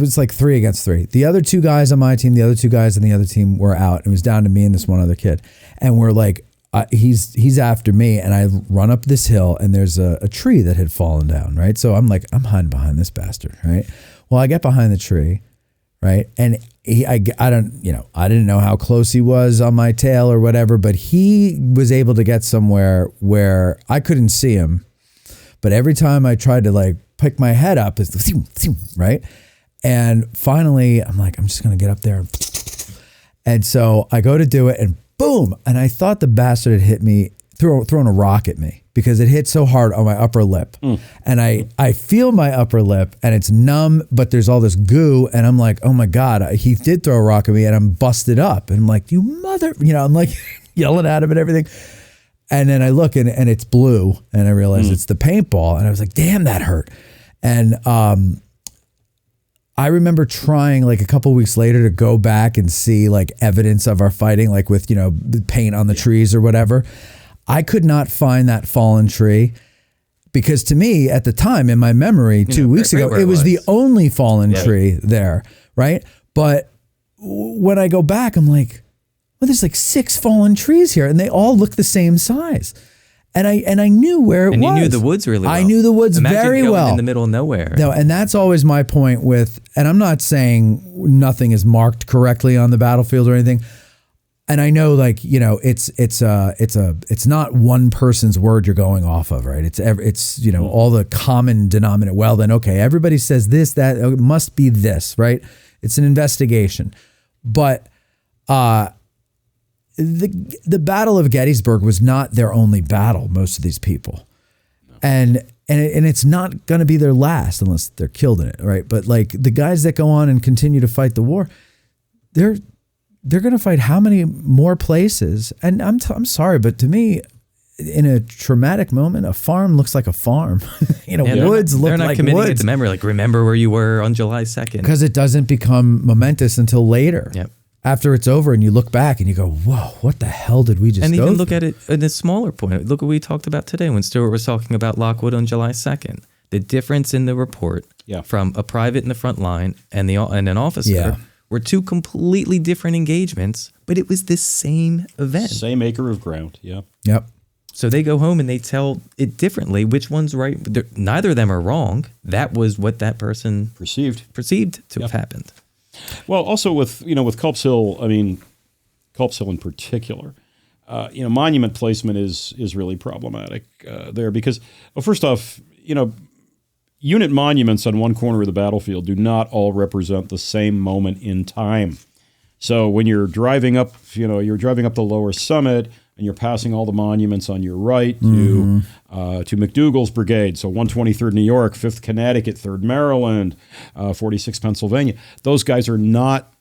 was like 3 against 3. The other 2 guys on my team, the other 2 guys on the other team were out. It was down to me and this one other kid. And we're like, he's after me. And I run up this hill and there's a tree that had fallen down, right? So I'm like, I'm hiding behind this bastard, right? Well, I get behind the tree, right? And I didn't know how close he was on my tail or whatever, but he was able to get somewhere where I couldn't see him. But every time I tried to like pick my head up, it's right? And finally, I'm like, I'm just going to get up there. And so I go to do it and boom. And I thought the bastard had hit me, thrown a rock at me because it hit so hard on my upper lip. And I feel my upper lip and it's numb, but there's all this goo. And I'm like, oh my God, he did throw a rock at me and I'm busted up. And I'm like, you mother, I'm like yelling at him and everything. And then I look and it's blue and I realize it's the paintball. And I was like, damn, that hurt. And I remember trying like a couple of weeks later to go back and see like evidence of our fighting, like with, the paint on the trees or whatever. I could not find that fallen tree because to me at the time in my memory 2 weeks ago, it was the only fallen tree there. Right. But when I go back, I'm like, well, there's like 6 fallen trees here and they all look the same size. And I knew where it was. And you knew the woods really well. I knew the woods very well. In the middle of nowhere. No, and that's always my point with, and I'm not saying nothing is marked correctly on the battlefield or anything. And I know it's not one person's word you're going off of, right? It's all the common denominator. Well, then, okay, everybody says this, that, it must be this, right? It's an investigation. But the Battle of Gettysburg was not their only battle, most of these people. And it's not going to be their last unless they're killed in it, right? But like the guys that go on and continue to fight the war, they're going to fight how many more places? And I'm sorry, but to me, in a traumatic moment, a farm looks like a farm. Woods look like woods. They're not committing it to memory. Like, remember where you were on July 2nd. Because it doesn't become momentous until later. Yep. After it's over and you look back and you go, whoa, what the hell did we just and go even through? look at it in a smaller point. Look what we talked about today when Stuart was talking about Lockwood on July 2nd. The difference in the report from a private in the front line and an officer were two completely different engagements, but it was the same event. Same acre of ground, Yep. So they go home and they tell it differently. Which one's right? Neither of them are wrong. That was what that person perceived to have happened. Well, also with Culp's Hill, Culp's Hill in particular, monument placement is really problematic there because, well, first off, unit monuments on one corner of the battlefield do not all represent the same moment in time. So when you're driving up, the lower summit and you're passing all the monuments on your right to McDougall's Brigade, so 123rd New York, 5th Connecticut, 3rd Maryland, 46th Pennsylvania. Those guys are not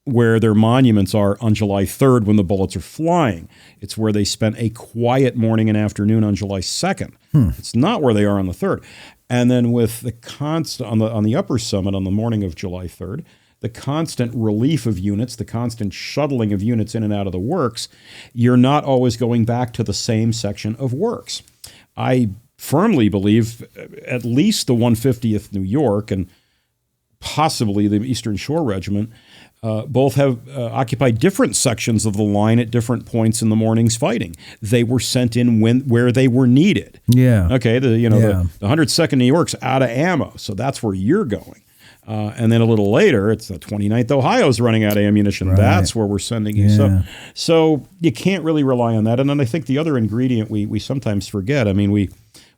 where their monuments are on July 3rd when the bullets are flying. It's where they spent a quiet morning and afternoon on July 2nd. It's not where they are on the 3rd. And then with the constant on the upper summit on the morning of July 3rd, the constant relief of units, the constant shuttling of units in and out of the works, you're not always going back to the same section of works. I firmly believe at least the 150th New York and possibly the Eastern Shore Regiment both have occupied different sections of the line at different points in the morning's fighting. They were sent in where they were needed. Yeah. Okay. The 102nd New York's out of ammo, so that's where you're going. And then a little later, it's the 29th Ohio's running out of ammunition. Right. That's where we're sending you. Yeah. So you can't really rely on that. And then I think the other ingredient we sometimes forget,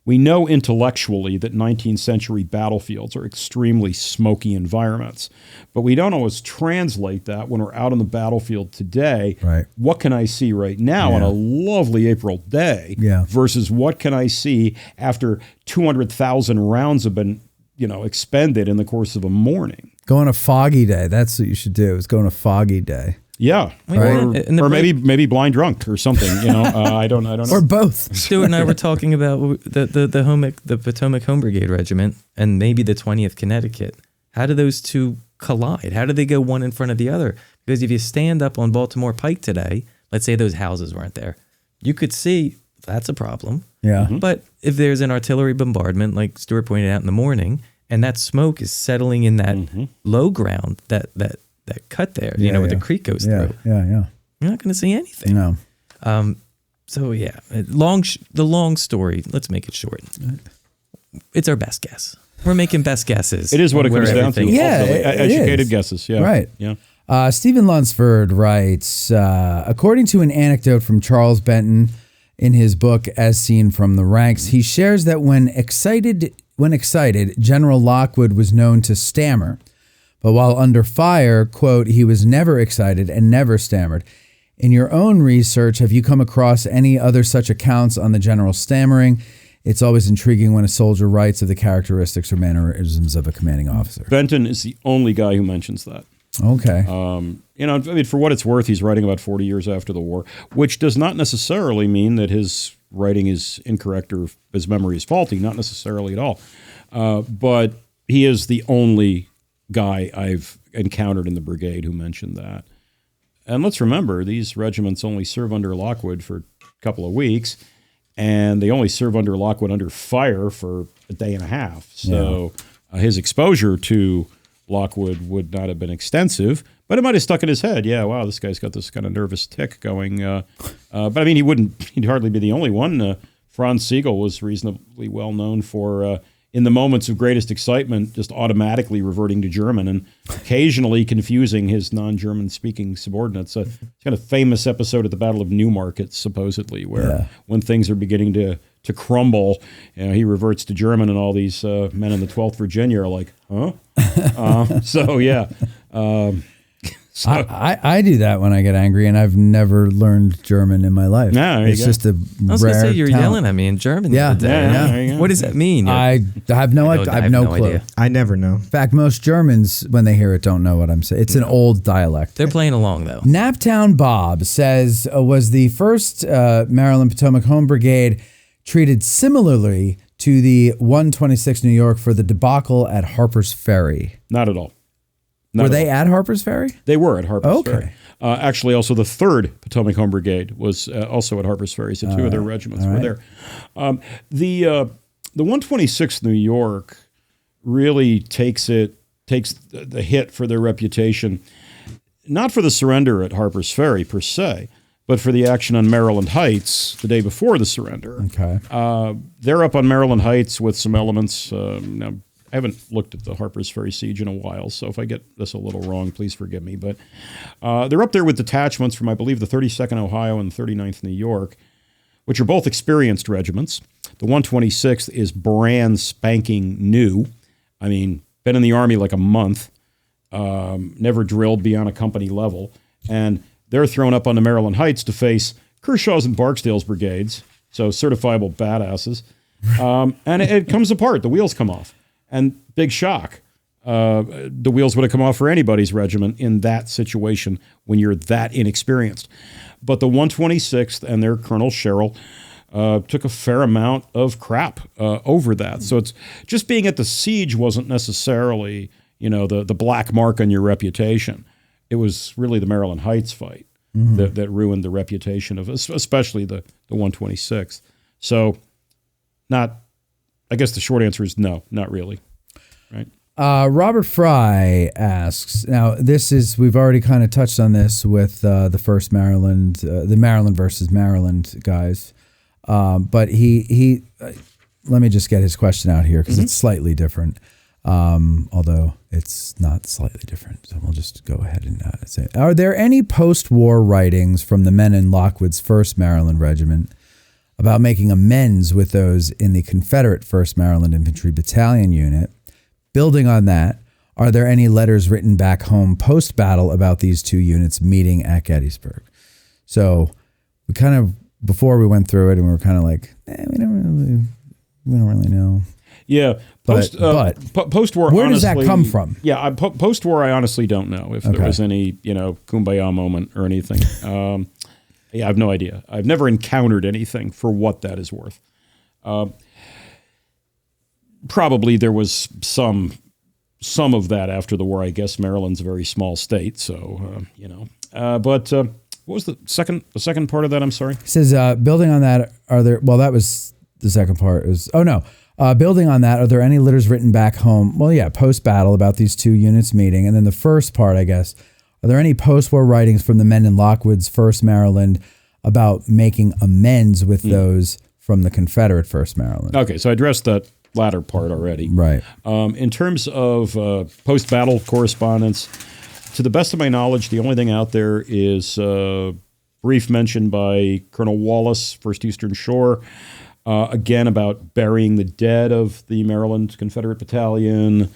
we know intellectually that 19th century battlefields are extremely smoky environments, but we don't always translate that when we're out on the battlefield today. Right. What can I see right now on a lovely April day versus what can I see after 200,000 rounds have been expended in the course of a morning? Go on a foggy day. That's what you should do, is go on a foggy day. Yeah, right? or maybe blind drunk or something. I don't know. Or both. Stuart and I were talking about the Potomac Home Brigade Regiment and maybe the 20th Connecticut. How do those two collide? How do they go one in front of the other? Because if you stand up on Baltimore Pike today, let's say those houses weren't there, you could see that's a problem. Yeah. Mm-hmm. But if there's an artillery bombardment, like Stuart pointed out in the morning, and that smoke is settling in that low ground, that cut there, where the creek goes through. Yeah. You're not going to see anything. No. The long story, let's make it short. It's our best guess. We're making best guesses. It is what it comes down to. Yeah, educated guesses. Yeah. Right. Yeah. Stephen Lunsford writes, according to an anecdote from Charles Benton in his book, As Seen from the Ranks, he shares that when excited, General Lockwood was known to stammer. But while under fire, quote, he was never excited and never stammered. In your own research, have you come across any other such accounts on the general stammering? It's always intriguing when a soldier writes of the characteristics or mannerisms of a commanding officer. Benton is the only guy who mentions that. Okay. For what it's worth, he's writing about 40 years after the war, which does not necessarily mean that his writing is incorrect or his memory is faulty, not necessarily at all. But he is the only guy I've encountered in the brigade who mentioned that. And let's remember, these regiments only serve under Lockwood for a couple of weeks, and they only serve under Lockwood under fire for a day and a half. So his exposure to Lockwood would not have been extensive, but it might have stuck in his head. Yeah, wow, this guy's got this kind of nervous tick going. But he'd hardly be the only one. Franz Siegel was reasonably well known for, in the moments of greatest excitement, just automatically reverting to German and occasionally confusing his non-German speaking subordinates. It's got a famous episode at the Battle of Newmarket, supposedly, where when things are beginning to crumble, he reverts to German, and all these men in the 12th Virginia are like, huh? So, I do that when I get angry, and I've never learned German in my life. No, there it's you go. just a I was rare going to say, you're talent. yelling at me in German. Yeah. The other day. Yeah, there you go. What does that mean? I have no clue. idea. I never know. In fact, most Germans, when they hear it, don't know what I'm saying. It's an old dialect. They're playing along, though. Naptown Bob says, was the 1st Maryland Potomac Home Brigade treated similarly to the 126 New York for the debacle at Harper's Ferry? not at all. Were they at Harper's Ferry? They were at Harper's Okay. Ferry. Actually, also the 3rd Potomac Home Brigade was also at Harper's Ferry, so two of their regiments were there. The 126th New York really takes the hit for their reputation, not for the surrender at Harper's Ferry per se, but for the action on Maryland Heights the day before the surrender. Okay. They're up on Maryland Heights with some elements. Now, I haven't looked at the Harper's Ferry siege in a while, so if I get this a little wrong, please forgive me. But they're up there with detachments from, I believe, the 32nd Ohio and the 39th New York, which are both experienced regiments. The 126th is brand spanking new. I mean, been in the Army like a month, never drilled beyond a company level, and they're thrown up on the Maryland Heights to face Kershaw's and Barksdale's brigades, so certifiable badasses. And it comes apart. The wheels come off. And big shock. The wheels would have come off for anybody's regiment in that situation when you're that inexperienced. But the 126th and their Colonel Sherrill took a fair amount of crap over that. So it's just being at the siege wasn't necessarily, the black mark on your reputation. It was really the Maryland Heights fight that ruined the reputation of, especially the 126th. So I guess the short answer is no, not really. Right. Robert Fry asks, now we've already kind of touched on this with the 1st Maryland, the Maryland versus Maryland guys. But he let me just get his question out here because it's slightly different. Although it's not slightly different. So we'll just go ahead and say, are there any post-war writings from the men in Lockwood's 1st Maryland Regiment about making amends with those in the Confederate 1st Maryland Infantry Battalion unit? Building on that, are there any letters written back home post-battle about these two units meeting at Gettysburg? So we kind of, before we went through it, and we were kind of like, we don't really know. Yeah, post-war. Where does that come from? Yeah, post-war, I honestly don't know if there was any, kumbaya moment or anything. Yeah, I have no idea. I've never encountered anything for what that is worth. Probably there was some of that after the war. I guess Maryland's a very small state, so But what was the second part of that? I'm sorry. It says building on that, are there? Well, that was the second part. Building on that, are there any letters written back home? Well, yeah, post-battle about these two units meeting, and then the first part, I guess. Are there any post-war writings from the men in Lockwood's 1st Maryland about making amends with those from the Confederate 1st Maryland? Okay, so I addressed that latter part already. Right. In terms of post-battle correspondence, to the best of my knowledge, the only thing out there is a brief mention by Colonel Wallace, 1st Eastern Shore, again about burying the dead of the Maryland Confederate Battalion,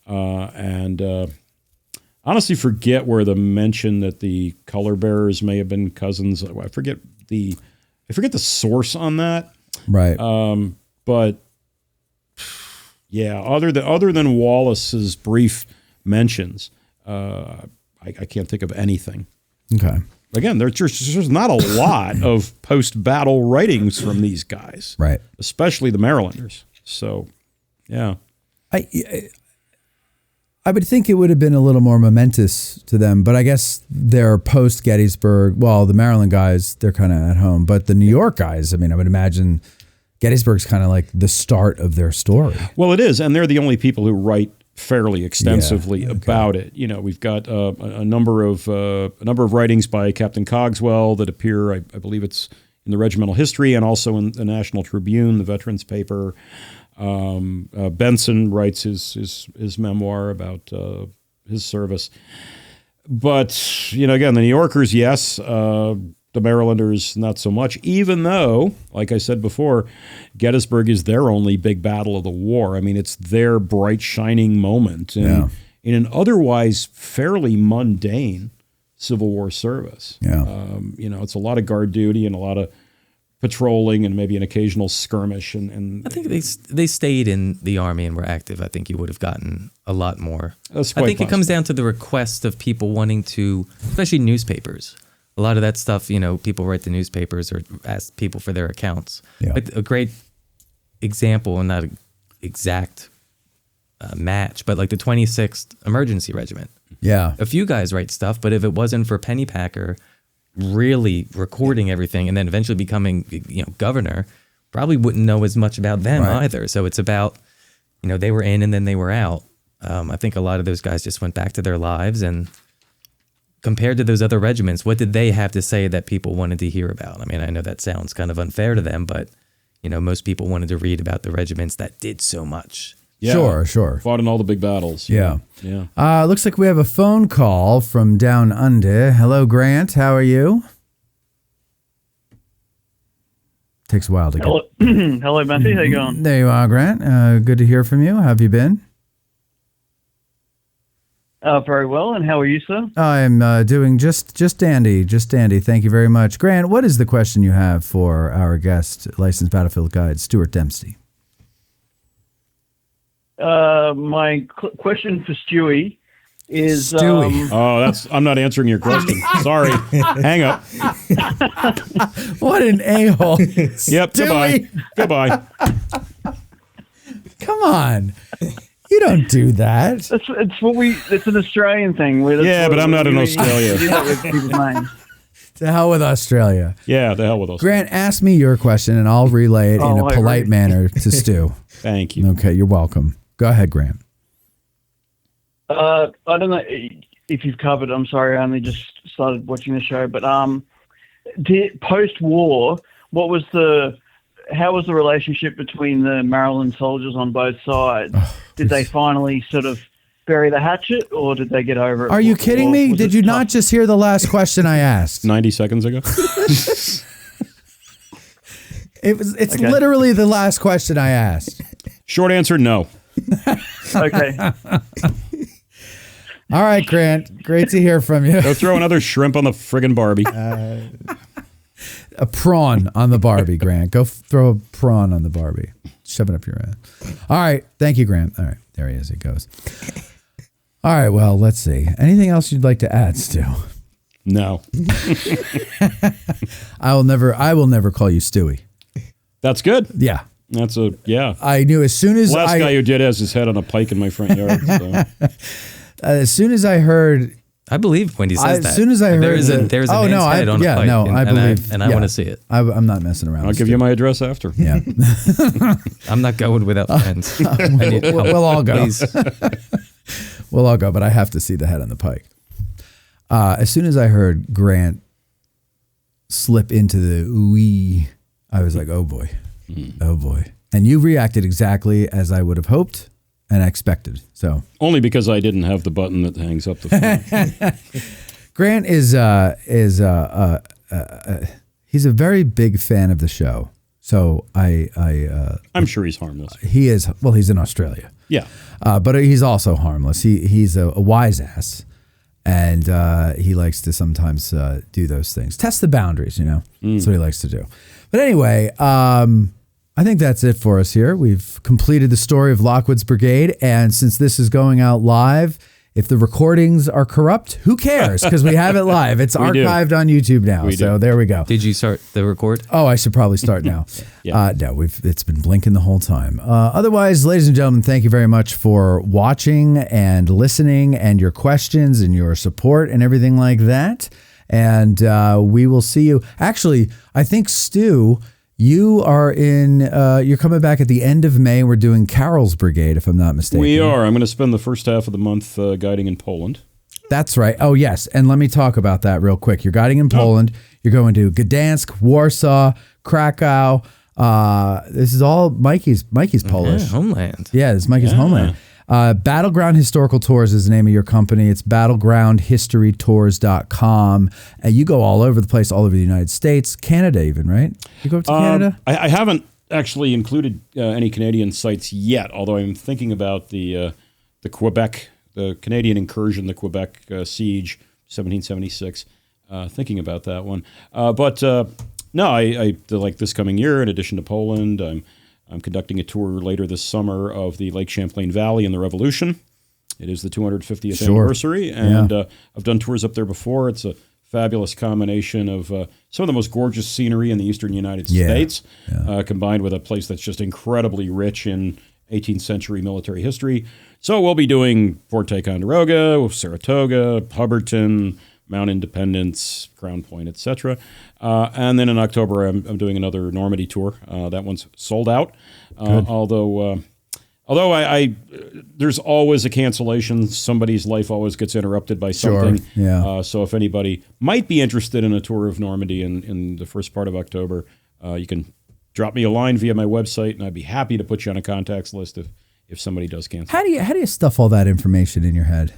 and honestly forget where the mention that the color bearers may have been cousins. I forget the source on that. Right. But yeah, other than Wallace's brief mentions, I can't think of anything. Okay. Again, there's not a lot of post-battle writings from these guys, right? Especially the Marylanders. So, yeah. I would think it would have been a little more momentous to them, but I guess they're post-Gettysburg. Well, the Maryland guys, they're kind of at home, but the New York guys, I mean, I would imagine Gettysburg's kind of like the start of their story. Well, it is, and they're the only people who write fairly extensively about it. We've got a number of writings by Captain Cogswell that appear, I believe it's in the Regimental History and also in the National Tribune, the veterans paper. Benson writes his memoir about his service. But, again, the New Yorkers, yes, the Marylanders, not so much, even though, like I said before, Gettysburg is their only big battle of the war. I mean, it's their bright, shining moment in an otherwise fairly mundane Civil War service. Yeah. It's a lot of guard duty and a lot of patrolling and maybe an occasional skirmish. And I think they stayed in the Army and were active. I think you would have gotten a lot more. That's I quite think it comes down to the request of people wanting to, especially newspapers. A lot of that stuff, people write the newspapers or ask people for their accounts. Yeah. Like a great example, and not an exact match, but like the 26th Emergency Regiment. Yeah. A few guys write stuff, but if it wasn't for Pennypacker really recording everything and then eventually becoming, governor, probably wouldn't know as much about them either. So it's about, they were in and then they were out. I think a lot of those guys just went back to their lives, and compared to those other regiments, what did they have to say that people wanted to hear about? I mean, I know that sounds kind of unfair to them, but most people wanted to read about the regiments that did so much. Yeah. Sure. Fought in all the big battles. Yeah. Yeah. Looks like we have a phone call from down under. Hello, Grant. How are you? Takes a while to get. Hello, Matthew. How you going? There you are, Grant. Good to hear from you. How have you been? Very well. And how are you, sir? I'm doing just dandy. Thank you very much. Grant, what is the question you have for our guest, licensed battlefield guide, Stuart Dempsey? My question for Stewie is... I'm not answering your question. Sorry. Hang up. What an a-hole. Yep, goodbye. Come on. You don't do that. It's an Australian thing. But I'm not in Australia. To hell with Australia. Yeah, to hell with Australia. Grant, ask me your question and I'll relay it in a polite manner to Stu. Thank you. Okay, you're welcome. Go ahead, Grant. I don't know if you've covered. I'm sorry, I only just started watching the show. But post-war, how was the relationship between the Maryland soldiers on both sides? Did they finally sort of bury the hatchet, or did they get over it? Are you kidding me? Did you not just hear the last question I asked? 90 seconds ago. It's literally the last question I asked. Short answer, no. Okay. All right, Grant. Great to hear from you. Go throw another shrimp on the friggin' Barbie. A prawn on the Barbie, Grant. Go throw a prawn on the Barbie. Shove it up your ass. All right. Thank you, Grant. All right. There he is. It goes. All right. Well, let's see. Anything else you'd like to add, Stu? No. I will never call you Stewie. That's good. Yeah. I knew as soon as the last guy who did has his head on a pike in my front yard. So. As soon as I heard, I believe when he says that. As soon as I heard, there's a man's head on a pike. I believe, and I want to see it. I'm not messing around. I'll give you my address after. Yeah, I'm not going without friends. We'll all go. We'll all go, but I have to see the head on the pike. As soon as I heard Grant slip into the ooey, I was like, oh boy. Oh boy. And you reacted exactly as I would have hoped and expected. So only because I didn't have the button that hangs up the phone. Grant he's a very big fan of the show. So I'm sure he's harmless. He is. Well, he's in Australia. Yeah. But he's also harmless. He's a wise ass. And he likes to sometimes do those things. Test the boundaries, That's what he likes to do. But anyway, I think that's it for us here. We've completed the story of Lockwood's Brigade. And since this is going out live, if the recordings are corrupt, who cares? Because we have it live. It's archived on YouTube now. So there we go. Did you start the record? Oh, I should probably start now. No, it's been blinking the whole time. Otherwise, ladies and gentlemen, thank you very much for watching and listening and your questions and your support and everything like that. And we will see you. Actually, I think, Stu, you are you're coming back at the end of May. We're doing Carol's Brigade, if I'm not mistaken. We are. I'm going to spend the first half of the month guiding in Poland. That's right. Oh, yes. And let me talk about that real quick. You're guiding in Poland. You're going to Gdansk, Warsaw, Krakow. This is all Mikey's Polish. Homeland. Yeah, this is Mikey's homeland. Battleground Historical Tours is the name of your company. It's battlegroundhistorytours.com. And you go all over the place, all over the United States, Canada even, right? You go up to Canada? I haven't actually included any Canadian sites yet, although I'm thinking about the Quebec, the Canadian incursion, the Quebec siege, 1776. Thinking about that one. No, I like this coming year, in addition to Poland, I'm conducting a tour later this summer of the Lake Champlain Valley and the Revolution. It is the 250th anniversary, and I've done tours up there before. It's a fabulous combination of some of the most gorgeous scenery in the eastern United States, combined with a place that's just incredibly rich in 18th century military history. So we'll be doing Fort Ticonderoga, Saratoga, Hubbardton, Mount Independence, Crown Point, etc. And then in October, I'm doing another Normandy tour. That one's sold out. Although I there's always a cancellation. Somebody's life always gets interrupted by something. So if anybody might be interested in a tour of Normandy in the first part of October, you can drop me a line via my website, and I'd be happy to put you on a contacts list if somebody does cancel. How do you stuff all that information in your head?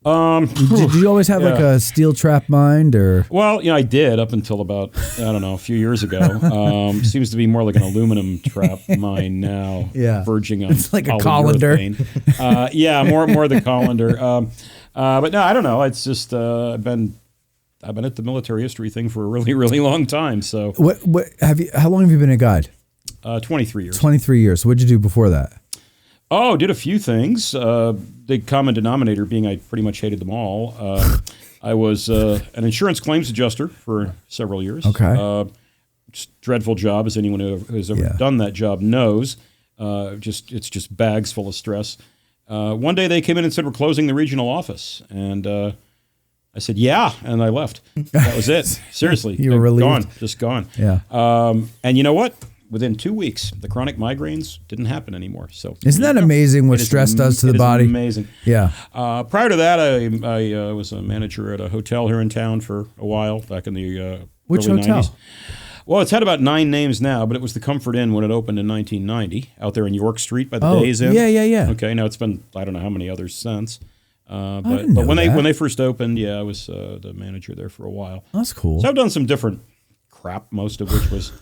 Did you always have like a steel trap mind, or? Well, I did up until about, a few years ago. Seems to be more like an aluminum trap mind now. Verging on it's like a colander. More the colander. But no, I don't know. It's just I've been at the military history thing for a really, really long time. So how long have you been a guide? 23 years. 23 years. What did you do before that? Oh, did a few things. The common denominator being I pretty much hated them all. I was an insurance claims adjuster for several years. Okay. Just dreadful job, as anyone who has ever done that job knows. It's just bags full of stress. One day they came in and said, we're closing the regional office. And I said, yeah, and I left. That was it. Seriously. You were relieved. Gone, just gone. Yeah. And you know what? Within 2 weeks, the chronic migraines didn't happen anymore. So isn't that amazing what stress does to the body? Amazing. Yeah. Prior to that, I was a manager at a hotel here in town for a while, back in the Which early hotel? 90s. Well, it's had about 9 names now, but it was the Comfort Inn when it opened in 1990, out there in York Street by the Days Inn. Yeah. Okay, now it's been, I don't know how many others since. But know when that. they first opened, I was the manager there for a while. That's cool. So I've done some different crap, most of which was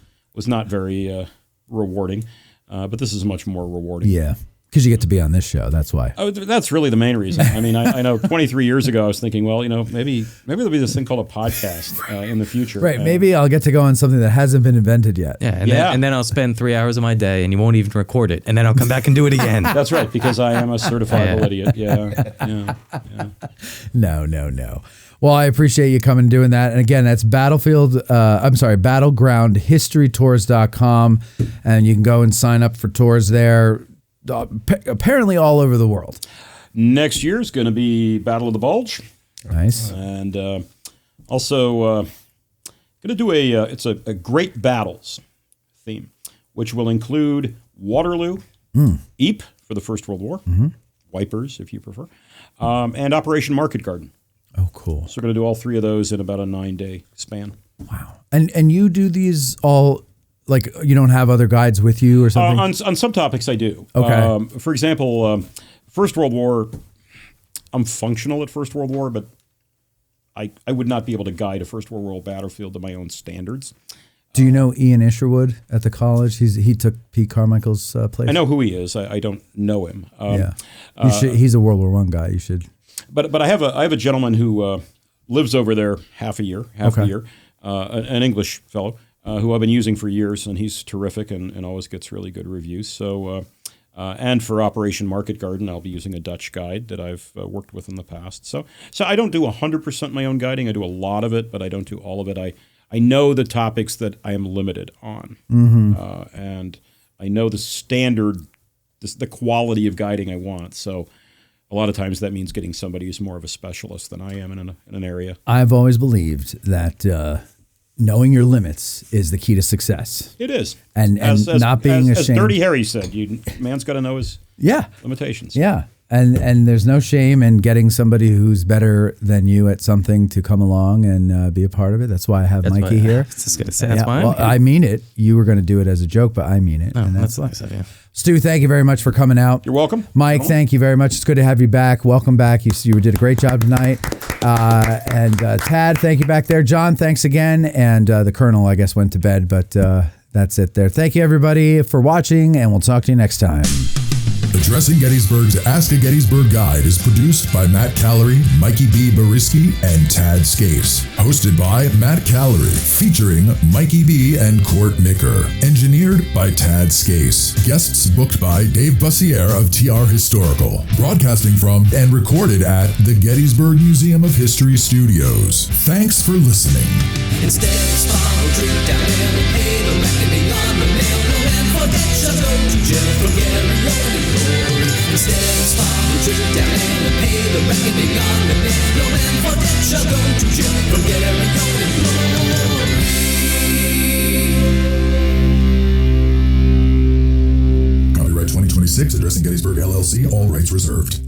not very rewarding, but this is much more rewarding. Yeah, because you get to be on this show. That's why. Oh, that's really the main reason. I mean, I know 23 years ago I was thinking, well, maybe there'll be this thing called a podcast in the future. Right. Maybe I'll get to go on something that hasn't been invented yet. Yeah. And then I'll spend 3 hours of my day, and you won't even record it, and then I'll come back and do it again. That's right, because I am a certifiable idiot. Yeah. No. Well, I appreciate you coming and doing that. And again, that's battlegroundhistorytours.com. And you can go and sign up for tours there, apparently all over the world. Next year is going to be Battle of the Bulge. Nice. And also going to do it's a great battles theme, which will include Waterloo, Ypres for the First World War, Wipers if you prefer, and Operation Market Garden. Oh, cool. So we're going to do all 3 of those in about a 9-day span. Wow. And you do these all, like, you don't have other guides with you or something? On some topics I do. Okay. For example, First World War, I'm functional at First World War, but I would not be able to guide a First World War battlefield to my own standards. Do you know Ian Isherwood at the college? He took Pete Carmichael's place. I know who he is. I don't know him. He's a World War I guy. You should. But I have a gentleman who lives over there half a year, an English fellow who I've been using for years, and he's terrific and always gets really good reviews. So, and for Operation Market Garden, I'll be using a Dutch guide that I've worked with in the past. So I don't do 100% my own guiding. I do a lot of it, but I don't do all of it. I know the topics that I am limited on, and I know the standard, the quality of guiding I want. So a lot of times that means getting somebody who's more of a specialist than I am in an area. I've always believed that knowing your limits is the key to success. It is. And not being ashamed. As Dirty Harry said, man's got to know his limitations. Yeah. And there's no shame in getting somebody who's better than you at something to come along and be a part of it. That's why I have Mikey here. I was just going to say, that's why I'm here. I mean it. You were going to do it as a joke, but I mean it. Oh, that's nice of you. Stu, thank you very much for coming out. You're welcome. Mike, thank you very much. It's good to have you back. Welcome back. You did a great job tonight. And Tad, thank you back there. John, thanks again. And the Colonel, I guess, went to bed, but that's it there. Thank you, everybody, for watching, and we'll talk to you next time. Addressing Gettysburg's Ask a Gettysburg Guide is produced by Matt Callery, Mikey B. Bariski, and Tad Scase. Hosted by Matt Callery, featuring Mikey B. and Court Nicker. Engineered by Tad Scase. Guests booked by Dave Bussiere of TR Historical. Broadcasting from and recorded at the Gettysburg Museum of History Studios. Thanks for listening. Instead of small drink down and pay the reckoning on the mail. No man forget shall go to jail for carrying on glory. Instead of small drink down and pay the reckoning on the mail. No man forget shall go to jail for carrying on glory. Copyright 2026, Addressing Gettysburg LLC, all rights reserved.